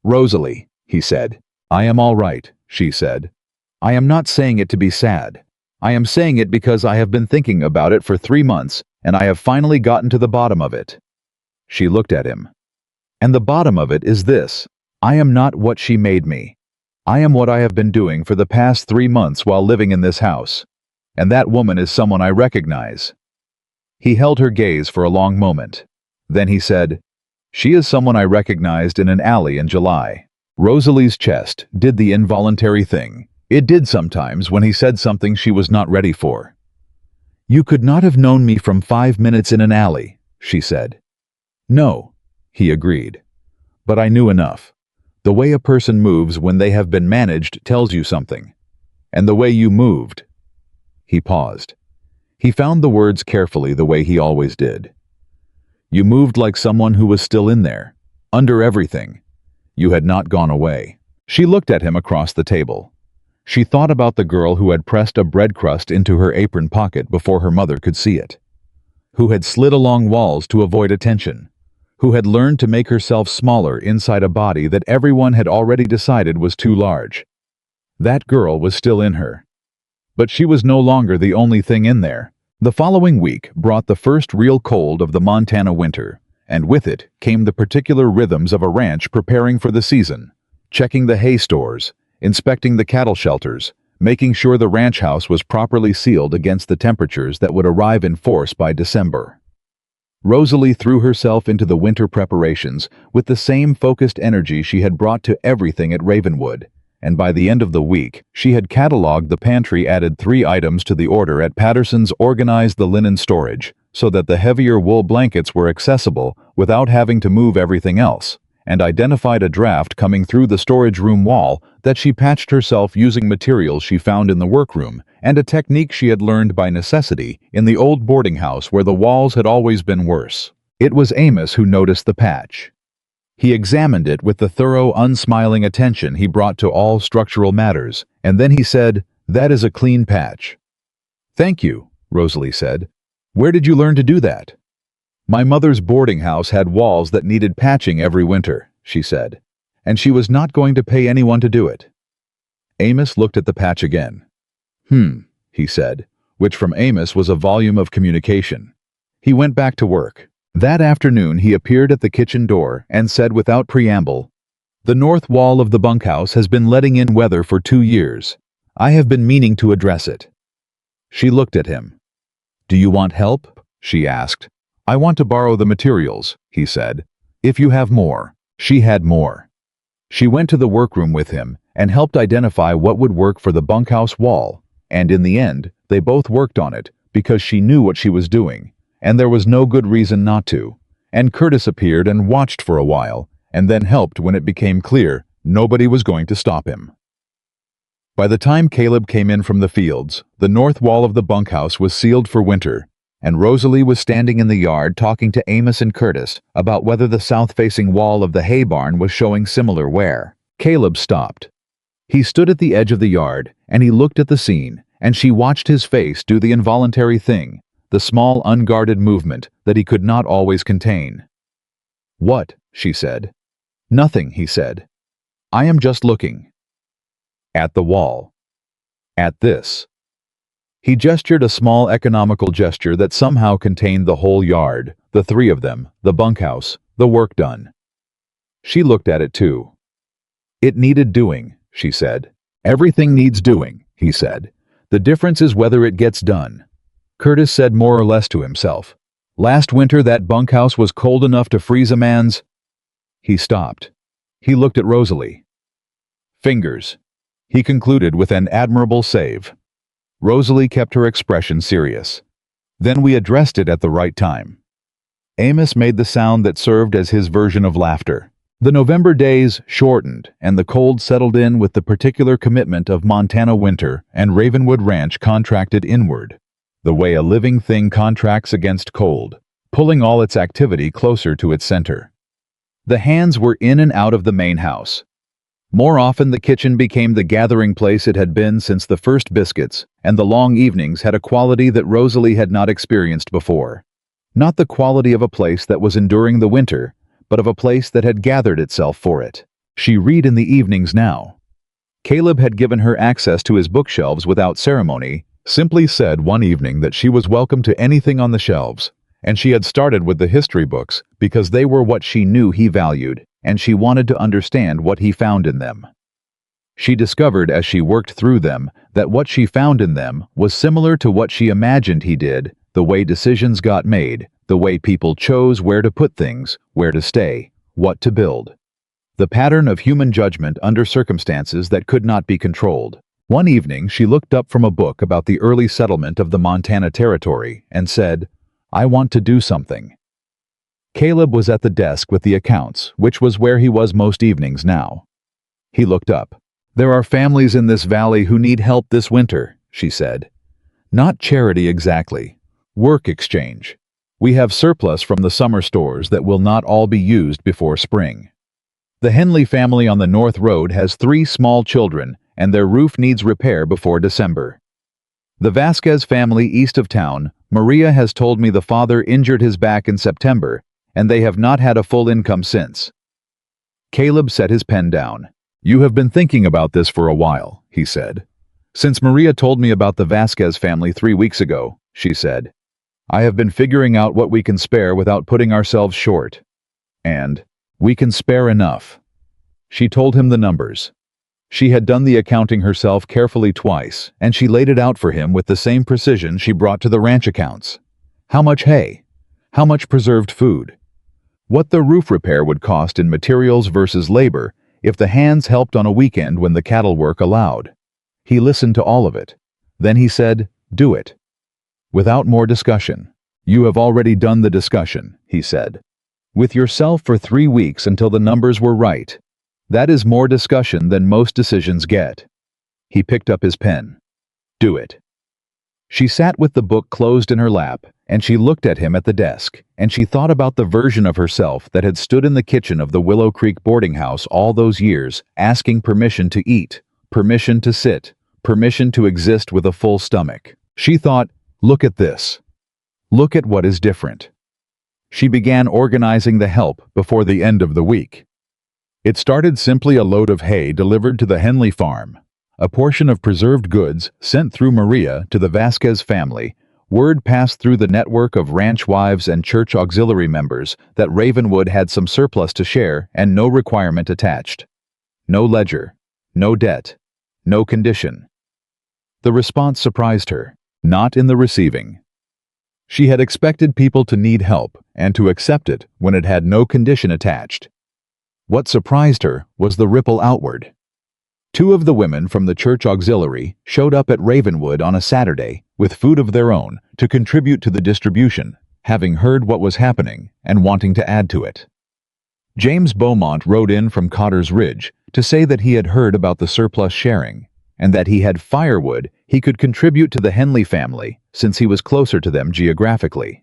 Rosalie, he said. I am all right, she said. I am not saying it to be sad. I am saying it because I have been thinking about it for 3 months, and I have finally gotten to the bottom of it. She looked at him. And the bottom of it is this. I am not what she made me. I am what I have been doing for the past 3 months while living in this house. And that woman is someone I recognize. He held her gaze for a long moment. Then he said, She is someone I recognized in an alley in July. Rosalie's chest did the involuntary thing. It did sometimes when he said something she was not ready for. You could not have known me from 5 minutes in an alley, she said. No, he agreed. But I knew enough. The way a person moves when they have been managed tells you something. And the way you moved. He paused. He found the words carefully the way he always did. You moved like someone who was still in there, under everything. You had not gone away. She looked at him across the table. She thought about the girl who had pressed a bread crust into her apron pocket before her mother could see it, who had slid along walls to avoid attention, who had learned to make herself smaller inside a body that everyone had already decided was too large. That girl was still in her. But she was no longer the only thing in there. The following week brought the first real cold of the Montana winter, and with it came the particular rhythms of a ranch preparing for the season, checking the hay stores, inspecting the cattle shelters, making sure the ranch house was properly sealed against the temperatures that would arrive in force by December. Rosalie threw herself into the winter preparations with the same focused energy she had brought to everything at Ravenwood, and by the end of the week, she had cataloged the pantry, added 3 items to the order at Patterson's, organized the linen storage so that the heavier wool blankets were accessible without having to move everything else, and identified a draft coming through the storage room wall that she patched herself using materials she found in the workroom and a technique she had learned by necessity in the old boarding house where the walls had always been worse. It was Amos who noticed the patch. He examined it with the thorough, unsmiling attention he brought to all structural matters, and then he said, "That is a clean patch." "Thank you," Rosalie said. "Where did you learn to do that?" "My mother's boarding house had walls that needed patching every winter," she said, "and she was not going to pay anyone to do it." Amos looked at the patch again. He said, which from Amos was a volume of communication. He went back to work. That afternoon he appeared at the kitchen door and said without preamble, "The north wall of the bunkhouse has been letting in weather for 2 years. I have been meaning to address it." She looked at him. "Do you want help?" she asked. "I want to borrow the materials," he said. "If you have more." She had more. She went to the workroom with him and helped identify what would work for the bunkhouse wall, and in the end, they both worked on it because she knew what she was doing, and there was no good reason not to. And Curtis appeared and watched for a while, and then helped when it became clear nobody was going to stop him. By the time Caleb came in from the fields, the north wall of the bunkhouse was sealed for winter, and Rosalie was standing in the yard talking to Amos and Curtis about whether the south-facing wall of the hay barn was showing similar wear. Caleb stopped. He stood at the edge of the yard, and he looked at the scene, and she watched his face do the involuntary thing, the small, unguarded movement that he could not always contain. "What?" she said. "Nothing," he said. "I am just looking." "At the wall." "At this." He gestured a small economical gesture that somehow contained the whole yard, the 3 of them, the bunkhouse, the work done. She looked at it too. "It needed doing," she said. "Everything needs doing," he said. "The difference is whether it gets done." Curtis said more or less to himself, "Last winter that bunkhouse was cold enough to freeze a man's—" He stopped. He looked at Rosalie. "Fingers," he concluded with an admirable save. Rosalie kept her expression serious. "Then we addressed it at the right time." Amos made the sound that served as his version of laughter. The November days shortened, and the cold settled in with the particular commitment of Montana winter, and Ravenwood Ranch contracted inward, the way a living thing contracts against cold, pulling all its activity closer to its center. The hands were in and out of the main house. More often the kitchen became the gathering place it had been since the first biscuits, and the long evenings had a quality that Rosalie had not experienced before. Not the quality of a place that was enduring the winter, but of a place that had gathered itself for it. She read in the evenings now. Caleb had given her access to his bookshelves without ceremony, simply said one evening that she was welcome to anything on the shelves, and she had started with the history books because they were what she knew he valued, and she wanted to understand what he found in them. She discovered as she worked through them that what she found in them was similar to what she imagined he did, the way decisions got made, the way people chose where to put things, where to stay, what to build. The pattern of human judgment under circumstances that could not be controlled. One evening she looked up from a book about the early settlement of the Montana Territory and said, "I want to do something." Caleb was at the desk with the accounts, which was where he was most evenings now. He looked up. "There are families in this valley who need help this winter," she said. "Not charity exactly. Work exchange. We have surplus from the summer stores that will not all be used before spring. The Henley family on the North Road has 3 small children, and their roof needs repair before December. The Vasquez family east of town, Maria has told me the father injured his back in September, and they have not had a full income since." Caleb set his pen down. "You have been thinking about this for a while," he said. "Since Maria told me about the Vasquez family 3 weeks ago," she said. "I have been figuring out what we can spare without putting ourselves short. And we can spare enough." She told him the numbers. She had done the accounting herself carefully twice, and she laid it out for him with the same precision she brought to the ranch accounts. How much hay? How much preserved food? What the roof repair would cost in materials versus labor if the hands helped on a weekend when the cattle work allowed. He listened to all of it. Then he said, "Do it." Without more discussion. "You have already done the discussion," he said. "With yourself for 3 weeks until the numbers were right. That is more discussion than most decisions get." He picked up his pen. "Do it." She sat with the book closed in her lap, and she looked at him at the desk, and she thought about the version of herself that had stood in the kitchen of the Willow Creek boarding house all those years, asking permission to eat, permission to sit, permission to exist with a full stomach. She thought, "Look at this. Look at what is different." She began organizing the help before the end of the week. It started simply a load of hay delivered to the Henley farm, a portion of preserved goods sent through Maria to the Vasquez family. Word passed through the network of ranch wives and church auxiliary members that Ravenwood had some surplus to share and no requirement attached. No ledger, no debt, no condition. The response surprised her, not in the receiving. She had expected people to need help and to accept it when it had no condition attached. What surprised her was the ripple outward. 2 of the women from the church auxiliary showed up at Ravenwood on a Saturday with food of their own to contribute to the distribution, having heard what was happening and wanting to add to it. James Beaumont rode in from Cotter's Ridge to say that he had heard about the surplus sharing, and that he had firewood he could contribute to the Henley family since he was closer to them geographically.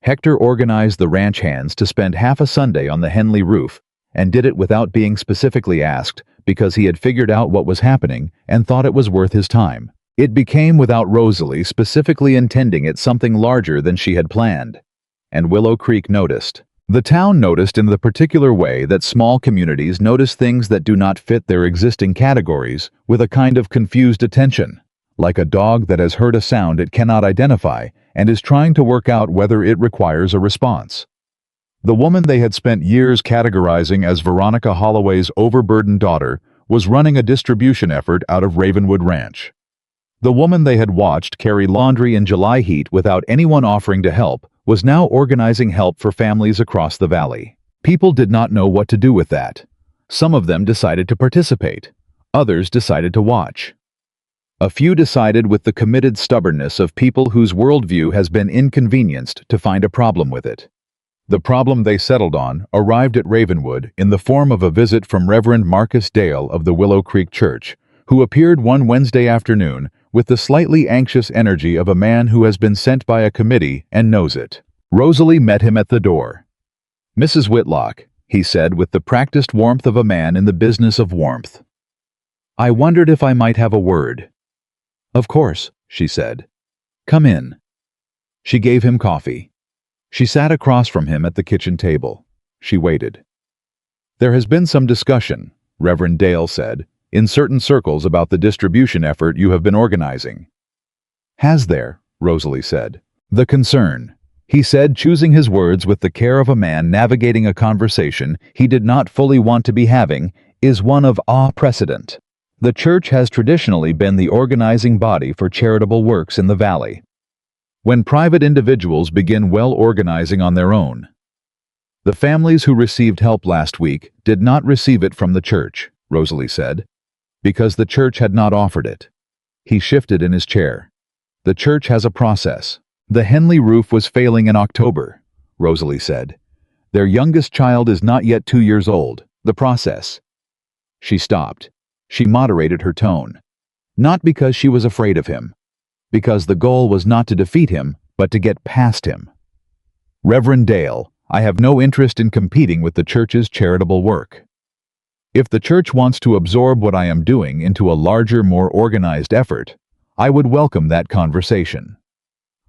Hector organized the ranch hands to spend half a Sunday on the Henley roof, and did it without being specifically asked because he had figured out what was happening and thought it was worth his time. It became without Rosalie specifically intending it something larger than she had planned. And Willow Creek noticed. The town noticed in the particular way that small communities notice things that do not fit their existing categories with a kind of confused attention, like a dog that has heard a sound it cannot identify and is trying to work out whether it requires a response. The woman they had spent years categorizing as Veronica Holloway's overburdened daughter was running a distribution effort out of Ravenwood Ranch. The woman they had watched carry laundry in July heat without anyone offering to help was now organizing help for families across the valley. People did not know what to do with that. Some of them decided to participate. Others decided to watch. A few decided with the committed stubbornness of people whose worldview has been inconvenienced to find a problem with it. The problem they settled on arrived at Ravenwood in the form of a visit from Reverend Marcus Dale of the Willow Creek Church, who appeared one Wednesday afternoon with the slightly anxious energy of a man who has been sent by a committee and knows it. Rosalie met him at the door. "Mrs. Whitlock," he said with the practiced warmth of a man in the business of warmth. "I wondered if I might have a word." "Of course," she said. "Come in." She gave him coffee. She sat across from him at the kitchen table. She waited. "There has been some discussion," Reverend Dale said, "in certain circles about the distribution effort you have been organizing." "Has there?" Rosalie said. "The concern," he said, choosing his words with the care of a man navigating a conversation he did not fully want to be having, "is one of precedent. The church has traditionally been the organizing body for charitable works in the valley. When private individuals begin organizing on their own. The families who received help last week did not receive it from the church," Rosalie said, "because the church had not offered it." He shifted in his chair. "The church has a process. The Henley roof was failing in October," Rosalie said. "Their youngest child is not yet 2 years old. The process." She stopped. She moderated her tone. Not because she was afraid of him. Because the goal was not to defeat him, but to get past him. "Reverend Dale, I have no interest in competing with the church's charitable work. If the church wants to absorb what I am doing into a larger, more organized effort, I would welcome that conversation.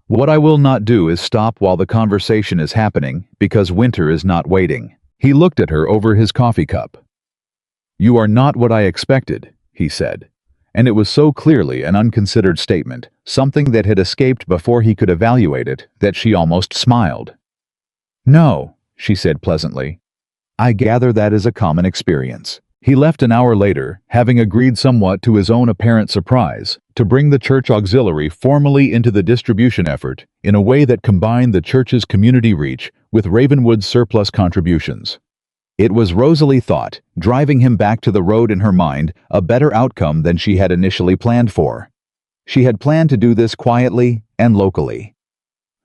What I will not do is stop while the conversation is happening, because winter is not waiting." He looked at her over his coffee cup. "You are not what I expected," he said. And it was so clearly an unconsidered statement, something that had escaped before he could evaluate it, that she almost smiled. "No," she said pleasantly. "I gather that is a common experience." He left an hour later, having agreed somewhat to his own apparent surprise, to bring the church auxiliary formally into the distribution effort in a way that combined the church's community reach with Ravenwood's surplus contributions. It was, Rosalie thought, driving him back to the road in her mind, a better outcome than she had initially planned for. She had planned to do this quietly and locally.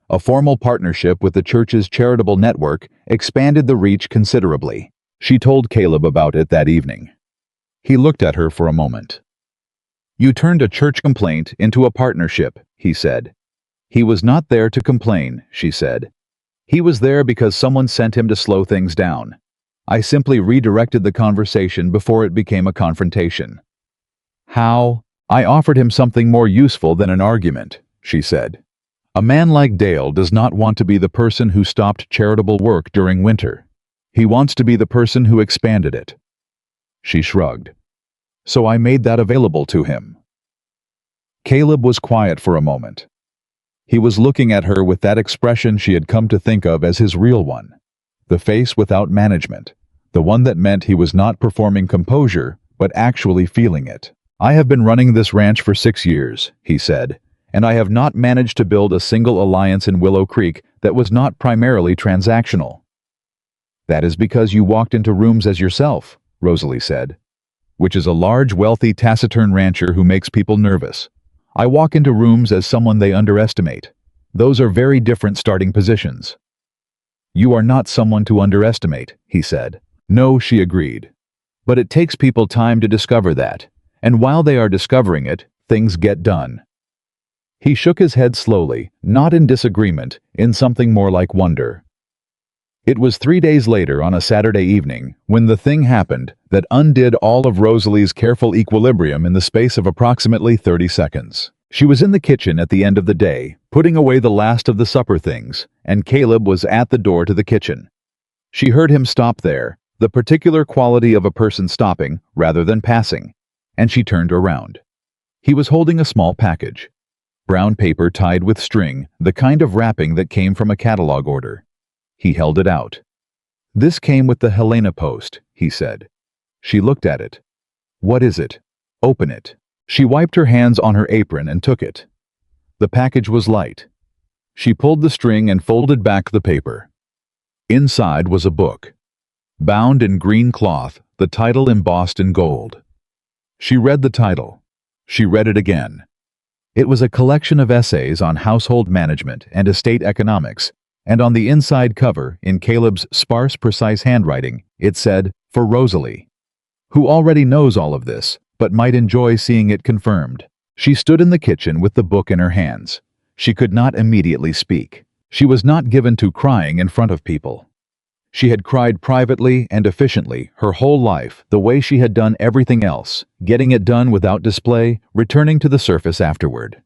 A formal partnership with the church's charitable network expanded the reach considerably. She told Caleb about it that evening. He looked at her for a moment. "You turned a church complaint into a partnership," he said. "He was not there to complain," she said. "He was there because someone sent him to slow things down. I simply redirected the conversation before it became a confrontation." "How?" "I offered him something more useful than an argument," she said. "A man like Dale does not want to be the person who stopped charitable work during winter. He wants to be the person who expanded it." She shrugged. "So I made that available to him." Caleb was quiet for a moment. He was looking at her with that expression she had come to think of as his real one. The face without management. The one that meant he was not performing composure, but actually feeling it. "I have been running this ranch for 6 years," he said, "and I have not managed to build a single alliance in Willow Creek that was not primarily transactional." "That is because you walked into rooms as yourself," Rosalie said. "Which is a large, wealthy, taciturn rancher who makes people nervous. I walk into rooms as someone they underestimate. Those are very different starting positions." "You are not someone to underestimate," he said. "No," she agreed. "But it takes people time to discover that, and while they are discovering it, things get done." He shook his head slowly, not in disagreement, in something more like wonder. It was 3 days later on a Saturday evening, when the thing happened that undid all of Rosalie's careful equilibrium in the space of approximately 30 seconds. She was in the kitchen at the end of the day, putting away the last of the supper things, and Caleb was at the door to the kitchen. She heard him stop there, the particular quality of a person stopping rather than passing, and she turned around. He was holding a small package. Brown paper tied with string, the kind of wrapping that came from a catalog order. He held it out. "This came with the Helena Post," he said. She looked at it. "What is it?" "Open it." She wiped her hands on her apron and took it. The package was light. She pulled the string and folded back the paper. Inside was a book. Bound in green cloth, the title embossed in gold. She read the title. She read it again. It was a collection of essays on household management and estate economics, and on the inside cover, in Caleb's sparse, precise handwriting, it said, "For Rosalie," who already knows all of this, but might enjoy seeing it confirmed. She stood in the kitchen with the book in her hands. She could not immediately speak. She was not given to crying in front of people. She had cried privately and efficiently her whole life, the way she had done everything else, getting it done without display, returning to the surface afterward.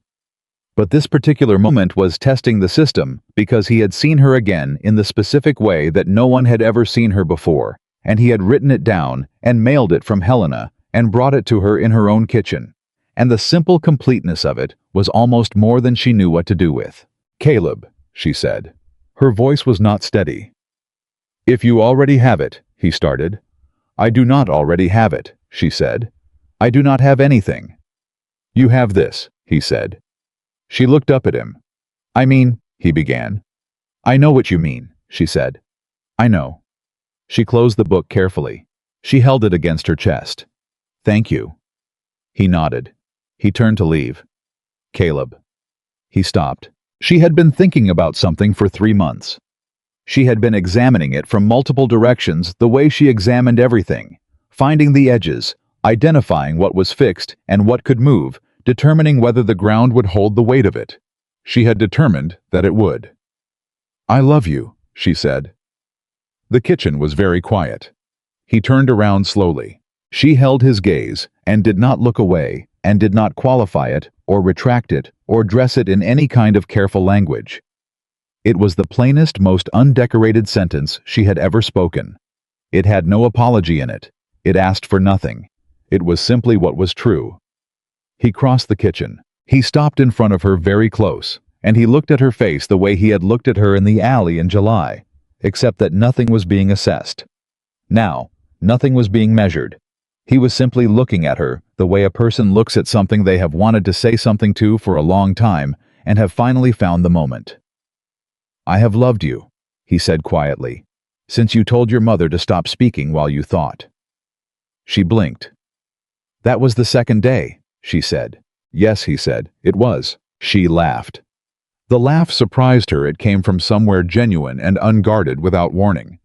But this particular moment was testing the system, because he had seen her again in the specific way that no one had ever seen her before, and he had written it down and mailed it from Helena and brought it to her in her own kitchen. And the simple completeness of it was almost more than she knew what to do with. "Caleb," she said. Her voice was not steady. "If you already have it," he started. "I do not already have it," she said. "I do not have anything." "You have this," he said. She looked up at him. "I mean," he began. "I know what you mean," she said. "I know." She closed the book carefully. She held it against her chest. "Thank you." He nodded. He turned to leave. "Caleb." He stopped. She had been thinking about something for 3 months. She had been examining it from multiple directions the way she examined everything, finding the edges, identifying what was fixed and what could move, determining whether the ground would hold the weight of it. She had determined that it would. "I love you," she said. The kitchen was very quiet. He turned around slowly. She held his gaze and did not look away, and did not qualify it, or retract it, or dress it in any kind of careful language. It was the plainest, most undecorated sentence she had ever spoken. It had no apology in it. It asked for nothing. It was simply what was true. He crossed the kitchen. He stopped in front of her very close, and he looked at her face the way he had looked at her in the alley in July, except that nothing was being assessed. Now, nothing was being measured. He was simply looking at her the way a person looks at something they have wanted to say something to for a long time and have finally found the moment. "I have loved you," he said quietly, "since you told your mother to stop speaking while you thought." She blinked. "That was the second day," she said. "Yes," he said, "it was." She laughed. The laugh surprised her. It came from somewhere genuine and unguarded without warning.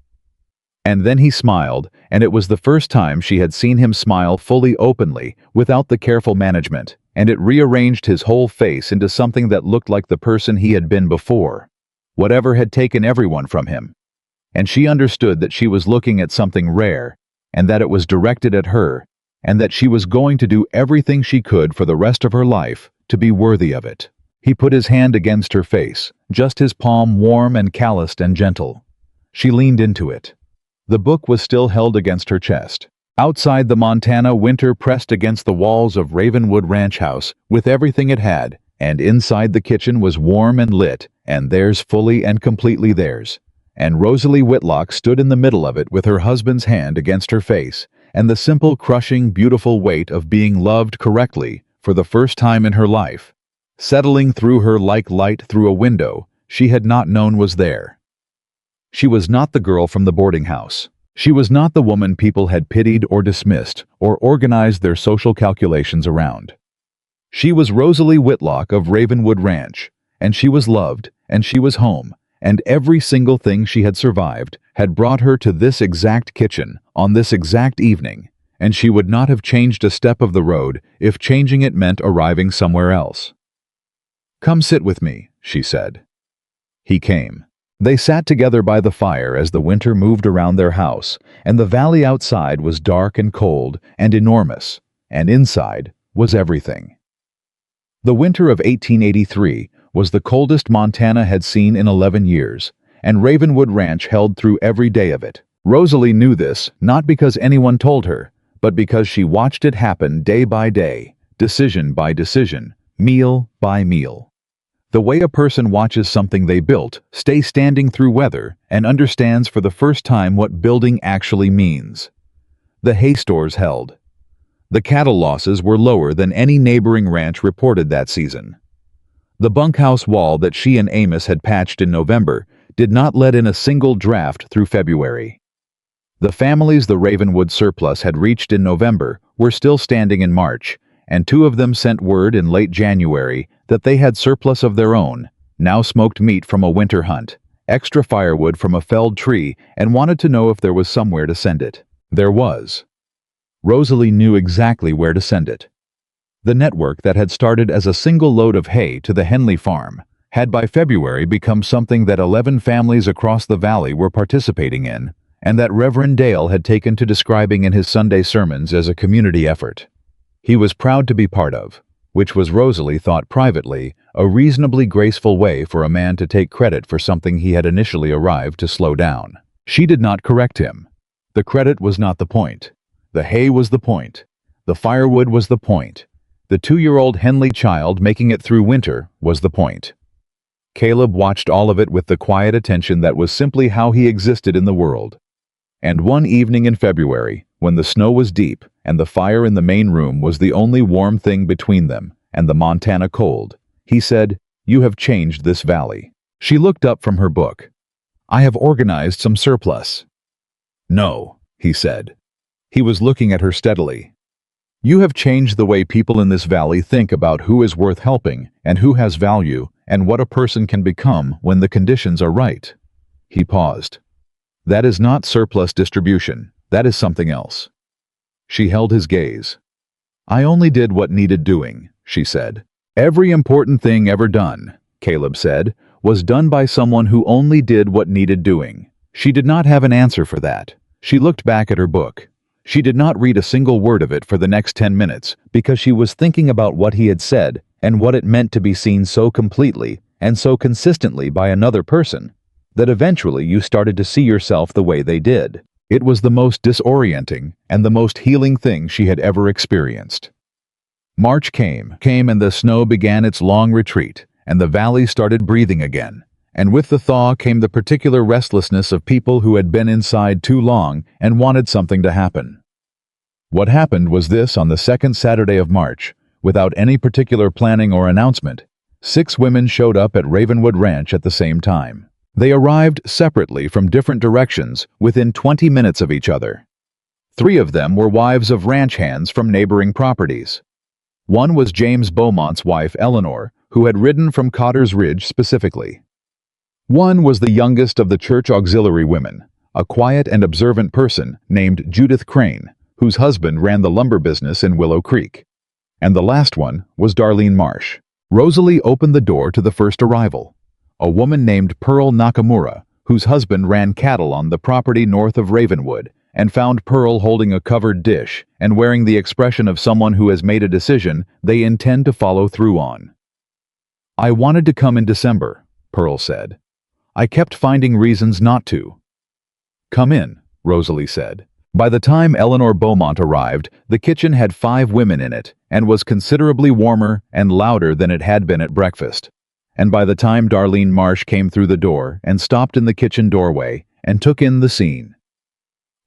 And then he smiled, and it was the first time she had seen him smile fully openly, without the careful management, and it rearranged his whole face into something that looked like the person he had been before. Whatever had taken everyone from him. And she understood that she was looking at something rare, and that it was directed at her, and that she was going to do everything she could for the rest of her life to be worthy of it. He put his hand against her face, just his palm warm and calloused and gentle. She leaned into it. The book was still held against her chest. Outside, the Montana winter pressed against the walls of Ravenwood Ranch House with everything it had, and inside the kitchen was warm and lit, and theirs fully and completely theirs. And Rosalie Whitlock stood in the middle of it with her husband's hand against her face, and the simple, crushing, beautiful weight of being loved correctly for the first time in her life, settling through her like light through a window she had not known was there. She was not the girl from the boarding house. She was not the woman people had pitied or dismissed or organized their social calculations around. She was Rosalie Whitlock of Ravenwood Ranch, and she was loved, and she was home, and every single thing she had survived had brought her to this exact kitchen on this exact evening, and she would not have changed a step of the road if changing it meant arriving somewhere else. "Come sit with me," she said. He came. They sat together by the fire as the winter moved around their house, and the valley outside was dark and cold and enormous, and inside was everything. The winter of 1883 was the coldest Montana had seen in 11 years, and Ravenwood Ranch held through every day of it. Rosalie knew this, not because anyone told her, but because she watched it happen day by day, decision by decision, meal by meal. The way a person watches something they built stay standing through weather and understands for the first time what building actually means. The hay stores held. The cattle losses were lower than any neighboring ranch reported that season. The bunkhouse wall that she and Amos had patched in November did not let in a single draft through February. The families the Ravenwood surplus had reached in November were still standing in March, and 2 of them sent word in late January that they had surplus of their own, now smoked meat from a winter hunt, extra firewood from a felled tree, and wanted to know if there was somewhere to send it. There was. Rosalie knew exactly where to send it. The network that had started as a single load of hay to the Henley farm had by February become something that 11 families across the valley were participating in, and that Reverend Dale had taken to describing in his Sunday sermons as a community effort. He was proud to be part of, which was, Rosalie thought privately, a reasonably graceful way for a man to take credit for something he had initially arrived to slow down. She did not correct him. The credit was not the point. The hay was the point. The firewood was the point. The 2-year-old Henley child making it through winter was the point. Caleb watched all of it with the quiet attention that was simply how he existed in the world. And one evening in February, when the snow was deep and the fire in the main room was the only warm thing between them and the Montana cold, he said, "You have changed this valley." She looked up from her book. "I have organized some surplus." "No," he said. He was looking at her steadily. "You have changed the way people in this valley think about who is worth helping and who has value and what a person can become when the conditions are right." He paused. "That is not surplus distribution. That is something else." She held his gaze. "I only did what needed doing," she said. "Every important thing ever done," Caleb said, "was done by someone who only did what needed doing." She did not have an answer for that. She looked back at her book. She did not read a single word of it for the next 10 minutes because she was thinking about what he had said and what it meant to be seen so completely and so consistently by another person that eventually you started to see yourself the way they did. It was the most disorienting and the most healing thing she had ever experienced. March came and the snow began its long retreat, and the valley started breathing again. And with the thaw came the particular restlessness of people who had been inside too long and wanted something to happen. What happened was this: on the second Saturday of March, without any particular planning or announcement, 6 women showed up at Ravenwood Ranch at the same time. They arrived separately from different directions within 20 minutes of each other. 3 of them were wives of ranch hands from neighboring properties. One was James Beaumont's wife, Eleanor, who had ridden from Cotter's Ridge specifically. One was the youngest of the church auxiliary women, a quiet and observant person named Judith Crane, whose husband ran the lumber business in Willow Creek. And the last one was Darlene Marsh. Rosalie opened the door to the first arrival, a woman named Pearl Nakamura, whose husband ran cattle on the property north of Ravenwood, and found Pearl holding a covered dish and wearing the expression of someone who has made a decision they intend to follow through on. "I wanted to come in December," Pearl said. "I kept finding reasons not to." "Come in," Rosalie said. By the time Eleanor Beaumont arrived, the kitchen had 5 women in it and was considerably warmer and louder than it had been at breakfast. And by the time Darlene Marsh came through the door and stopped in the kitchen doorway and took in the scene,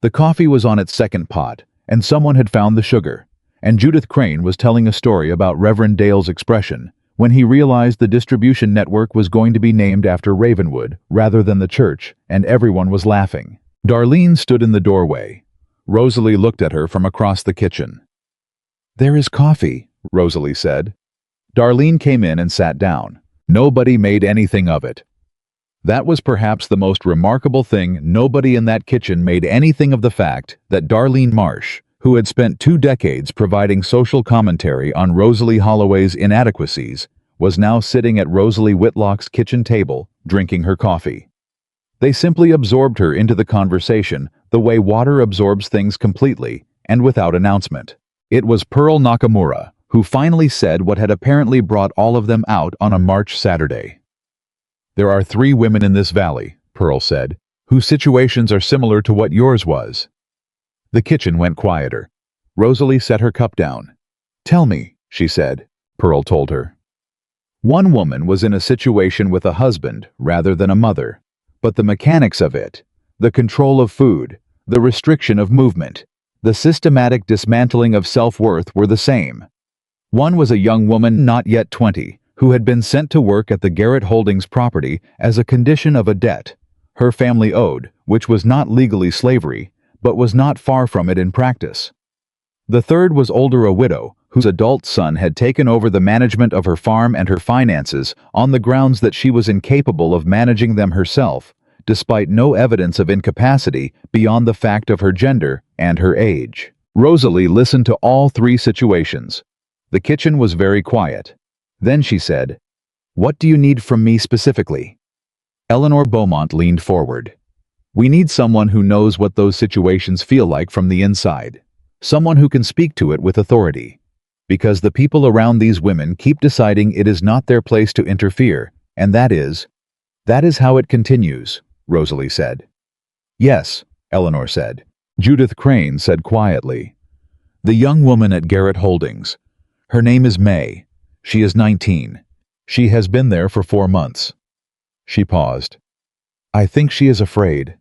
the coffee was on its second pot, and someone had found the sugar, and Judith Crane was telling a story about Reverend Dale's expression when he realized the distribution network was going to be named after Ravenwood rather than the church, and everyone was laughing. Darlene stood in the doorway. Rosalie looked at her from across the kitchen. "There is coffee," Rosalie said. Darlene came in and sat down. Nobody made anything of it. That was perhaps the most remarkable thing. Nobody in that kitchen made anything of the fact that Darlene Marsh, who had spent 2 decades providing social commentary on Rosalie Holloway's inadequacies, was now sitting at Rosalie Whitlock's kitchen table, drinking her coffee. They simply absorbed her into the conversation the way water absorbs things completely and without announcement. It was Pearl Nakamura who finally said what had apparently brought all of them out on a March Saturday. "There are 3 women in this valley," Pearl said, "whose situations are similar to what yours was." The kitchen went quieter. Rosalie set her cup down. "Tell me," she said. Pearl told her. One woman was in a situation with a husband rather than a mother, but the mechanics of it, the control of food, the restriction of movement, the systematic dismantling of self-worth were the same. One was a young woman not yet 20, who had been sent to work at the Garrett Holdings property as a condition of a debt her family owed, which was not legally slavery, but was not far from it in practice. The third was older, a widow, whose adult son had taken over the management of her farm and her finances on the grounds that she was incapable of managing them herself, despite no evidence of incapacity beyond the fact of her gender and her age. Rosalie listened to all three situations. The kitchen was very quiet. Then she said, "What do you need from me specifically?" Eleanor Beaumont leaned forward. "We need someone who knows what those situations feel like from the inside. Someone who can speak to it with authority. Because the people around these women keep deciding it is not their place to interfere, and that is how it continues," Rosalie said. "Yes," Eleanor said. Judith Crane said quietly, "The young woman at Garrett Holdings. Her name is May. She is 19. She has been there for 4 months." She paused. "I think she is afraid."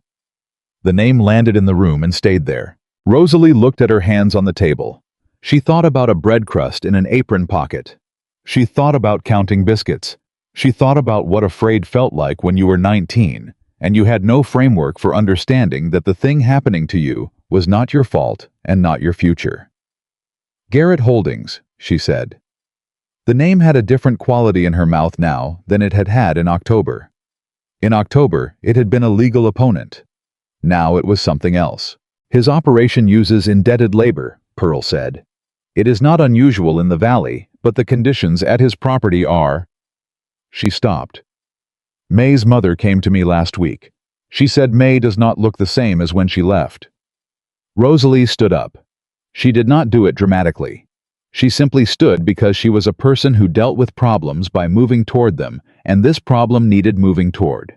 The name landed in the room and stayed there. Rosalie looked at her hands on the table. She thought about a bread crust in an apron pocket. She thought about counting biscuits. She thought about what afraid felt like when you were 19, and you had no framework for understanding that the thing happening to you was not your fault and not your future. "Garrett Holdings," she said. The name had a different quality in her mouth now than it had had in October. In October, it had been a legal opponent. Now it was something else. "His operation uses indebted labor," Pearl said. "It is not unusual in the valley, but the conditions at his property are—" She stopped. "May's mother came to me last week. She said May does not look the same as when she left." Rosalie stood up. She did not do it dramatically. She simply stood because she was a person who dealt with problems by moving toward them, and this problem needed moving toward.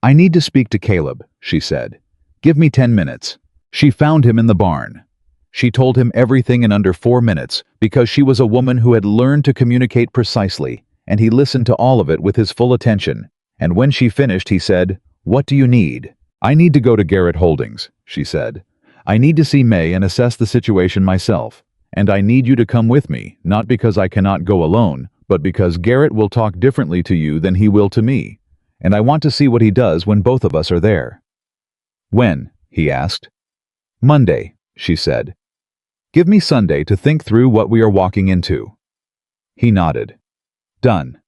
"I need to speak to Caleb," she said. "Give me 10 minutes." She found him in the barn. She told him everything in under 4 minutes because she was a woman who had learned to communicate precisely, and he listened to all of it with his full attention. And when she finished, he said, "What do you need?" "I need to go to Garrett Holdings," she said. "I need to see May and assess the situation myself. And I need you to come with me, not because I cannot go alone, but because Garrett will talk differently to you than he will to me. And I want to see what he does when both of us are there." "When?" he asked. "Monday," she said. "Give me Sunday to think through what we are walking into." He nodded. "Done."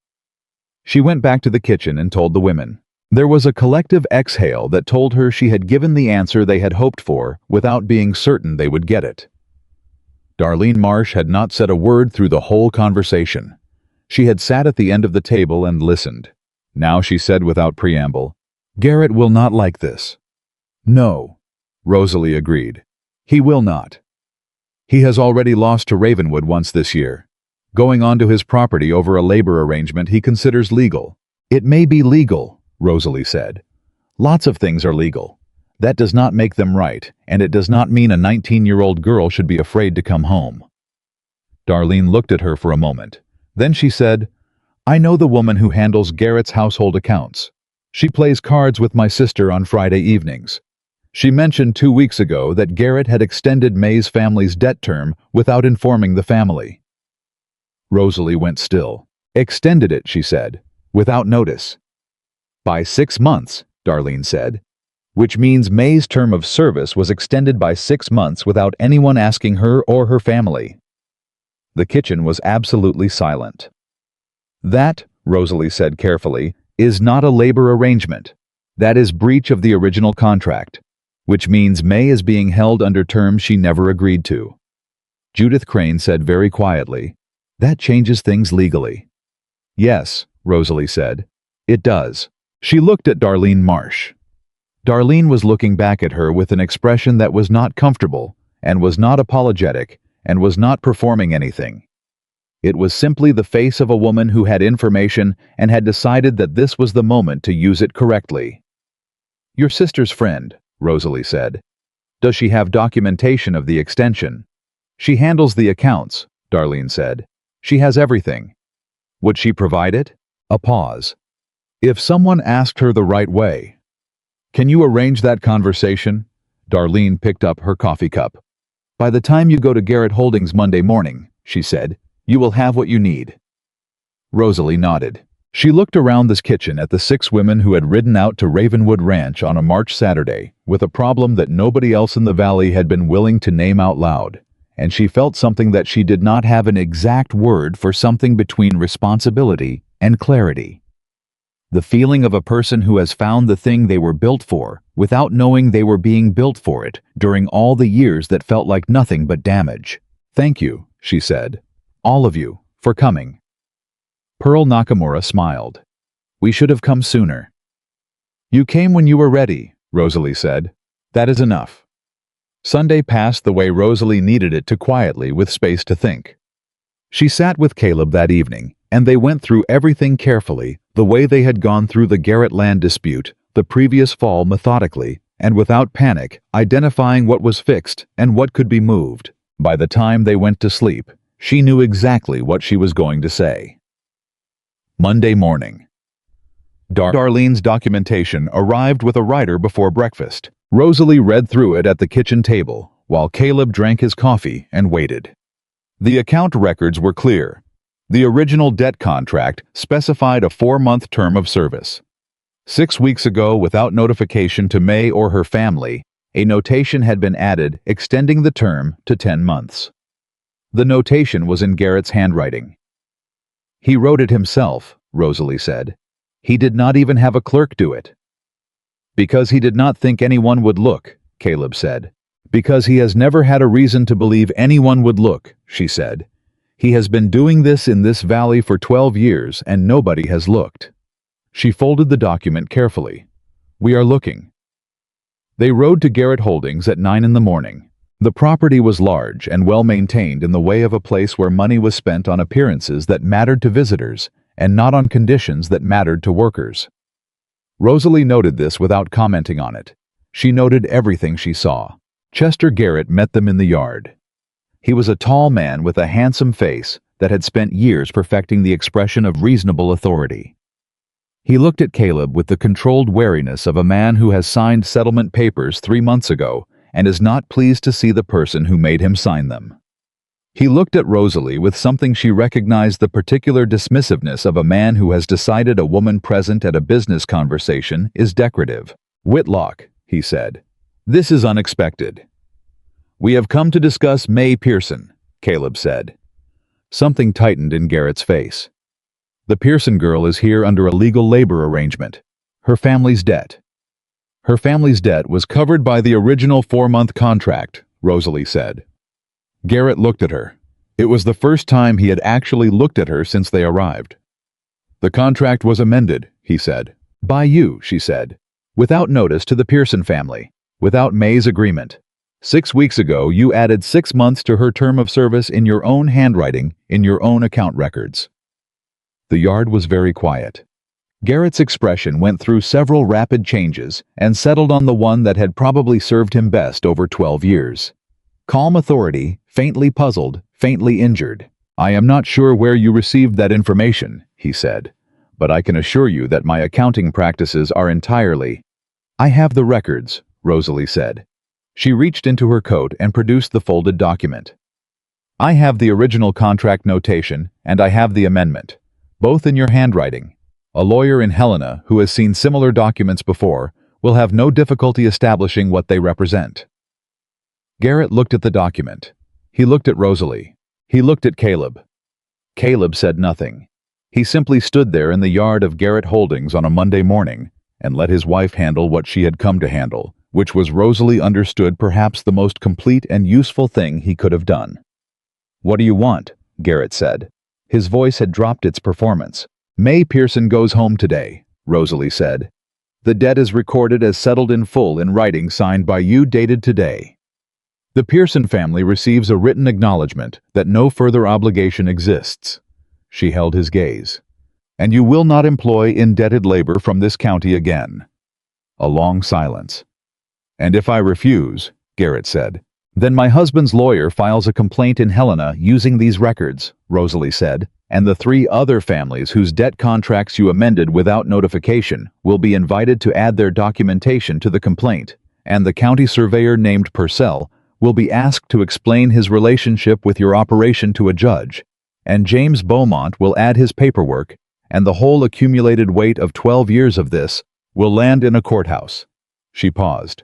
She went back to the kitchen and told the women. There was a collective exhale that told her she had given the answer they had hoped for without being certain they would get it. Darlene Marsh had not said a word through the whole conversation. She had sat at the end of the table and listened. Now she said without preamble, "Garrett will not like this." "No," Rosalie agreed. "He will not. He has already lost to Ravenwood once this year, going onto his property over a labor arrangement he considers legal." "It may be legal," Rosalie said. "Lots of things are legal. That does not make them right, and it does not mean a 19-year-old girl should be afraid to come home." Darlene looked at her for a moment. Then she said, "I know the woman who handles Garrett's household accounts. She plays cards with my sister on Friday evenings. She mentioned 2 weeks ago that Garrett had extended May's family's debt term without informing the family." Rosalie went still. "Extended it," she said, "without notice." "By 6 months," Darlene said. "Which means May's term of service was extended by 6 months without anyone asking her or her family." The kitchen was absolutely silent. "That," Rosalie said carefully, "is not a labor arrangement. That is breach of the original contract, which means May is being held under terms she never agreed to." Judith Crane said very quietly, "That changes things legally." "Yes," Rosalie said, "it does." She looked at Darlene Marsh. Darlene was looking back at her with an expression that was not comfortable, and was not apologetic, and was not performing anything. It was simply the face of a woman who had information and had decided that this was the moment to use it correctly. "Your sister's friend," Rosalie said. "Does she have documentation of the extension?" "She handles the accounts," Darlene said. "She has everything." "Would she provide it?" A pause. "If someone asked her the right way." "Can you arrange that conversation?" Darlene picked up her coffee cup. "By the time you go to Garrett Holdings Monday morning," she said, "you will have what you need." Rosalie nodded. She looked around this kitchen at the 6 women who had ridden out to Ravenwood Ranch on a March Saturday with a problem that nobody else in the valley had been willing to name out loud, and she felt something that she did not have an exact word for, something between responsibility and clarity. The feeling of a person who has found the thing they were built for, without knowing they were being built for it, during all the years that felt like nothing but damage. "Thank you," she said. "All of you, for coming." Pearl Nakamura smiled. "We should have come sooner." "You came when you were ready," Rosalie said. "That is enough." Sunday passed the way Rosalie needed it to, quietly, with space to think. She sat with Caleb that evening, and they went through everything carefully, the way they had gone through the Garrett land dispute the previous fall, methodically and without panic, identifying what was fixed and what could be moved. By the time they went to sleep, she knew exactly what she was going to say. Monday morning. Darlene's documentation arrived with a writer before breakfast. Rosalie read through it at the kitchen table, while Caleb drank his coffee and waited. The account records were clear. The original debt contract specified a 4-month term of service. 6 weeks ago, without notification to May or her family, a notation had been added extending the term to 10 months. The notation was in Garrett's handwriting. "He wrote it himself," Rosalie said. "He did not even have a clerk do it." "Because he did not think anyone would look," Caleb said. "Because he has never had a reason to believe anyone would look," she said. "He has been doing this in this valley for 12 years and nobody has looked." She folded the document carefully. "We are looking." They rode to Garrett Holdings at 9 in the morning. The property was large and well maintained, in the way of a place where money was spent on appearances that mattered to visitors and not on conditions that mattered to workers. Rosalie noted this without commenting on it. She noted everything she saw. Chester Garrett met them in the yard. He was a tall man with a handsome face that had spent years perfecting the expression of reasonable authority. He looked at Caleb with the controlled wariness of a man who has signed settlement papers 3 months ago and is not pleased to see the person who made him sign them. He looked at Rosalie with something she recognized, the particular dismissiveness of a man who has decided a woman present at a business conversation is decorative. "Whitlock," he said. "This is unexpected." "We have come to discuss May Pearson," Caleb said. Something tightened in Garrett's face. "The Pearson girl is here under a legal labor arrangement. Her family's debt." "Her family's debt was covered by the original 4-month contract," Rosalie said. Garrett looked at her. It was the first time he had actually looked at her since they arrived. "The contract was amended," he said. "By you," she said. "Without notice to the Pearson family. Without May's agreement. 6 weeks ago, you added 6 months to her term of service in your own handwriting, in your own account records." The yard was very quiet. Garrett's expression went through several rapid changes and settled on the one that had probably served him best over 12 years. Calm authority, faintly puzzled, faintly injured. "I am not sure where you received that information," he said, "but I can assure you that my accounting practices are entirely—" "I have the records," Rosalie said. She reached into her coat and produced the folded document. "I have the original contract notation, and I have the amendment. Both in your handwriting. A lawyer in Helena, who has seen similar documents before, will have no difficulty establishing what they represent." Garrett looked at the document. He looked at Rosalie. He looked at Caleb. Caleb said nothing. He simply stood there in the yard of Garrett Holdings on a Monday morning and let his wife handle what she had come to handle, which was, Rosalie understood, perhaps the most complete and useful thing he could have done. "What do you want?" Garrett said. His voice had dropped its performance. "May Pearson goes home today," Rosalie said. "The debt is recorded as settled in full in writing signed by you, dated today. The Pearson family receives a written acknowledgement that no further obligation exists." She held his gaze. "And you will not employ indebted labor from this county again." A long silence. "And if I refuse," Garrett said, "then my husband's lawyer files a complaint in Helena using these records," Rosalie said, "and the 3 other families whose debt contracts you amended without notification will be invited to add their documentation to the complaint, and the county surveyor named Purcell will be asked to explain his relationship with your operation to a judge, and James Beaumont will add his paperwork, and the whole accumulated weight of 12 years of this will land in a courthouse." She paused.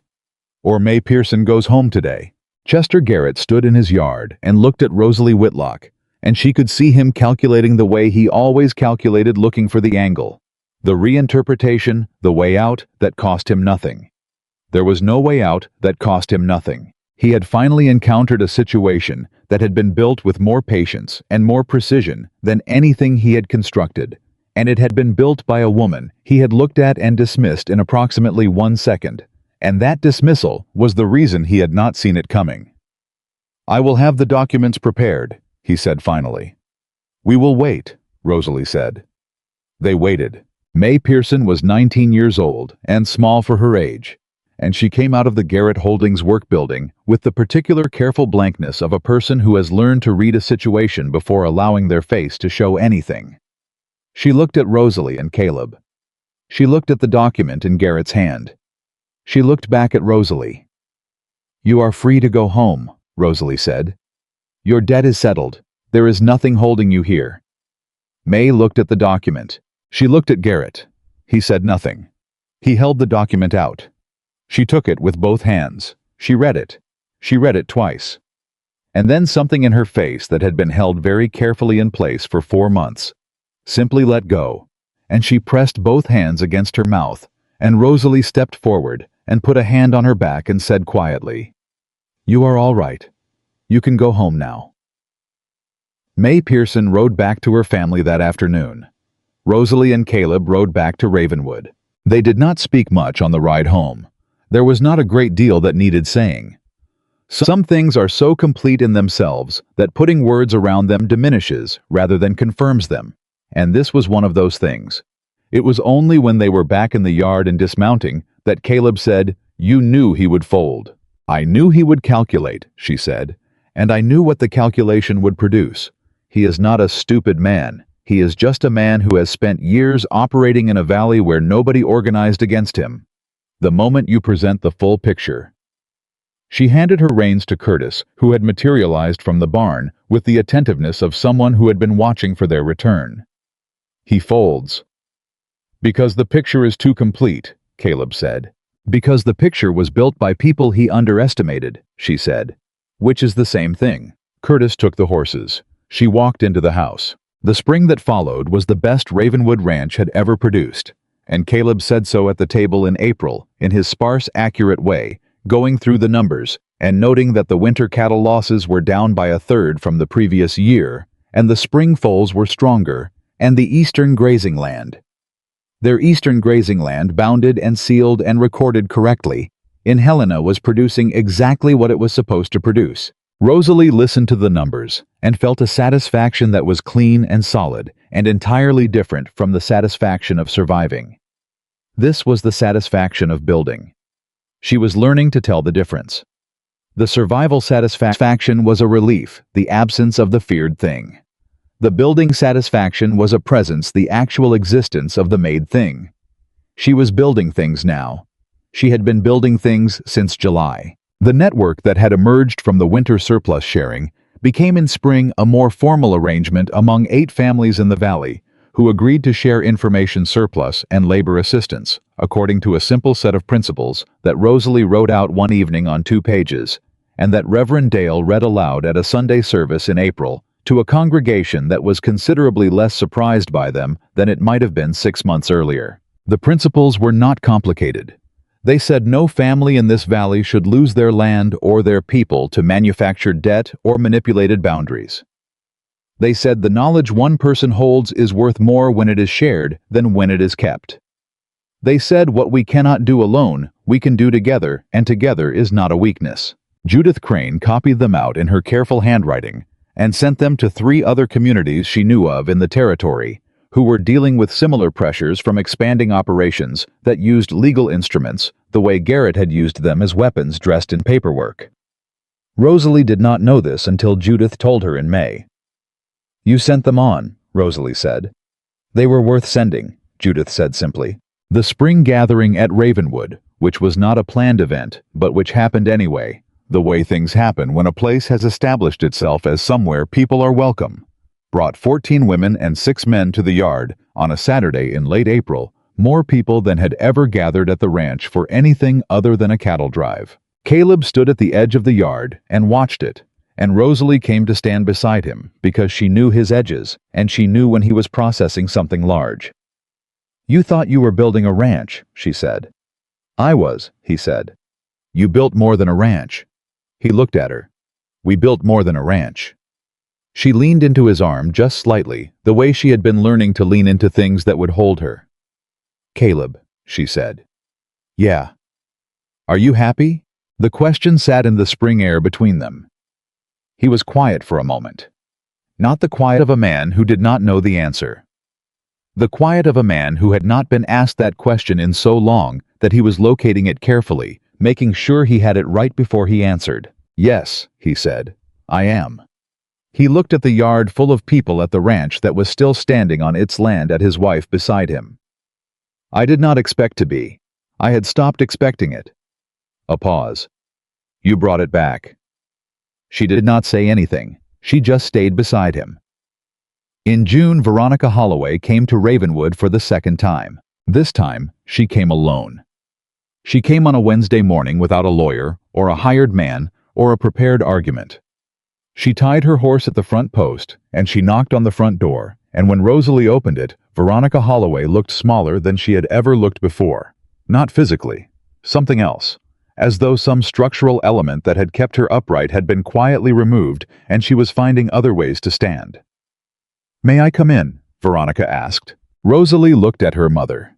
"Or May Pearson goes home today," Chester Garrett stood in his yard and looked at Rosalie Whitlock, and she could see him calculating the way he always calculated, looking for the angle, the reinterpretation, the way out that cost him nothing. There was no way out that cost him nothing. He had finally encountered a situation that had been built with more patience and more precision than anything he had constructed, and it had been built by a woman he had looked at and dismissed in approximately 1 second, and that dismissal was the reason he had not seen it coming. "I will have the documents prepared," he said finally. "We will wait," Rosalie said. They waited. May Pearson was 19 years old and small for her age, and she came out of the Garrett Holdings work building with the particular careful blankness of a person who has learned to read a situation before allowing their face to show anything. She looked at Rosalie and Caleb. She looked at the document in Garrett's hand. She looked back at Rosalie. "You are free to go home," Rosalie said. "Your debt is settled. There is nothing holding you here." May looked at the document. She looked at Garrett. He said nothing. He held the document out. She took it with both hands. She read it. She read it twice. And then something in her face that had been held very carefully in place for 4 months simply let go, and she pressed both hands against her mouth, and Rosalie stepped forward and put a hand on her back and said quietly, "You are all right. You can go home now." May Pearson rode back to her family that afternoon. Rosalie and Caleb rode back to Ravenwood. They did not speak much on the ride home. There was not a great deal that needed saying. Some things are so complete in themselves that putting words around them diminishes rather than confirms them, and this was one of those things. It was only when they were back in the yard and dismounting that Caleb said, "You knew he would fold." "I knew he would calculate," she said, "and I knew what the calculation would produce. He is not a stupid man. He is just a man who has spent years operating in a valley where nobody organized against him. The moment you present the full picture." She handed her reins to Curtis, who had materialized from the barn with the attentiveness of someone who had been watching for their return. "He folds." "Because the picture is too complete," Caleb said. "Because the picture was built by people he underestimated," she said. "Which is the same thing." Curtis took the horses. She walked into the house. The spring that followed was the best Ravenwood Ranch had ever produced, and Caleb said so at the table in April in his sparse, accurate way, going through the numbers and noting that the winter cattle losses were down by 1/3 from the previous year, and the spring foals were stronger, and the eastern grazing land. Their eastern grazing land, bounded and sealed and recorded correctly, in Helena was producing exactly what it was supposed to produce. Rosalie listened to the numbers and felt a satisfaction that was clean and solid and entirely different from the satisfaction of surviving. This was the satisfaction of building. She was learning to tell the difference. The survival satisfaction was a relief, the absence of the feared thing. The building satisfaction was a presence, the actual existence of the made thing. She was building things now. She had been building things since July. The network that had emerged from the winter surplus sharing became in spring a more formal arrangement among 8 families in the valley who agreed to share information surplus and labor assistance, according to a simple set of principles that Rosalie wrote out one evening on 2 pages, and that Reverend Dale read aloud at a Sunday service in April to a congregation that was considerably less surprised by them than it might have been 6 months earlier. The principles were not complicated. They said no family in this valley should lose their land or their people to manufactured debt or manipulated boundaries. They said the knowledge one person holds is worth more when it is shared than when it is kept. They said what we cannot do alone, we can do together, and together is not a weakness. Judith Crane copied them out in her careful handwriting and sent them to 3 other communities she knew of in the territory, who were dealing with similar pressures from expanding operations that used legal instruments the way Garrett had used them as weapons dressed in paperwork. Rosalie did not know this until Judith told her in May. "You sent them on," Rosalie said. "They were worth sending," Judith said simply. The spring gathering at Ravenwood, which was not a planned event, but which happened anyway, the way things happen when a place has established itself as somewhere people are welcome, brought 14 women and 6 men to the yard on a Saturday in late April, more people than had ever gathered at the ranch for anything other than a cattle drive. Caleb stood at the edge of the yard and watched it, and Rosalie came to stand beside him because she knew his edges, and she knew when he was processing something large. "You thought you were building a ranch," she said. "I was," he said. "You built more than a ranch." He looked at her. "We built more than a ranch." She leaned into his arm just slightly, the way she had been learning to lean into things that would hold her. "Caleb," she said. "Yeah." "Are you happy?" The question sat in the spring air between them. He was quiet for a moment. Not the quiet of a man who did not know the answer. The quiet of a man who had not been asked that question in so long that he was locating it carefully, making sure he had it right before he answered. "Yes," he said, "I am." He looked at the yard full of people at the ranch that was still standing on its land at his wife beside him. "I did not expect to be. I had stopped expecting it." A pause. "You brought it back." She did not say anything. She just stayed beside him. In June, Veronica Holloway came to Ravenwood for the second time. This time, she came alone. She came on a Wednesday morning without a lawyer, or a hired man, or a prepared argument. She tied her horse at the front post, and she knocked on the front door, and when Rosalie opened it, Veronica Holloway looked smaller than she had ever looked before. Not physically. Something else. As though some structural element that had kept her upright had been quietly removed, and she was finding other ways to stand. "May I come in?" Veronica asked. Rosalie looked at her mother.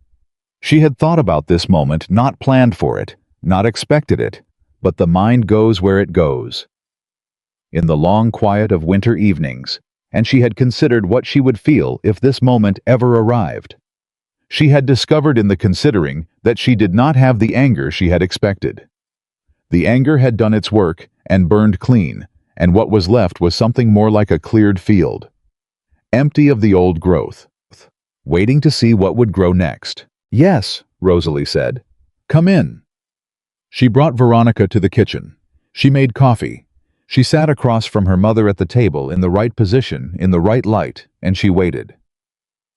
She had thought about this moment, not planned for it, not expected it, but the mind goes where it goes. In the long quiet of winter evenings, and she had considered what she would feel if this moment ever arrived. She had discovered in the considering that she did not have the anger she had expected. The anger had done its work and burned clean, and what was left was something more like a cleared field. Empty of the old growth, waiting to see what would grow next. "Yes," Rosalie said. "Come in." She brought Veronica to the kitchen. She made coffee. She sat across from her mother at the table in the right position, in the right light, and she waited.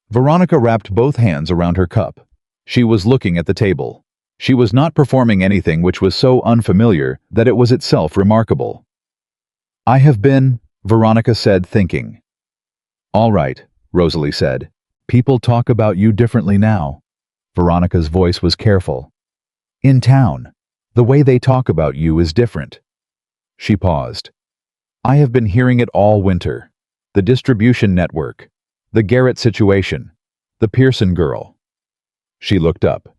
Veronica wrapped both hands around her cup. She was looking at the table. She was not performing anything which was so unfamiliar that it was itself remarkable. "I have been," Veronica said, thinking. "All right," Rosalie said. "People talk about you differently now." Veronica's voice was careful. "In town, the way they talk about you is different." She paused. "I have been hearing it all winter. The distribution network, the Garrett situation, the Pearson girl." She looked up.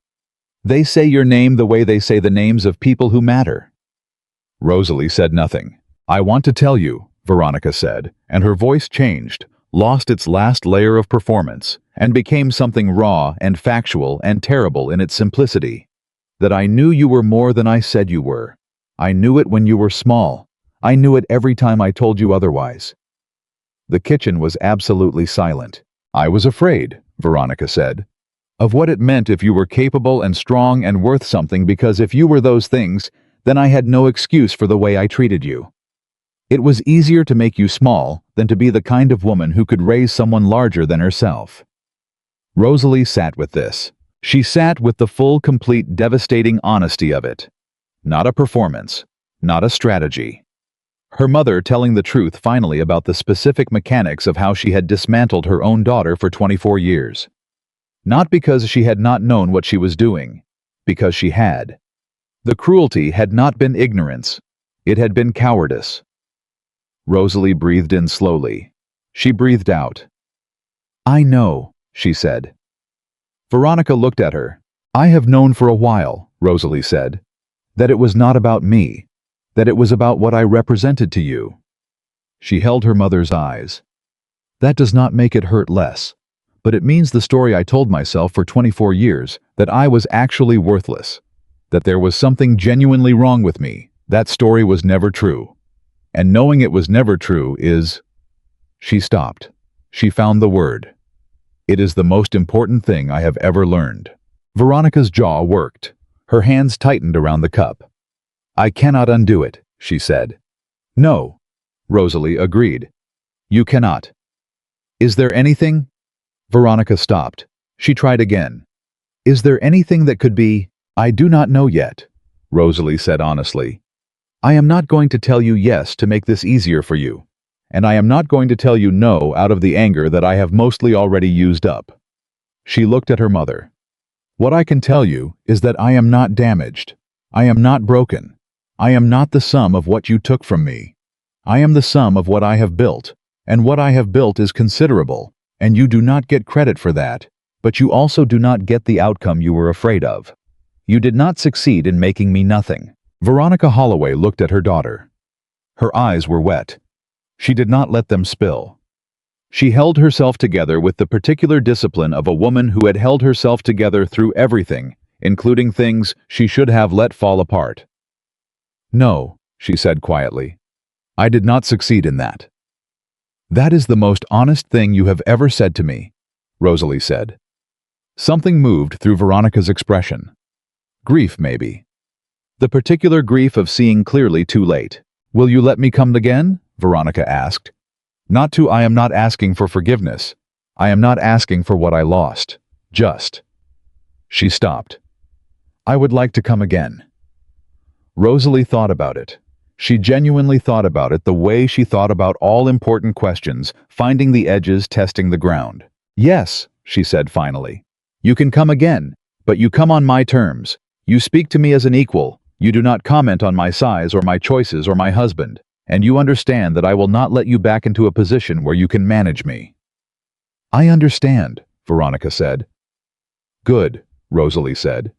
"They say your name the way they say the names of people who matter." Rosalie said nothing. "I want to tell you," Veronica said, and her voice changed, lost its last layer of performance, and became something raw and factual and terrible in its simplicity. "That I knew you were more than I said you were. I knew it when you were small. I knew it every time I told you otherwise." The kitchen was absolutely silent. "I was afraid," Veronica said, "of what it meant if you were capable and strong and worth something, because if you were those things, then I had no excuse for the way I treated you. It was easier to make you small than to be the kind of woman who could raise someone larger than herself." Rosalie sat with this. She sat with the full, complete, devastating honesty of it. Not a performance, not a strategy. Her mother telling the truth finally about the specific mechanics of how she had dismantled her own daughter for 24 years. Not because she had not known what she was doing, because she had. The cruelty had not been ignorance, it had been cowardice. Rosalie breathed in slowly. She breathed out. "I know," she said. Veronica looked at her. "I have known for a while," Rosalie said, "that it was not about me, that it was about what I represented to you." She held her mother's eyes. "That does not make it hurt less, but it means the story I told myself for 24 years, that I was actually worthless, that there was something genuinely wrong with me. That story was never true. And knowing it was never true is—" She stopped. She found the word. "It is the most important thing I have ever learned." Veronica's jaw worked. Her hands tightened around the cup. "I cannot undo it," she said. "No," Rosalie agreed. "You cannot." "Is there anything—" Veronica stopped. She tried again. "Is there anything that could be—" "I do not know yet," Rosalie said honestly. I am not going to tell you yes to make this easier for you, and I am not going to tell you no out of the anger that I have mostly already used up. She looked at her mother. What I can tell you is that I am not damaged. I am not broken. I am not the sum of what you took from me. I am the sum of what I have built, and what I have built is considerable, and you do not get credit for that, but you also do not get the outcome you were afraid of. You did not succeed in making me nothing. Veronica Holloway looked at her daughter. Her eyes were wet. She did not let them spill. She held herself together with the particular discipline of a woman who had held herself together through everything, including things she should have let fall apart. No, she said quietly. I did not succeed in that. That is the most honest thing you have ever said to me, Rosalie said. Something moved through Veronica's expression. Grief, maybe. The particular grief of seeing clearly too late. Will you let me come again? Veronica asked. I am not asking for forgiveness. I am not asking for what I lost. Just. She stopped. I would like to come again. Rosalie thought about it. She genuinely thought about it the way she thought about all important questions, finding the edges, testing the ground. Yes, she said finally. You can come again, but you come on my terms. You speak to me as an equal. You do not comment on my size or my choices or my husband, and you understand that I will not let you back into a position where you can manage me. I understand, Veronica said. Good, Rosalie said.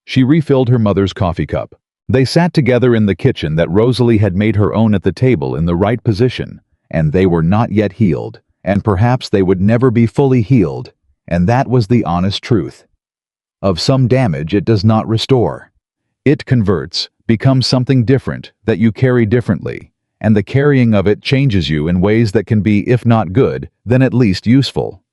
She refilled her mother's coffee cup. They sat together in the kitchen that Rosalie had made her own at the table in the right position, and they were not yet healed, and perhaps they would never be fully healed, and that was the honest truth. Of some damage it does not restore. It converts, becomes something different that you carry differently, and the carrying of it changes you in ways that can be, if not good, then at least useful.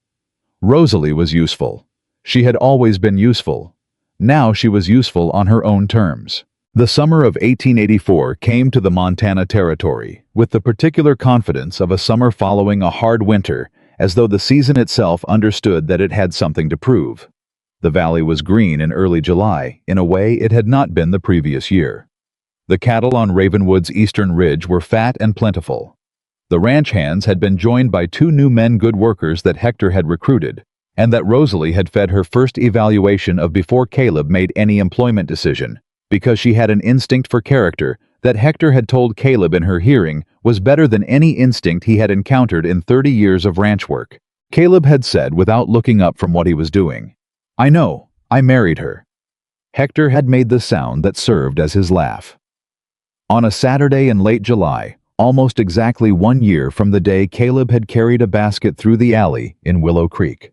Rosalie was useful. She had always been useful. Now she was useful on her own terms. The summer of 1884 came to the Montana Territory with the particular confidence of a summer following a hard winter, as though the season itself understood that it had something to prove. The valley was green in early July, in a way it had not been the previous year. The cattle on Ravenwood's eastern ridge were fat and plentiful. The ranch hands had been joined by 2 new men, good workers that Hector had recruited, and that Rosalie had fed her first evaluation of before Caleb made any employment decision, because she had an instinct for character that Hector had told Caleb in her hearing was better than any instinct he had encountered in 30 years of ranch work. Caleb had said without looking up from what he was doing, I know, I married her. Hector had made the sound that served as his laugh. On a Saturday in late July, almost exactly 1 year from the day Caleb had carried a basket through the alley in Willow Creek,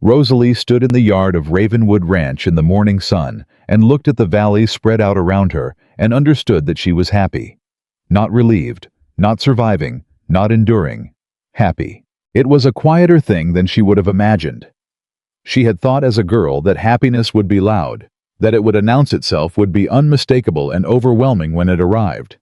Rosalie stood in the yard of Ravenwood Ranch in the morning sun and looked at the valley spread out around her and understood that she was happy. Not relieved, not surviving, not enduring. Happy. It was a quieter thing than she would have imagined. She had thought as a girl that happiness would be loud, that it would announce itself, would be unmistakable and overwhelming when it arrived.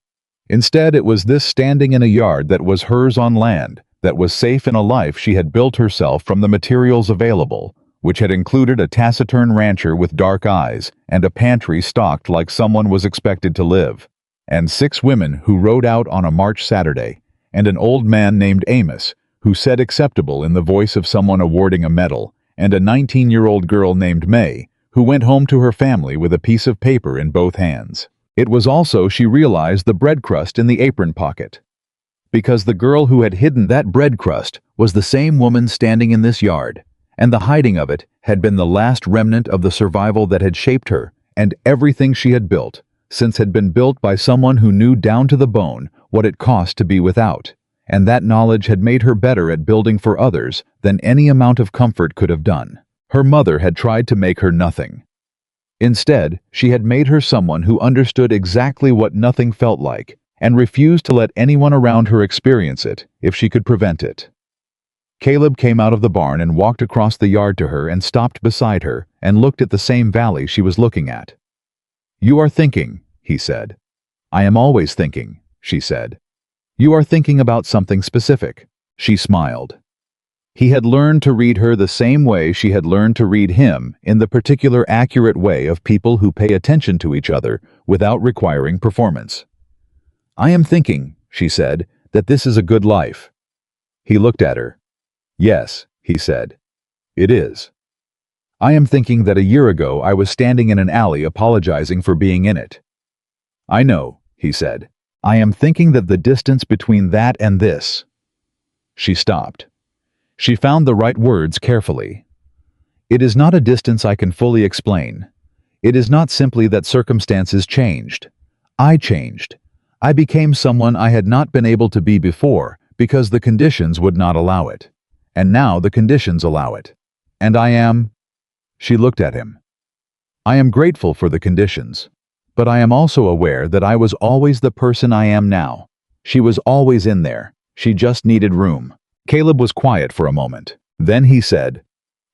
Instead, it was this standing in a yard that was hers on land, that was safe in a life she had built herself from the materials available, which had included a taciturn rancher with dark eyes and a pantry stocked like someone was expected to live, and 6 women who rode out on a March Saturday, and an old man named Amos, who said acceptable in the voice of someone awarding a medal, and a 19-year-old girl named May, who went home to her family with a piece of paper in both hands. It was also, she realized, the bread crust in the apron pocket. Because the girl who had hidden that bread crust was the same woman standing in this yard, and the hiding of it had been the last remnant of the survival that had shaped her, and everything she had built, since had been built by someone who knew down to the bone what it cost to be without, and that knowledge had made her better at building for others than any amount of comfort could have done. Her mother had tried to make her nothing. Instead, she had made her someone who understood exactly what nothing felt like, and refused to let anyone around her experience it if she could prevent it. Caleb came out of the barn and walked across the yard to her and stopped beside her and looked at the same valley she was looking at. You are thinking, he said. I am always thinking, she said. You are thinking about something specific. She smiled. He had learned to read her the same way she had learned to read him, in the particular accurate way of people who pay attention to each other without requiring performance. "I am thinking," she said, "that this is a good life." He looked at her. "Yes," he said, "it is. I am thinking that a year ago I was standing in an alley apologizing for being in it." "I know," he said. "I am thinking that the distance between that and this—" She stopped. She found the right words carefully. "It is not a distance I can fully explain. It is not simply that circumstances changed. I changed. I became someone I had not been able to be before because the conditions would not allow it. And now the conditions allow it. And I am—" She looked at him. "I am grateful for the conditions. But I am also aware that I was always the person I am now. She was always in there. She just needed room." Caleb was quiet for a moment. Then he said,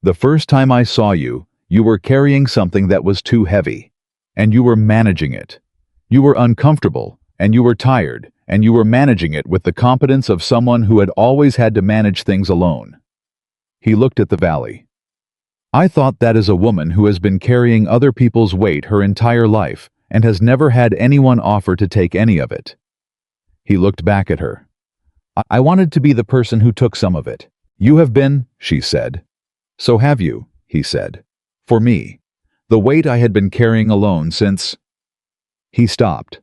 "The first time I saw you, you were carrying something that was too heavy. And you were managing it. You were uncomfortable, and you were tired, and you were managing it with the competence of someone who had always had to manage things alone." He looked at the valley. "I thought that is a woman who has been carrying other people's weight her entire life and has never had anyone offer to take any of it." He looked back at her. "I wanted to be the person who took some of it." "You have been," she said. "So have you," he said. "For me. The weight I had been carrying alone since—" He stopped.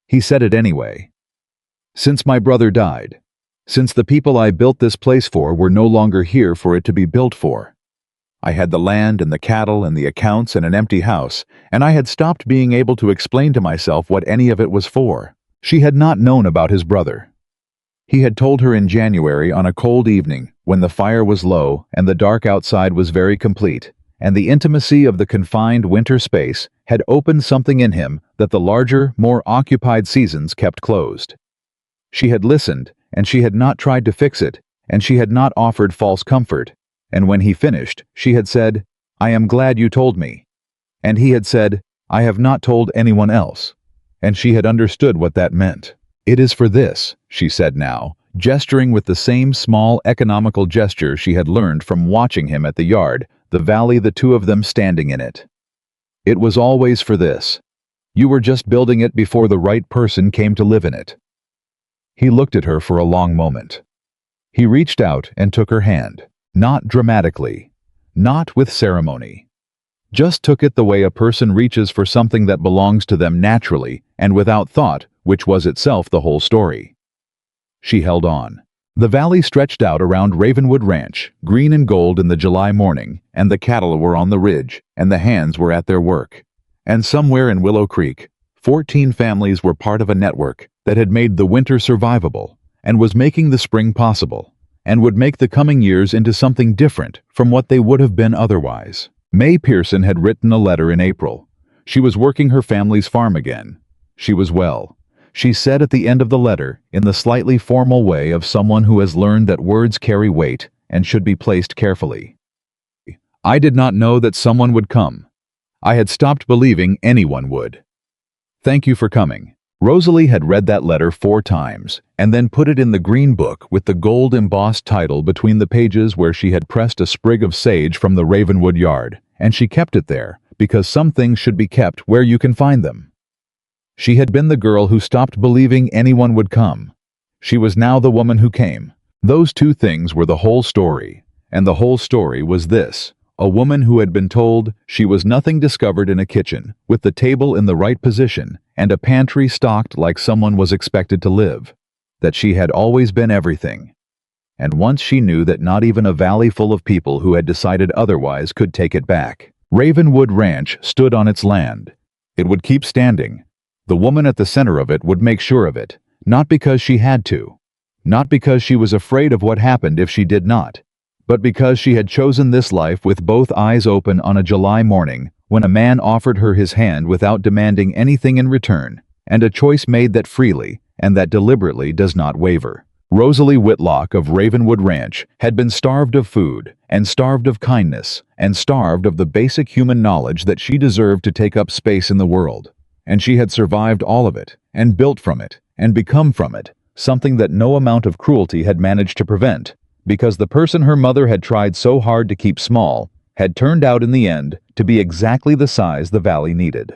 He said it anyway. "Since my brother died. Since the people I built this place for were no longer here for it to be built for. I had the land and the cattle and the accounts and an empty house, and I had stopped being able to explain to myself what any of it was for." She had not known about his brother. He had told her in January on a cold evening, when the fire was low and the dark outside was very complete, and the intimacy of the confined winter space had opened something in him that the larger, more occupied seasons kept closed. She had listened, and she had not tried to fix it, and she had not offered false comfort, and when he finished, she had said, "I am glad you told me." And he had said, "I have not told anyone else." And she had understood what that meant. "It is for this," she said now, gesturing with the same small economical gesture she had learned from watching him at the yard, the valley, the two of them standing in it. "It was always for this. You were just building it before the right person came to live in it." He looked at her for a long moment. He reached out and took her hand, not dramatically, not with ceremony. Just took it the way a person reaches for something that belongs to them naturally and without thought, which was itself the whole story. She held on. The valley stretched out around Ravenwood Ranch, green and gold in the July morning, and the cattle were on the ridge, and the hands were at their work. And somewhere in Willow Creek, 14 families were part of a network that had made the winter survivable, and was making the spring possible, and would make the coming years into something different from what they would have been otherwise. May Pearson had written a letter in April. She was working her family's farm again. She was well. She said at the end of the letter, in the slightly formal way of someone who has learned that words carry weight and should be placed carefully. "I did not know that someone would come. I had stopped believing anyone would. Thank you for coming." Rosalie had read that letter 4 times, and then put it in the green book with the gold embossed title between the pages where she had pressed a sprig of sage from the Ravenwood yard, and she kept it there, because some things should be kept where you can find them. She had been the girl who stopped believing anyone would come. She was now the woman who came. Those 2 things were the whole story, and the whole story was this: a woman who had been told she was nothing discovered in a kitchen, with the table in the right position, and a pantry stocked like someone was expected to live, that she had always been everything. And once she knew that not even a valley full of people who had decided otherwise could take it back. Ravenwood Ranch stood on its land. It would keep standing. The woman at the center of it would make sure of it, not because she had to, not because she was afraid of what happened if she did not, but because she had chosen this life with both eyes open on a July morning when a man offered her his hand without demanding anything in return, and a choice made that freely and that deliberately does not waver. Rosalie Whitlock of Ravenwood Ranch had been starved of food, and starved of kindness, and starved of the basic human knowledge that she deserved to take up space in the world. And she had survived all of it, and built from it, and become from it, something that no amount of cruelty had managed to prevent, because the person her mother had tried so hard to keep small had turned out in the end to be exactly the size the valley needed.